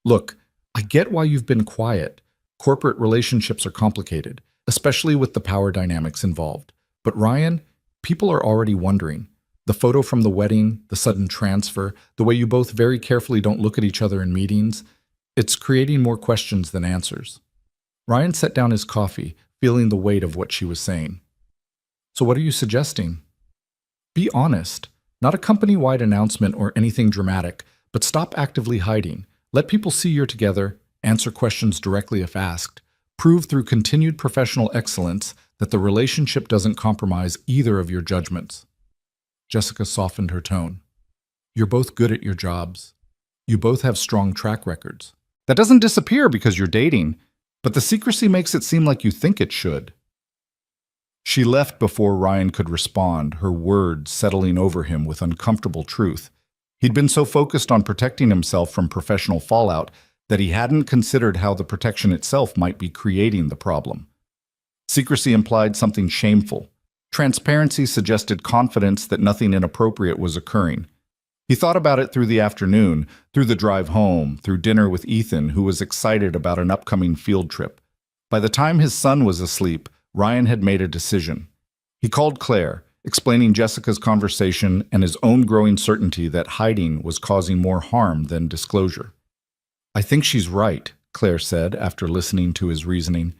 "Look, I get why you've been quiet. Corporate relationships are complicated, especially with the power dynamics involved. But Ryan, people are already wondering. The photo from the wedding, the sudden transfer, the way you both very carefully don't look at each other in meetings, it's creating more questions than answers." Ryan set down his coffee, feeling the weight of what she was saying. "So what are you suggesting?" "Be honest. Not a company-wide announcement or anything dramatic, but stop actively hiding. Let people see you're together, answer questions directly if asked, prove through continued professional excellence that the relationship doesn't compromise either of your judgments." Jessica softened her tone. "You're both good at your jobs. You both have strong track records. That doesn't disappear because you're dating, but the secrecy makes it seem like you think it should." She left before Ryan could respond, her words settling over him with uncomfortable truth. He'd been so focused on protecting himself from professional fallout that he hadn't considered how the protection itself might be creating the problem. Secrecy implied something shameful. Transparency suggested confidence that nothing inappropriate was occurring. He thought about it through the afternoon, through the drive home, through dinner with Ethan, who was excited about an upcoming field trip. By the time his son was asleep, Ryan had made a decision. He called Claire, explaining Jessica's conversation and his own growing certainty that hiding was causing more harm than disclosure. "I think she's right," Claire said after listening to his reasoning.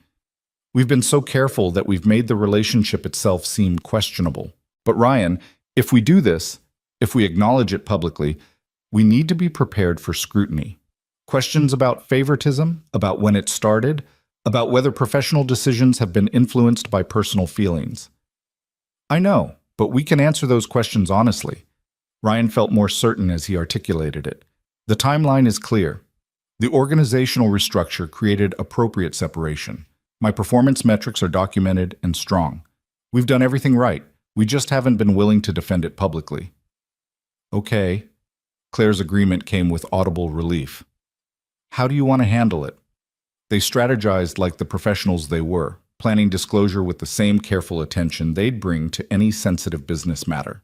"We've been so careful that we've made the relationship itself seem questionable. But Ryan, if we do this, if we acknowledge it publicly, we need to be prepared for scrutiny. Questions about favoritism, about when it started, about whether professional decisions have been influenced by personal feelings. I know, but we can answer those questions honestly. Ryan felt more certain as he articulated it. The timeline is clear. The organizational restructure created appropriate separation. My performance metrics are documented and strong. We've done everything right. We just haven't been willing to defend it publicly. Okay. Claire's agreement came with audible relief. How do you want to handle it? They strategized like the professionals they were, planning disclosure with the same careful attention they'd bring to any sensitive business matter.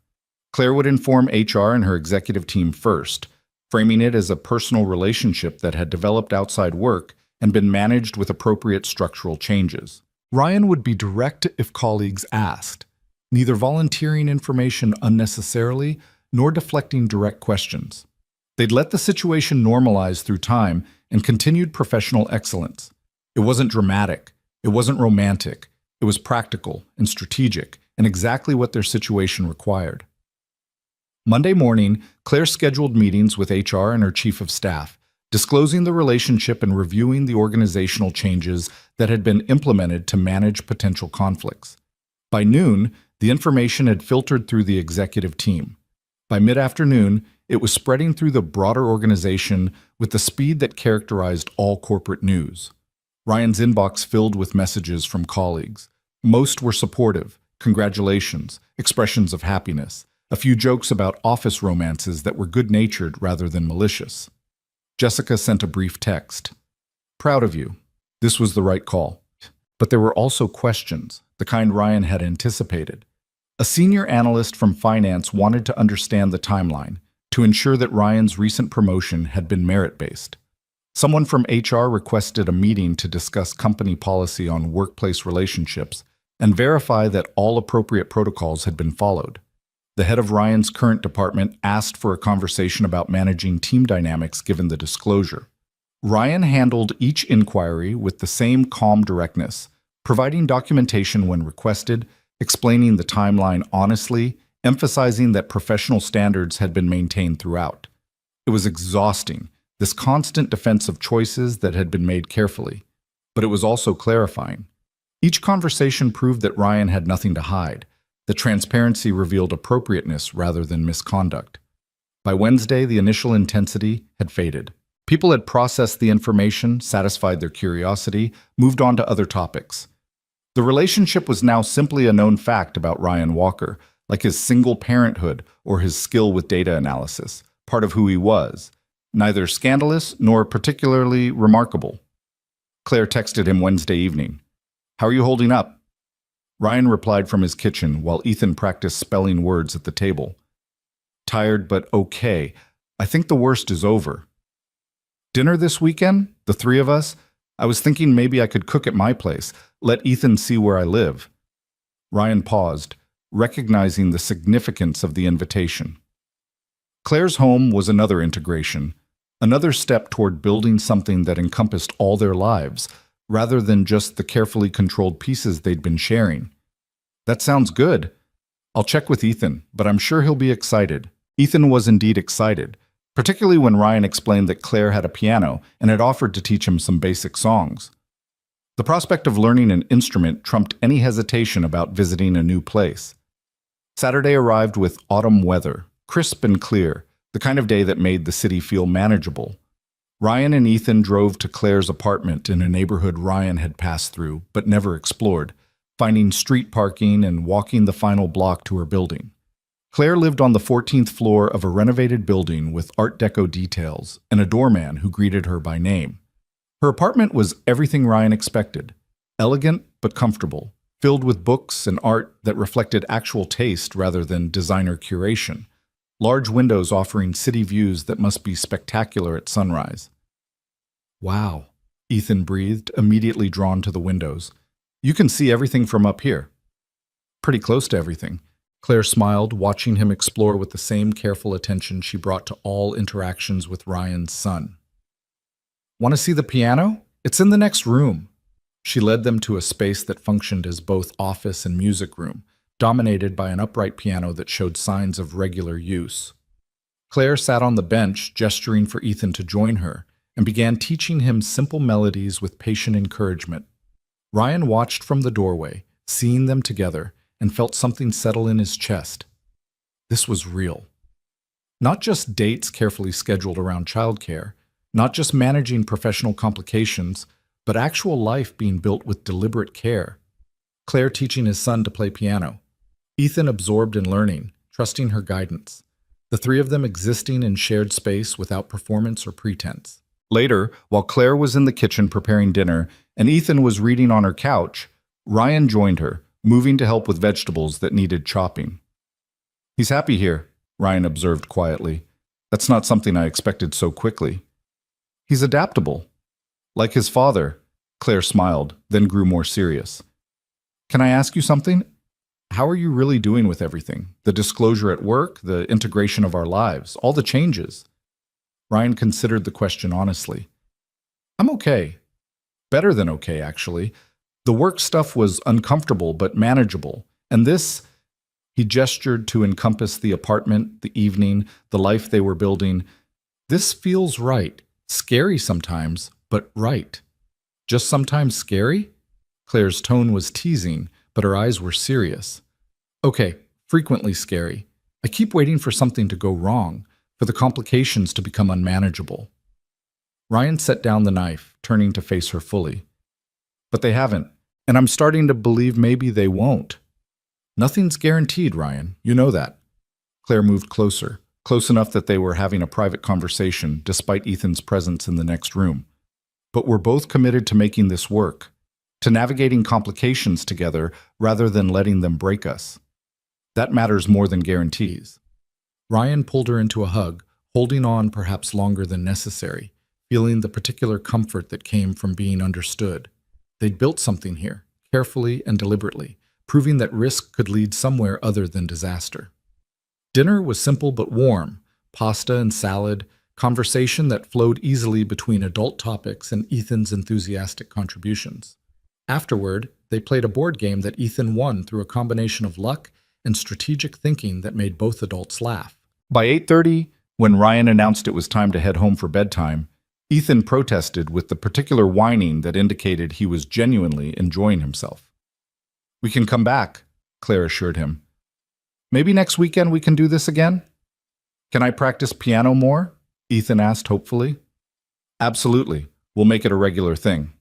Claire would inform HR and her executive team first, framing it as a personal relationship that had developed outside work and been managed with appropriate structural changes. Ryan would be direct if colleagues asked, neither volunteering information unnecessarily nor deflecting direct questions. They'd let the situation normalize through time and continued professional excellence. It wasn't dramatic. It wasn't romantic. It was practical and strategic and exactly what their situation required. Monday morning, Claire scheduled meetings with HR and her chief of staff, disclosing the relationship and reviewing the organizational changes that had been implemented to manage potential conflicts. By noon, the information had filtered through the executive team. By mid-afternoon, it was spreading through the broader organization with the speed that characterized all corporate news. Ryan's inbox filled with messages from colleagues. Most were supportive, congratulations, expressions of happiness, a few jokes about office romances that were good-natured rather than malicious. Jessica sent a brief text. Proud of you. This was the right call. But there were also questions, the kind Ryan had anticipated. A senior analyst from finance wanted to understand the timeline, to ensure that Ryan's recent promotion had been merit-based. Someone from HR requested a meeting to discuss company policy on workplace relationships and verify that all appropriate protocols had been followed. The head of Ryan's current department asked for a conversation about managing team dynamics given the disclosure. Ryan handled each inquiry with the same calm directness, providing documentation when requested, explaining the timeline honestly, emphasizing that professional standards had been maintained throughout. It was exhausting, this constant defense of choices that had been made carefully, but it was also clarifying. Each conversation proved that Ryan had nothing to hide. The transparency revealed appropriateness rather than misconduct. By Wednesday, the initial intensity had faded. People had processed the information, satisfied their curiosity, moved on to other topics. The relationship was now simply a known fact about Ryan Walker, like his single parenthood or his skill with data analysis, part of who he was, neither scandalous nor particularly remarkable. Claire texted him Wednesday evening. How are you holding up? Ryan replied from his kitchen while Ethan practiced spelling words at the table. Tired but okay. I think the worst is over. Dinner this weekend? The three of us? I was thinking maybe I could cook at my place, let Ethan see where I live. Ryan paused, recognizing the significance of the invitation. Claire's home was another integration, another step toward building something that encompassed all their lives, rather than just the carefully controlled pieces they'd been sharing. That sounds good. I'll check with Ethan, but I'm sure he'll be excited. Ethan was indeed excited, particularly when Ryan explained that Claire had a piano and had offered to teach him some basic songs. The prospect of learning an instrument trumped any hesitation about visiting a new place. Saturday arrived with autumn weather, crisp and clear, the kind of day that made the city feel manageable. Ryan and Ethan drove to Claire's apartment in a neighborhood Ryan had passed through but never explored, finding street parking and walking the final block to her building. Claire lived on the 14th floor of a renovated building with Art Deco details and a doorman who greeted her by name. Her apartment was everything Ryan expected, elegant but comfortable, filled with books and art that reflected actual taste rather than designer curation, large windows offering city views that must be spectacular at sunrise. Wow, Ethan breathed, immediately drawn to the windows. You can see everything from up here. Pretty close to everything. Claire smiled, watching him explore with the same careful attention she brought to all interactions with Ryan's son. Want to see the piano? It's in the next room. She led them to a space that functioned as both office and music room, dominated by an upright piano that showed signs of regular use. Claire sat on the bench, gesturing for Ethan to join her, and began teaching him simple melodies with patient encouragement, Ryan watched from the doorway, seeing them together, and felt something settle in his chest. This was real. Not just dates carefully scheduled around childcare, not just managing professional complications, but actual life being built with deliberate care. Claire teaching his son to play piano. Ethan absorbed in learning, trusting her guidance. The three of them existing in shared space without performance or pretense. Later, while Claire was in the kitchen preparing dinner and Ethan was reading on her couch, Ryan joined her, moving to help with vegetables that needed chopping. "He's happy here," Ryan observed quietly. "That's not something I expected so quickly." "He's adaptable." "Like his father," Claire smiled, then grew more serious. "Can I ask you something? How are you really doing with everything? The disclosure at work, the integration of our lives, all the changes?" Ryan considered the question honestly. "I'm okay. Better than okay, actually. The work stuff was uncomfortable but manageable. And this," he gestured to encompass the apartment, the evening, the life they were building, "this feels right. Scary sometimes, but right." "Just sometimes scary?" Claire's tone was teasing, but her eyes were serious. "Okay, frequently scary. I keep waiting for something to go wrong, for the complications to become unmanageable." Ryan set down the knife, turning to face her fully. "But they haven't, and I'm starting to believe maybe they won't." "Nothing's guaranteed, Ryan. You know that." Claire moved closer, close enough that they were having a private conversation, despite Ethan's presence in the next room. "But we're both committed to making this work, to navigating complications together rather than letting them break us. That matters more than guarantees." Ryan pulled her into a hug, holding on perhaps longer than necessary, feeling the particular comfort that came from being understood. They'd built something here, carefully and deliberately, proving that risk could lead somewhere other than disaster. Dinner was simple but warm, pasta and salad, conversation that flowed easily between adult topics and Ethan's enthusiastic contributions. Afterward, they played a board game that Ethan won through a combination of luck and strategic thinking that made both adults laugh. By 8:30, when Ryan announced it was time to head home for bedtime, Ethan protested with the particular whining that indicated he was genuinely enjoying himself. "We can come back," Claire assured him. "Maybe next weekend we can do this again?" "Can I practice piano more?" Ethan asked hopefully. "Absolutely. We'll make it a regular thing."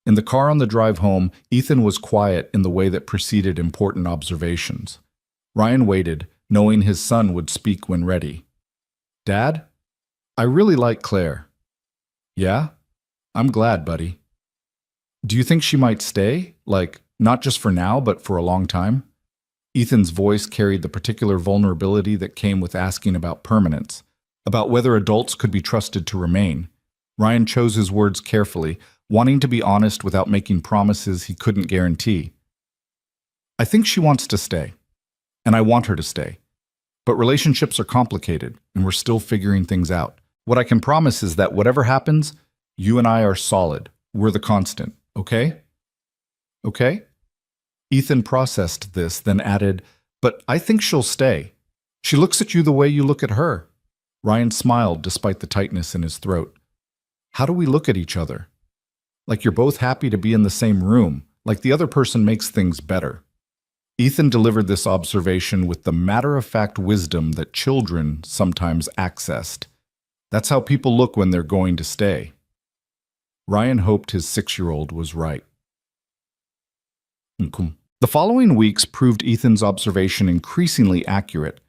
In the car on the drive home, Ethan was quiet in the way that preceded important observations. Ryan waited, knowing his son would speak when ready. "Dad, I really like Claire." "Yeah? I'm glad, buddy." "Do you think she might stay? Like, not just for now, but for a long time?" Ethan's voice carried the particular vulnerability that came with asking about permanence, about whether adults could be trusted to remain. Ryan chose his words carefully, wanting to be honest without making promises he couldn't guarantee. "I think she wants to stay, and I want her to stay. But relationships are complicated, and we're still figuring things out. What I can promise is that whatever happens, you and I are solid. We're the constant, okay?" "Okay?" Ethan processed this, then added, "But I think she'll stay. She looks at you the way you look at her." Ryan smiled despite the tightness in his throat. "How do we look at each other? Like you're both happy to be in the same room, like the other person makes things better." Ethan delivered this observation with the matter-of-fact wisdom that children sometimes accessed. That's how people look when they're going to stay. Ryan hoped his 6-year-old was right. The following weeks proved Ethan's observation increasingly accurate.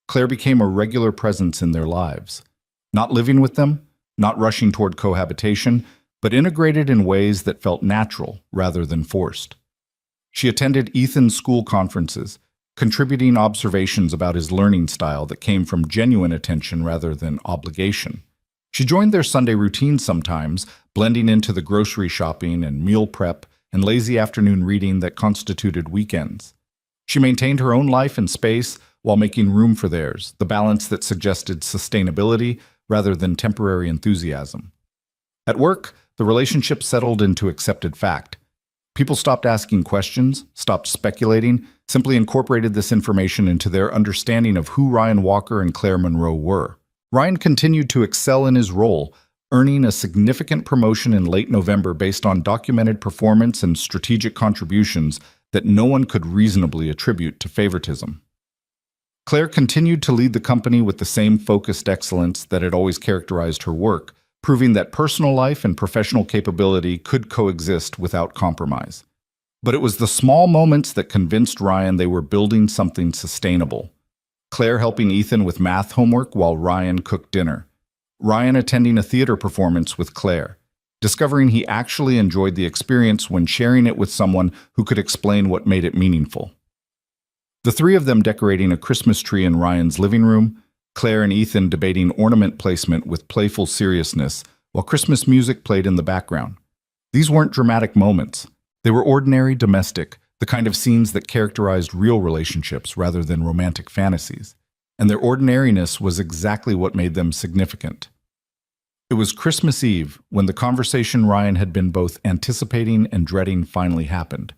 Claire became a regular presence in their lives. Not living with them, not rushing toward cohabitation, but integrated in ways that felt natural rather than forced. She attended Ethan's school conferences, contributing observations about his learning style that came from genuine attention rather than obligation. She joined their Sunday routines sometimes, blending into the grocery shopping and meal prep and lazy afternoon reading that constituted weekends. She maintained her own life and space while making room for theirs, the balance that suggested sustainability rather than temporary enthusiasm. At work, the relationship settled into accepted fact. People stopped asking questions, stopped speculating, simply incorporated this information into their understanding of who Ryan Walker and Claire Monroe were. Ryan continued to excel in his role, earning a significant promotion in late November based on documented performance and strategic contributions that no one could reasonably attribute to favoritism. Claire continued to lead the company with the same focused excellence that had always characterized her work, proving that personal life and professional capability could coexist without compromise. But it was the small moments that convinced Ryan they were building something sustainable. Claire helping Ethan with math homework while Ryan cooked dinner. Ryan attending a theater performance with Claire, discovering he actually enjoyed the experience when sharing it with someone who could explain what made it meaningful. The three of them decorating a Christmas tree in Ryan's living room, Claire and Ethan debating ornament placement with playful seriousness, while Christmas music played in the background. These weren't dramatic moments. They were ordinary, domestic, the kind of scenes that characterized real relationships rather than romantic fantasies. And their ordinariness was exactly what made them significant. It was Christmas Eve when the conversation Ryan had been both anticipating and dreading finally happened.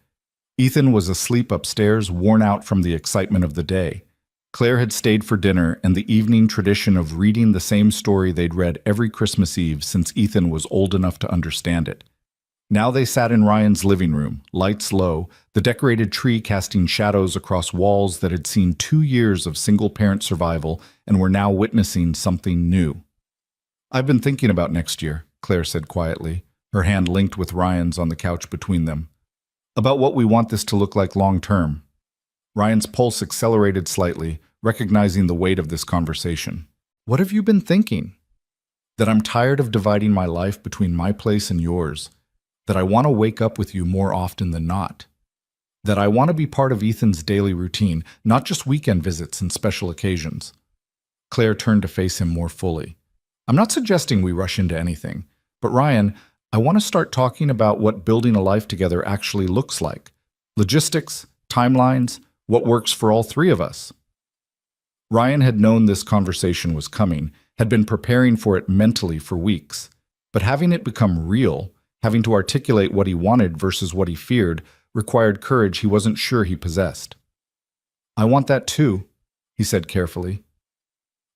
Ethan was asleep upstairs, worn out from the excitement of the day. Claire had stayed for dinner and the evening tradition of reading the same story they'd read every Christmas Eve since Ethan was old enough to understand it. Now they sat in Ryan's living room, lights low, the decorated tree casting shadows across walls that had seen 2 years of single-parent survival and were now witnessing something new. "I've been thinking about next year," Claire said quietly, her hand linked with Ryan's on the couch between them. "About what we want this to look like long-term." Ryan's pulse accelerated slightly, recognizing the weight of this conversation. "What have you been thinking?" "That I'm tired of dividing my life between my place and yours. That I want to wake up with you more often than not. That I want to be part of Ethan's daily routine, not just weekend visits and special occasions." Claire turned to face him more fully. "I'm not suggesting we rush into anything, but Ryan, I want to start talking about what building a life together actually looks like. Logistics, timelines, what works for all three of us." Ryan had known this conversation was coming, had been preparing for it mentally for weeks. But having it become real, having to articulate what he wanted versus what he feared, required courage he wasn't sure he possessed. "I want that too," he said carefully.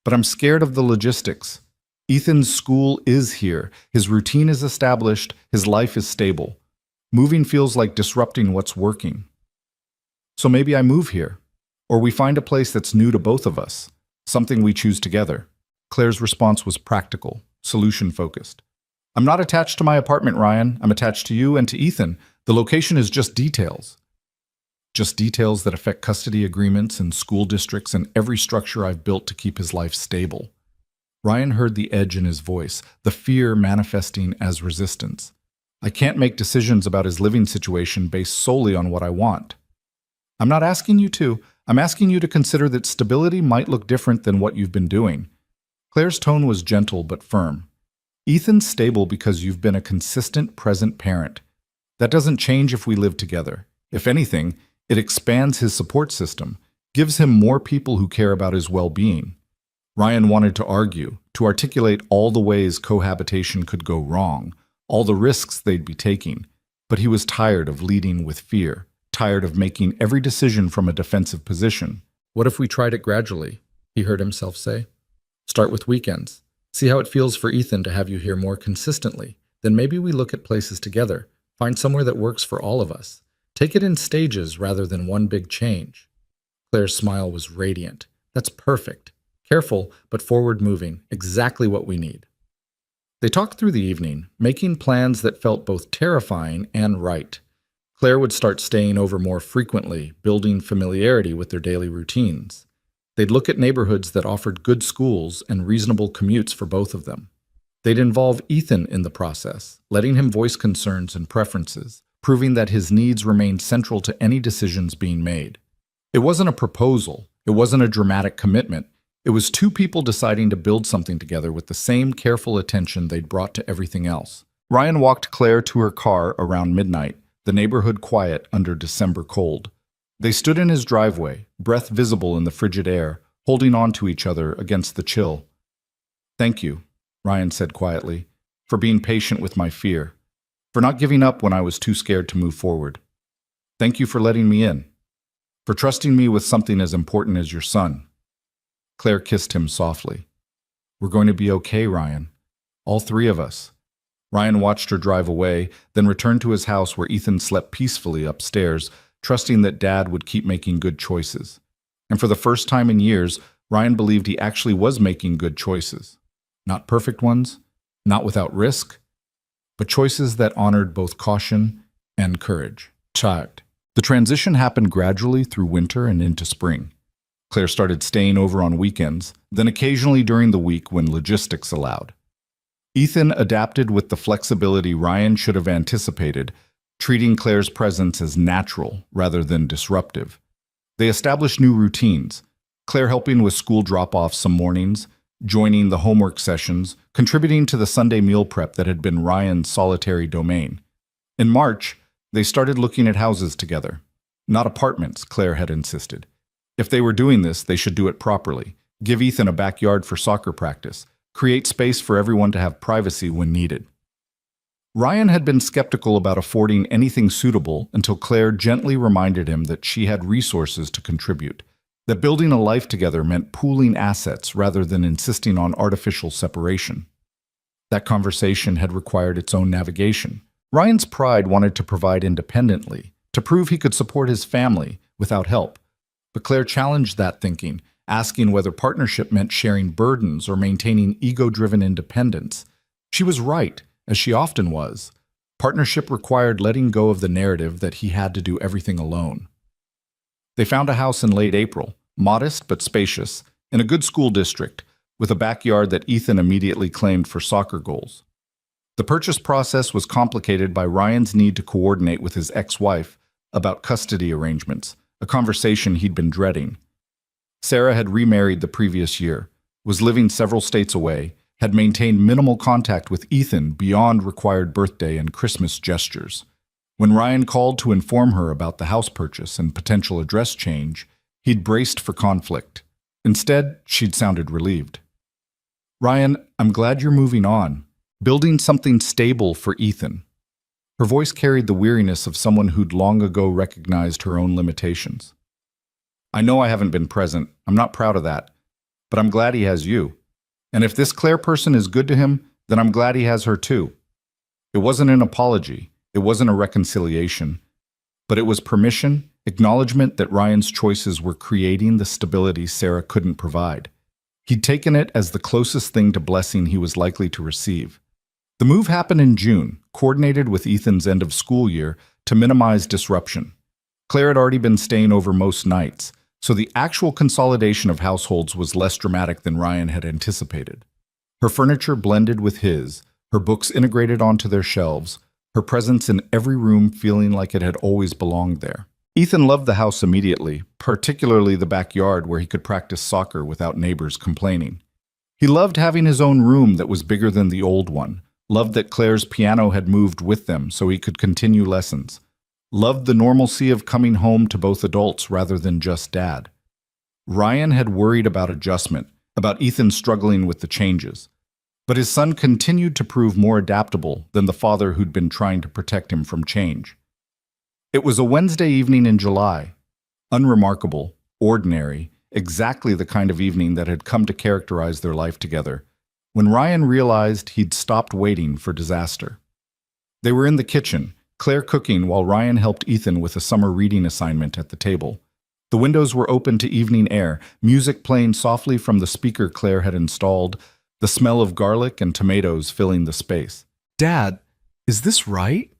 "But I'm scared of the logistics. Ethan's school is here, his routine is established, his life is stable. Moving feels like disrupting what's working. So maybe I move here, or we find a place that's new to both of us, something we choose together." Claire's response was practical, solution-focused. "I'm not attached to my apartment, Ryan. I'm attached to you and to Ethan. The location is just details. Just details that affect custody agreements and school districts and every structure I've built to keep his life stable." Ryan heard the edge in his voice, the fear manifesting as resistance. "I can't make decisions about his living situation based solely on what I want." "I'm not asking you to. I'm asking you to consider that stability might look different than what you've been doing." Claire's tone was gentle but firm. "Ethan's stable because you've been a consistent, present parent. That doesn't change if we live together. If anything, it expands his support system, gives him more people who care about his well-being." Ryan wanted to argue, to articulate all the ways cohabitation could go wrong, all the risks they'd be taking, but he was tired of leading with fear, tired of making every decision from a defensive position. "What if we tried it gradually?" he heard himself say. "Start with weekends. See how it feels for Ethan to have you here more consistently. Then maybe we look at places together, find somewhere that works for all of us. Take it in stages rather than one big change." Claire's smile was radiant. "That's perfect. Careful, but forward-moving, exactly what we need." They talked through the evening, making plans that felt both terrifying and right. Claire would start staying over more frequently, building familiarity with their daily routines. They'd look at neighborhoods that offered good schools and reasonable commutes for both of them. They'd involve Ethan in the process, letting him voice concerns and preferences, proving that his needs remained central to any decisions being made. It wasn't a proposal. It wasn't a dramatic commitment. It was two people deciding to build something together with the same careful attention they'd brought to everything else. Ryan walked Claire to her car around midnight, the neighborhood quiet under December cold. They stood in his driveway, breath visible in the frigid air, holding on to each other against the chill. "Thank you," Ryan said quietly, "for being patient with my fear, for not giving up when I was too scared to move forward. Thank you for letting me in, for trusting me with something as important as your son." Claire kissed him softly. "We're going to be okay, Ryan. All three of us. Ryan watched her drive away, then returned to his house where Ethan slept peacefully upstairs, trusting that Dad would keep making good choices. And for the first time in years, Ryan believed he actually was making good choices. Not perfect ones, not without risk, but choices that honored both caution and courage. Child. The transition happened gradually through winter and into spring. Claire started staying over on weekends, then occasionally during the week when logistics allowed. Ethan adapted with the flexibility Ryan should have anticipated, treating Claire's presence as natural rather than disruptive. They established new routines, Claire helping with school drop-offs some mornings, joining the homework sessions, contributing to the Sunday meal prep that had been Ryan's solitary domain. In March, they started looking at houses together. Not apartments, Claire had insisted. If they were doing this, they should do it properly. Give Ethan a backyard for soccer practice. Create space for everyone to have privacy when needed. Ryan had been skeptical about affording anything suitable until Claire gently reminded him that she had resources to contribute, that building a life together meant pooling assets rather than insisting on artificial separation. That conversation had required its own navigation. Ryan's pride wanted to provide independently, to prove he could support his family without help. But Claire challenged that thinking, asking whether partnership meant sharing burdens or maintaining ego-driven independence. She was right, as she often was. Partnership required letting go of the narrative that he had to do everything alone. They found a house in late April, modest but spacious, in a good school district, with a backyard that Ethan immediately claimed for soccer goals. The purchase process was complicated by Ryan's need to coordinate with his ex-wife about custody arrangements, a conversation he'd been dreading. Sarah had remarried the previous year, was living several states away, had maintained minimal contact with Ethan beyond required birthday and Christmas gestures. When Ryan called to inform her about the house purchase and potential address change, he'd braced for conflict. Instead, she'd sounded relieved. "Ryan, I'm glad you're moving on, building something stable for Ethan." Her voice carried the weariness of someone who'd long ago recognized her own limitations. "I know I haven't been present. I'm not proud of that. But I'm glad he has you. And if this Claire person is good to him, then I'm glad he has her too." It wasn't an apology. It wasn't a reconciliation. But it was permission, acknowledgement that Ryan's choices were creating the stability Sarah couldn't provide. He'd taken it as the closest thing to blessing he was likely to receive. The move happened in June, coordinated with Ethan's end of school year to minimize disruption. Claire had already been staying over most nights, so the actual consolidation of households was less dramatic than Ryan had anticipated. Her furniture blended with his, her books integrated onto their shelves, her presence in every room feeling like it had always belonged there. Ethan loved the house immediately, particularly the backyard where he could practice soccer without neighbors complaining. He loved having his own room that was bigger than the old one, loved that Claire's piano had moved with them so he could continue lessons, loved the normalcy of coming home to both adults rather than just Dad. Ryan had worried about adjustment, about Ethan struggling with the changes. But his son continued to prove more adaptable than the father who'd been trying to protect him from change. It was a Wednesday evening in July. Unremarkable, ordinary, exactly the kind of evening that had come to characterize their life together, when Ryan realized he'd stopped waiting for disaster. They were in the kitchen, Claire cooking while Ryan helped Ethan with a summer reading assignment at the table. The windows were open to evening air, music playing softly from the speaker Claire had installed, the smell of garlic and tomatoes filling the space. "Dad, is this right?"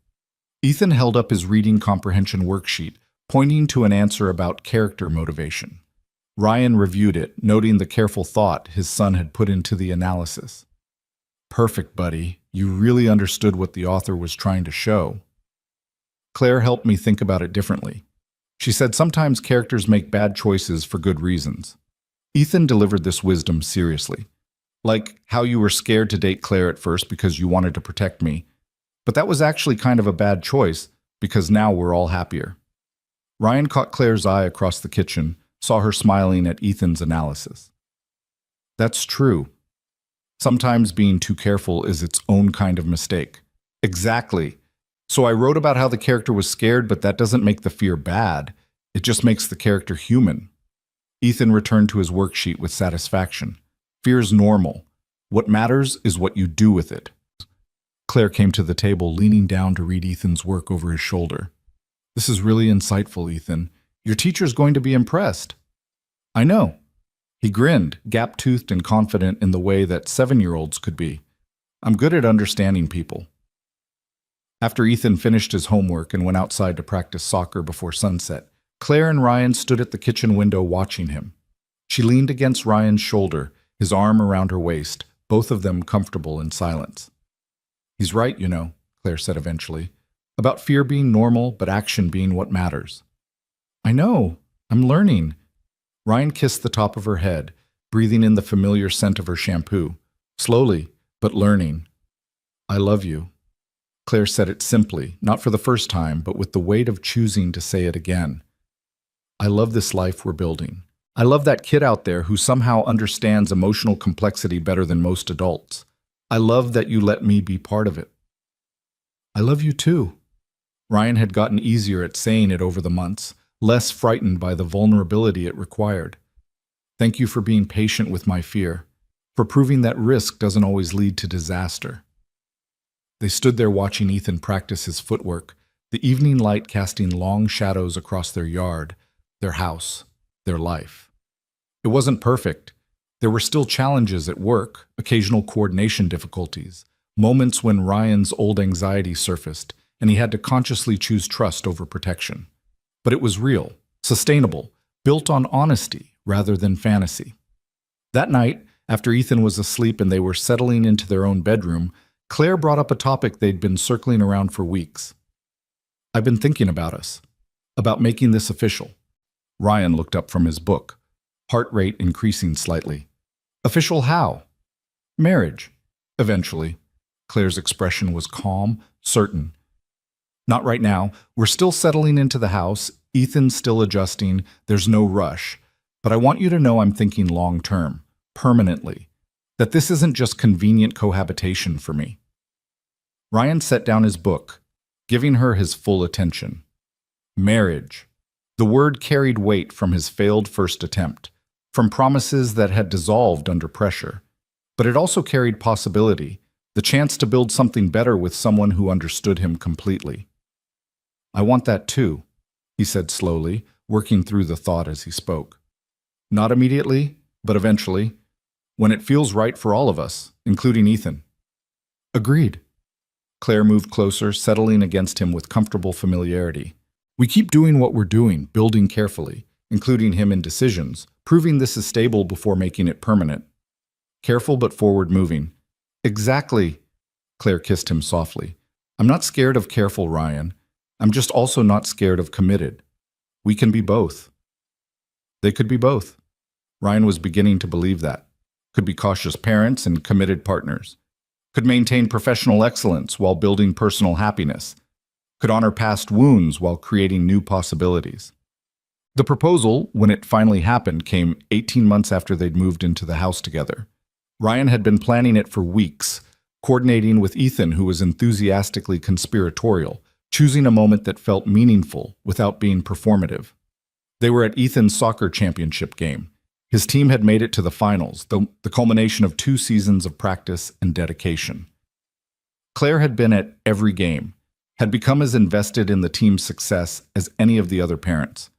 Ethan held up his reading comprehension worksheet, pointing to an answer about character motivation. Ryan reviewed it, noting the careful thought his son had put into the analysis. "Perfect, buddy. You really understood what the author was trying to show." Claire helped me think about it differently. She said sometimes characters make bad choices for good reasons. Ethan delivered this wisdom seriously. Like how you were scared to date Claire at first because you wanted to protect me. But that was actually kind of a bad choice because now we're all happier. Ryan caught Claire's eye across the kitchen, saw her smiling at Ethan's analysis. "That's true. Sometimes being too careful is its own kind of mistake." "Exactly. So I wrote about how the character was scared, but that doesn't make the fear bad. It just makes the character human." Ethan returned to his worksheet with satisfaction. "Fear's normal. What matters is what you do with it. Claire came to the table, leaning down to read Ethan's work over his shoulder. This is really insightful, Ethan. Your teacher's going to be impressed. I know. He grinned, gap-toothed and confident in the way that 7-year-olds could be. I'm good at understanding people. After Ethan finished his homework and went outside to practice soccer before sunset, Claire and Ryan stood at the kitchen window watching him. She leaned against Ryan's shoulder, his arm around her waist, both of them comfortable in silence. He's right, you know, Claire said eventually, about fear being normal but action being what matters. I know. I'm learning. Ryan kissed the top of her head, breathing in the familiar scent of her shampoo. Slowly, but learning. I love you. Claire said it simply, not for the first time, but with the weight of choosing to say it again. I love this life we're building. I love that kid out there who somehow understands emotional complexity better than most adults. I love that you let me be part of it. I love you too. Ryan had gotten easier at saying it over the months, less frightened by the vulnerability it required. Thank you for being patient with my fear, for proving that risk doesn't always lead to disaster. They stood there watching Ethan practice his footwork, the evening light casting long shadows across their yard, their house, their life. It wasn't perfect. There were still challenges at work, occasional coordination difficulties, moments when Ryan's old anxiety surfaced, and he had to consciously choose trust over protection. But it was real, sustainable, built on honesty rather than fantasy. That night, after Ethan was asleep and they were settling into their own bedroom, Claire brought up a topic they'd been circling around for weeks. I've been thinking about us, about making this official. Ryan looked up from his book, heart rate increasing slightly. Official how? Marriage. Eventually. Claire's expression was calm, certain. Not right now. We're still settling into the house. Ethan's still adjusting. There's no rush. But I want you to know I'm thinking long-term, permanently. That this isn't just convenient cohabitation for me. Ryan set down his book, giving her his full attention. Marriage. The word carried weight from his failed first attempt, from promises that had dissolved under pressure. But it also carried possibility, the chance to build something better with someone who understood him completely. I want that too, he said slowly, working through the thought as he spoke. Not immediately, but eventually, when it feels right for all of us, including Ethan. Agreed. Claire moved closer, settling against him with comfortable familiarity. We keep doing what we're doing, building carefully, including him in decisions, proving this is stable before making it permanent. Careful but forward-moving. Exactly. Claire kissed him softly. I'm not scared of careful, Ryan. I'm just also not scared of committed. We can be both. They could be both. Ryan was beginning to believe that. Could be cautious parents and committed partners. Could maintain professional excellence while building personal happiness. Could honor past wounds while creating new possibilities. The proposal, when it finally happened, came 18 months after they'd moved into the house together. Ryan had been planning it for weeks, coordinating with Ethan, who was enthusiastically conspiratorial, choosing a moment that felt meaningful without being performative. They were at Ethan's soccer championship game. His team had made it to the finals, the culmination of 2 seasons of practice and dedication. Claire had been at every game, had become as invested in the team's success as any of the other parents.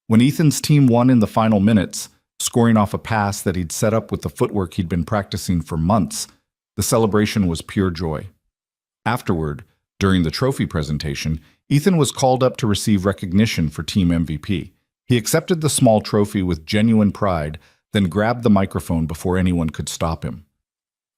When Ethan's team won in the final minutes, scoring off a pass that he'd set up with the footwork he'd been practicing for months, the celebration was pure joy. Afterward, during the trophy presentation, Ethan was called up to receive recognition for Team MVP. He accepted the small trophy with genuine pride, then grabbed the microphone before anyone could stop him.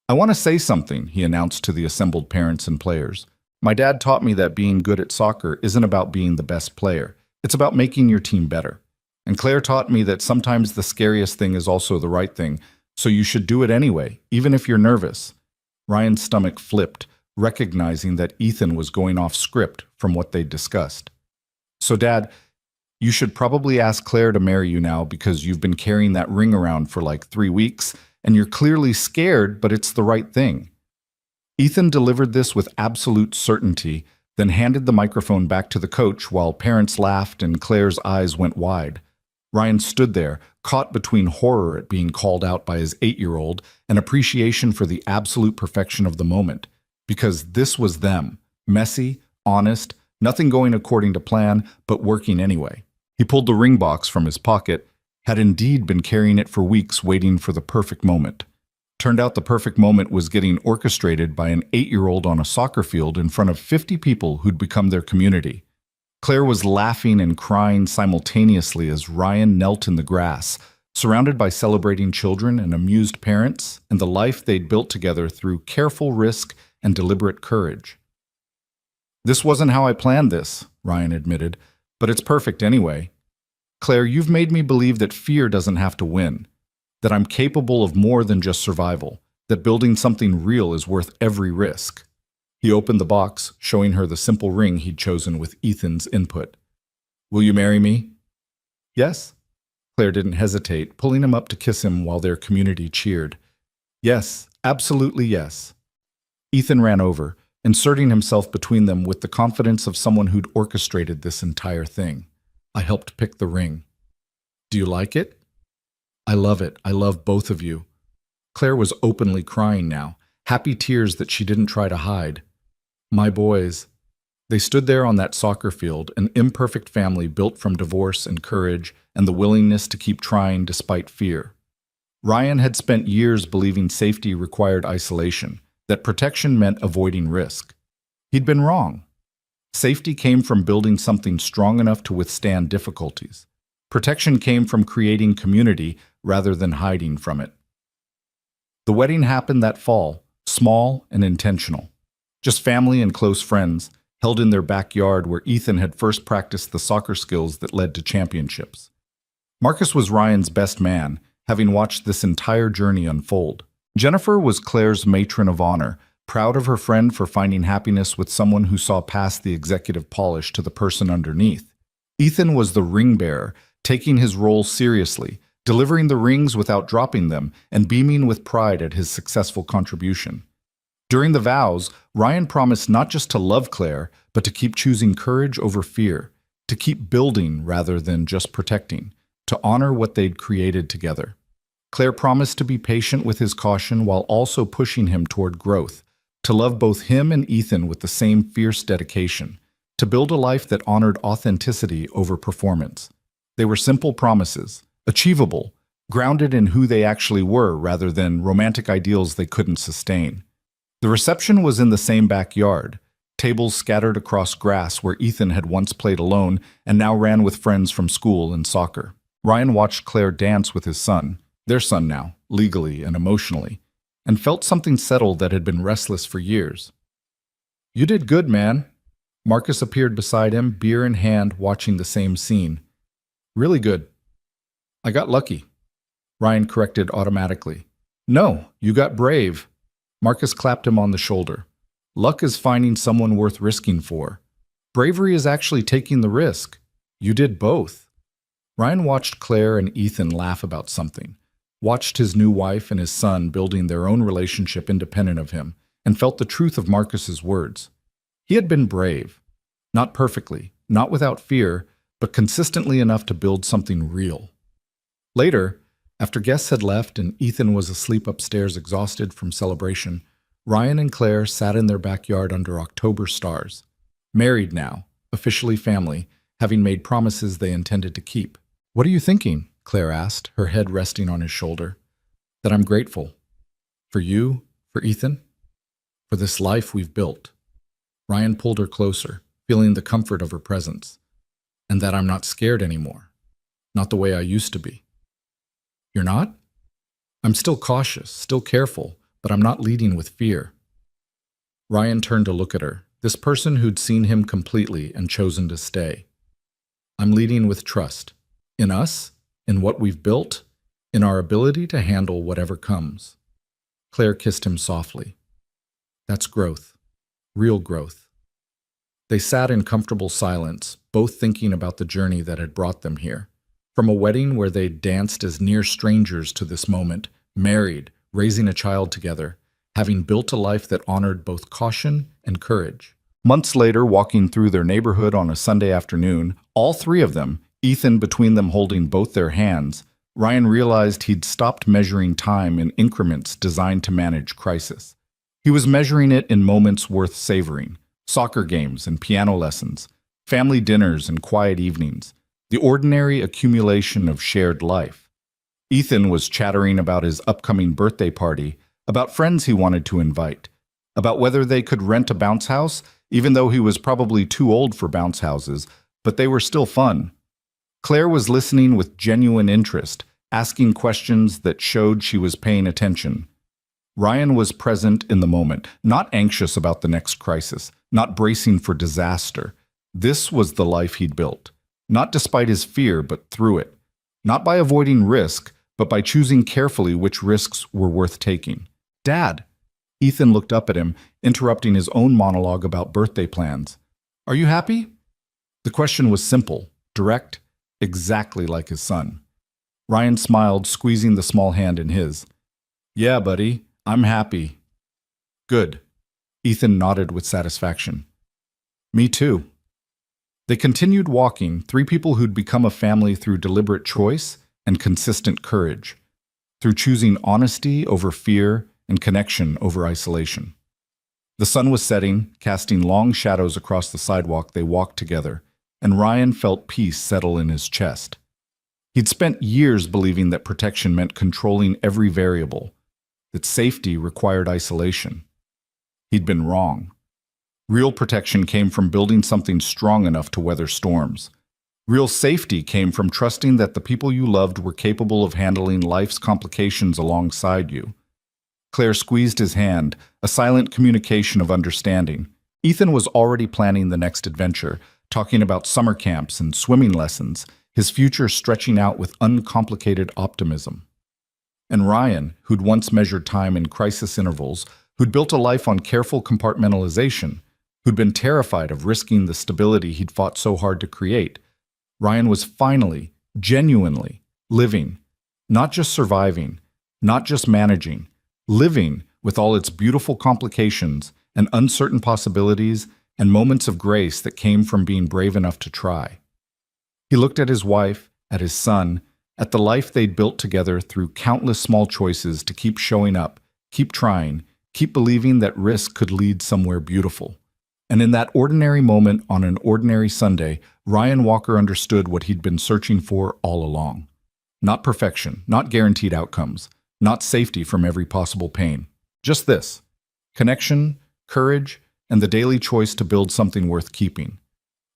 I want to say something, he announced to the assembled parents and players. My dad taught me that being good at soccer isn't about being the best player. It's about making your team better. And Claire taught me that sometimes the scariest thing is also the right thing, so you should do it anyway, even if you're nervous. Ryan's stomach flipped, recognizing that Ethan was going off script from what they'd discussed. So, Dad, you should probably ask Claire to marry you now because you've been carrying that ring around for like 3 weeks, and you're clearly scared, but it's the right thing. Ethan delivered this with absolute certainty, then handed the microphone back to the coach while parents laughed and Claire's eyes went wide. Ryan stood there, caught between horror at being called out by his 8-year-old and appreciation for the absolute perfection of the moment. Because this was them, messy, honest, nothing going according to plan, but working anyway. He pulled the ring box from his pocket, had indeed been carrying it for weeks waiting for the perfect moment. Turned out the perfect moment was getting orchestrated by an 8-year-old on a soccer field in front of 50 people who'd become their community. Claire was laughing and crying simultaneously as Ryan knelt in the grass, surrounded by celebrating children and amused parents and the life they'd built together through careful risk and deliberate courage. "This wasn't how I planned this," Ryan admitted, "but it's perfect anyway. Claire, you've made me believe that fear doesn't have to win, that I'm capable of more than just survival, that building something real is worth every risk." He opened the box, showing her the simple ring he'd chosen with Ethan's input. "Will you marry me?" "Yes." Claire didn't hesitate, pulling him up to kiss him while their community cheered. "Yes, absolutely yes." Ethan ran over, inserting himself between them with the confidence of someone who'd orchestrated this entire thing. "I helped pick the ring. Do you like it?" "I love it. I love both of you." Claire was openly crying now, happy tears that she didn't try to hide. "My boys." They stood there on that soccer field, an imperfect family built from divorce and courage and the willingness to keep trying despite fear. Ryan had spent years believing safety required isolation, that protection meant avoiding risk. He'd been wrong. Safety came from building something strong enough to withstand difficulties. Protection came from creating community rather than hiding from it. The wedding happened that fall, small and intentional. Just family and close friends, held in their backyard where Ethan had first practiced the soccer skills that led to championships. Marcus was Ryan's best man, having watched this entire journey unfold. Jennifer was Claire's matron of honor, proud of her friend for finding happiness with someone who saw past the executive polish to the person underneath. Ethan was the ring bearer, taking his role seriously, delivering the rings without dropping them, and beaming with pride at his successful contribution. During the vows, Ryan promised not just to love Claire, but to keep choosing courage over fear, to keep building rather than just protecting, to honor what they'd created together. Claire promised to be patient with his caution while also pushing him toward growth, to love both him and Ethan with the same fierce dedication, to build a life that honored authenticity over performance. They were simple promises, achievable, grounded in who they actually were rather than romantic ideals they couldn't sustain. The reception was in the same backyard, tables scattered across grass where Ethan had once played alone and now ran with friends from school and soccer. Ryan watched Claire dance with his son, their son now, legally and emotionally, and felt something settle that had been restless for years. "You did good, man." Marcus appeared beside him, beer in hand, watching the same scene. "Really good." "I got lucky," Ryan corrected automatically. "No, you got brave." Marcus clapped him on the shoulder. "Luck is finding someone worth risking for. Bravery is actually taking the risk. You did both." Ryan watched Claire and Ethan laugh about something, watched his new wife and his son building their own relationship independent of him, and felt the truth of Marcus's words. He had been brave. Not perfectly, not without fear, but consistently enough to build something real. Later, after guests had left and Ethan was asleep upstairs exhausted from celebration, Ryan and Claire sat in their backyard under October stars. Married now, officially family, having made promises they intended to keep. "What are you thinking?" Claire asked, her head resting on his shoulder. "That I'm grateful. For you, for Ethan, for this life we've built." Ryan pulled her closer, feeling the comfort of her presence. "And that I'm not scared anymore. Not the way I used to be." "You're not?" "I'm still cautious, still careful, but I'm not leading with fear." Ryan turned to look at her, this person who'd seen him completely and chosen to stay. "I'm leading with trust. In us, in what we've built, in our ability to handle whatever comes." Claire kissed him softly. "That's growth. Real growth." They sat in comfortable silence, both thinking about the journey that had brought them here. From a wedding where they'd danced as near strangers to this moment, married, raising a child together, having built a life that honored both caution and courage. Months later, walking through their neighborhood on a Sunday afternoon, all three of them, Ethan between them holding both their hands, Ryan realized he'd stopped measuring time in increments designed to manage crisis. He was measuring it in moments worth savoring: soccer games and piano lessons, family dinners and quiet evenings, the ordinary accumulation of shared life. Ethan was chattering about his upcoming birthday party, about friends he wanted to invite, about whether they could rent a bounce house, even though he was probably too old for bounce houses, but they were still fun. Claire was listening with genuine interest, asking questions that showed she was paying attention. Ryan was present in the moment, not anxious about the next crisis, not bracing for disaster. This was the life he'd built, not despite his fear, but through it. Not by avoiding risk, but by choosing carefully which risks were worth taking. "Dad!" Ethan looked up at him, interrupting his own monologue about birthday plans. "Are you happy?" The question was simple, direct, exactly like his son. Ryan smiled, squeezing the small hand in his. "Yeah, buddy, I'm happy." "Good." Ethan nodded with satisfaction. "Me too." They continued walking, three people who'd become a family through deliberate choice and consistent courage, through choosing honesty over fear and connection over isolation. The sun was setting, casting long shadows across the sidewalk they walked together, and Ryan felt peace settle in his chest. He'd spent years believing that protection meant controlling every variable, that safety required isolation. He'd been wrong. Real protection came from building something strong enough to weather storms. Real safety came from trusting that the people you loved were capable of handling life's complications alongside you. Claire squeezed his hand, a silent communication of understanding. Ethan was already planning the next adventure, talking about summer camps and swimming lessons, his future stretching out with uncomplicated optimism. And Ryan, who'd once measured time in crisis intervals, who'd built a life on careful compartmentalization, who'd been terrified of risking the stability he'd fought so hard to create, Ryan was finally, genuinely, living, not just surviving, not just managing, living with all its beautiful complications and uncertain possibilities and moments of grace that came from being brave enough to try. He looked at his wife, at his son, at the life they'd built together through countless small choices to keep showing up, keep trying, keep believing that risk could lead somewhere beautiful. And in that ordinary moment on an ordinary Sunday, Ryan Walker understood what he'd been searching for all along. Not perfection, not guaranteed outcomes, not safety from every possible pain. Just this: connection, courage, and the daily choice to build something worth keeping.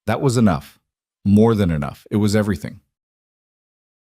That was enough. More than enough. It was everything.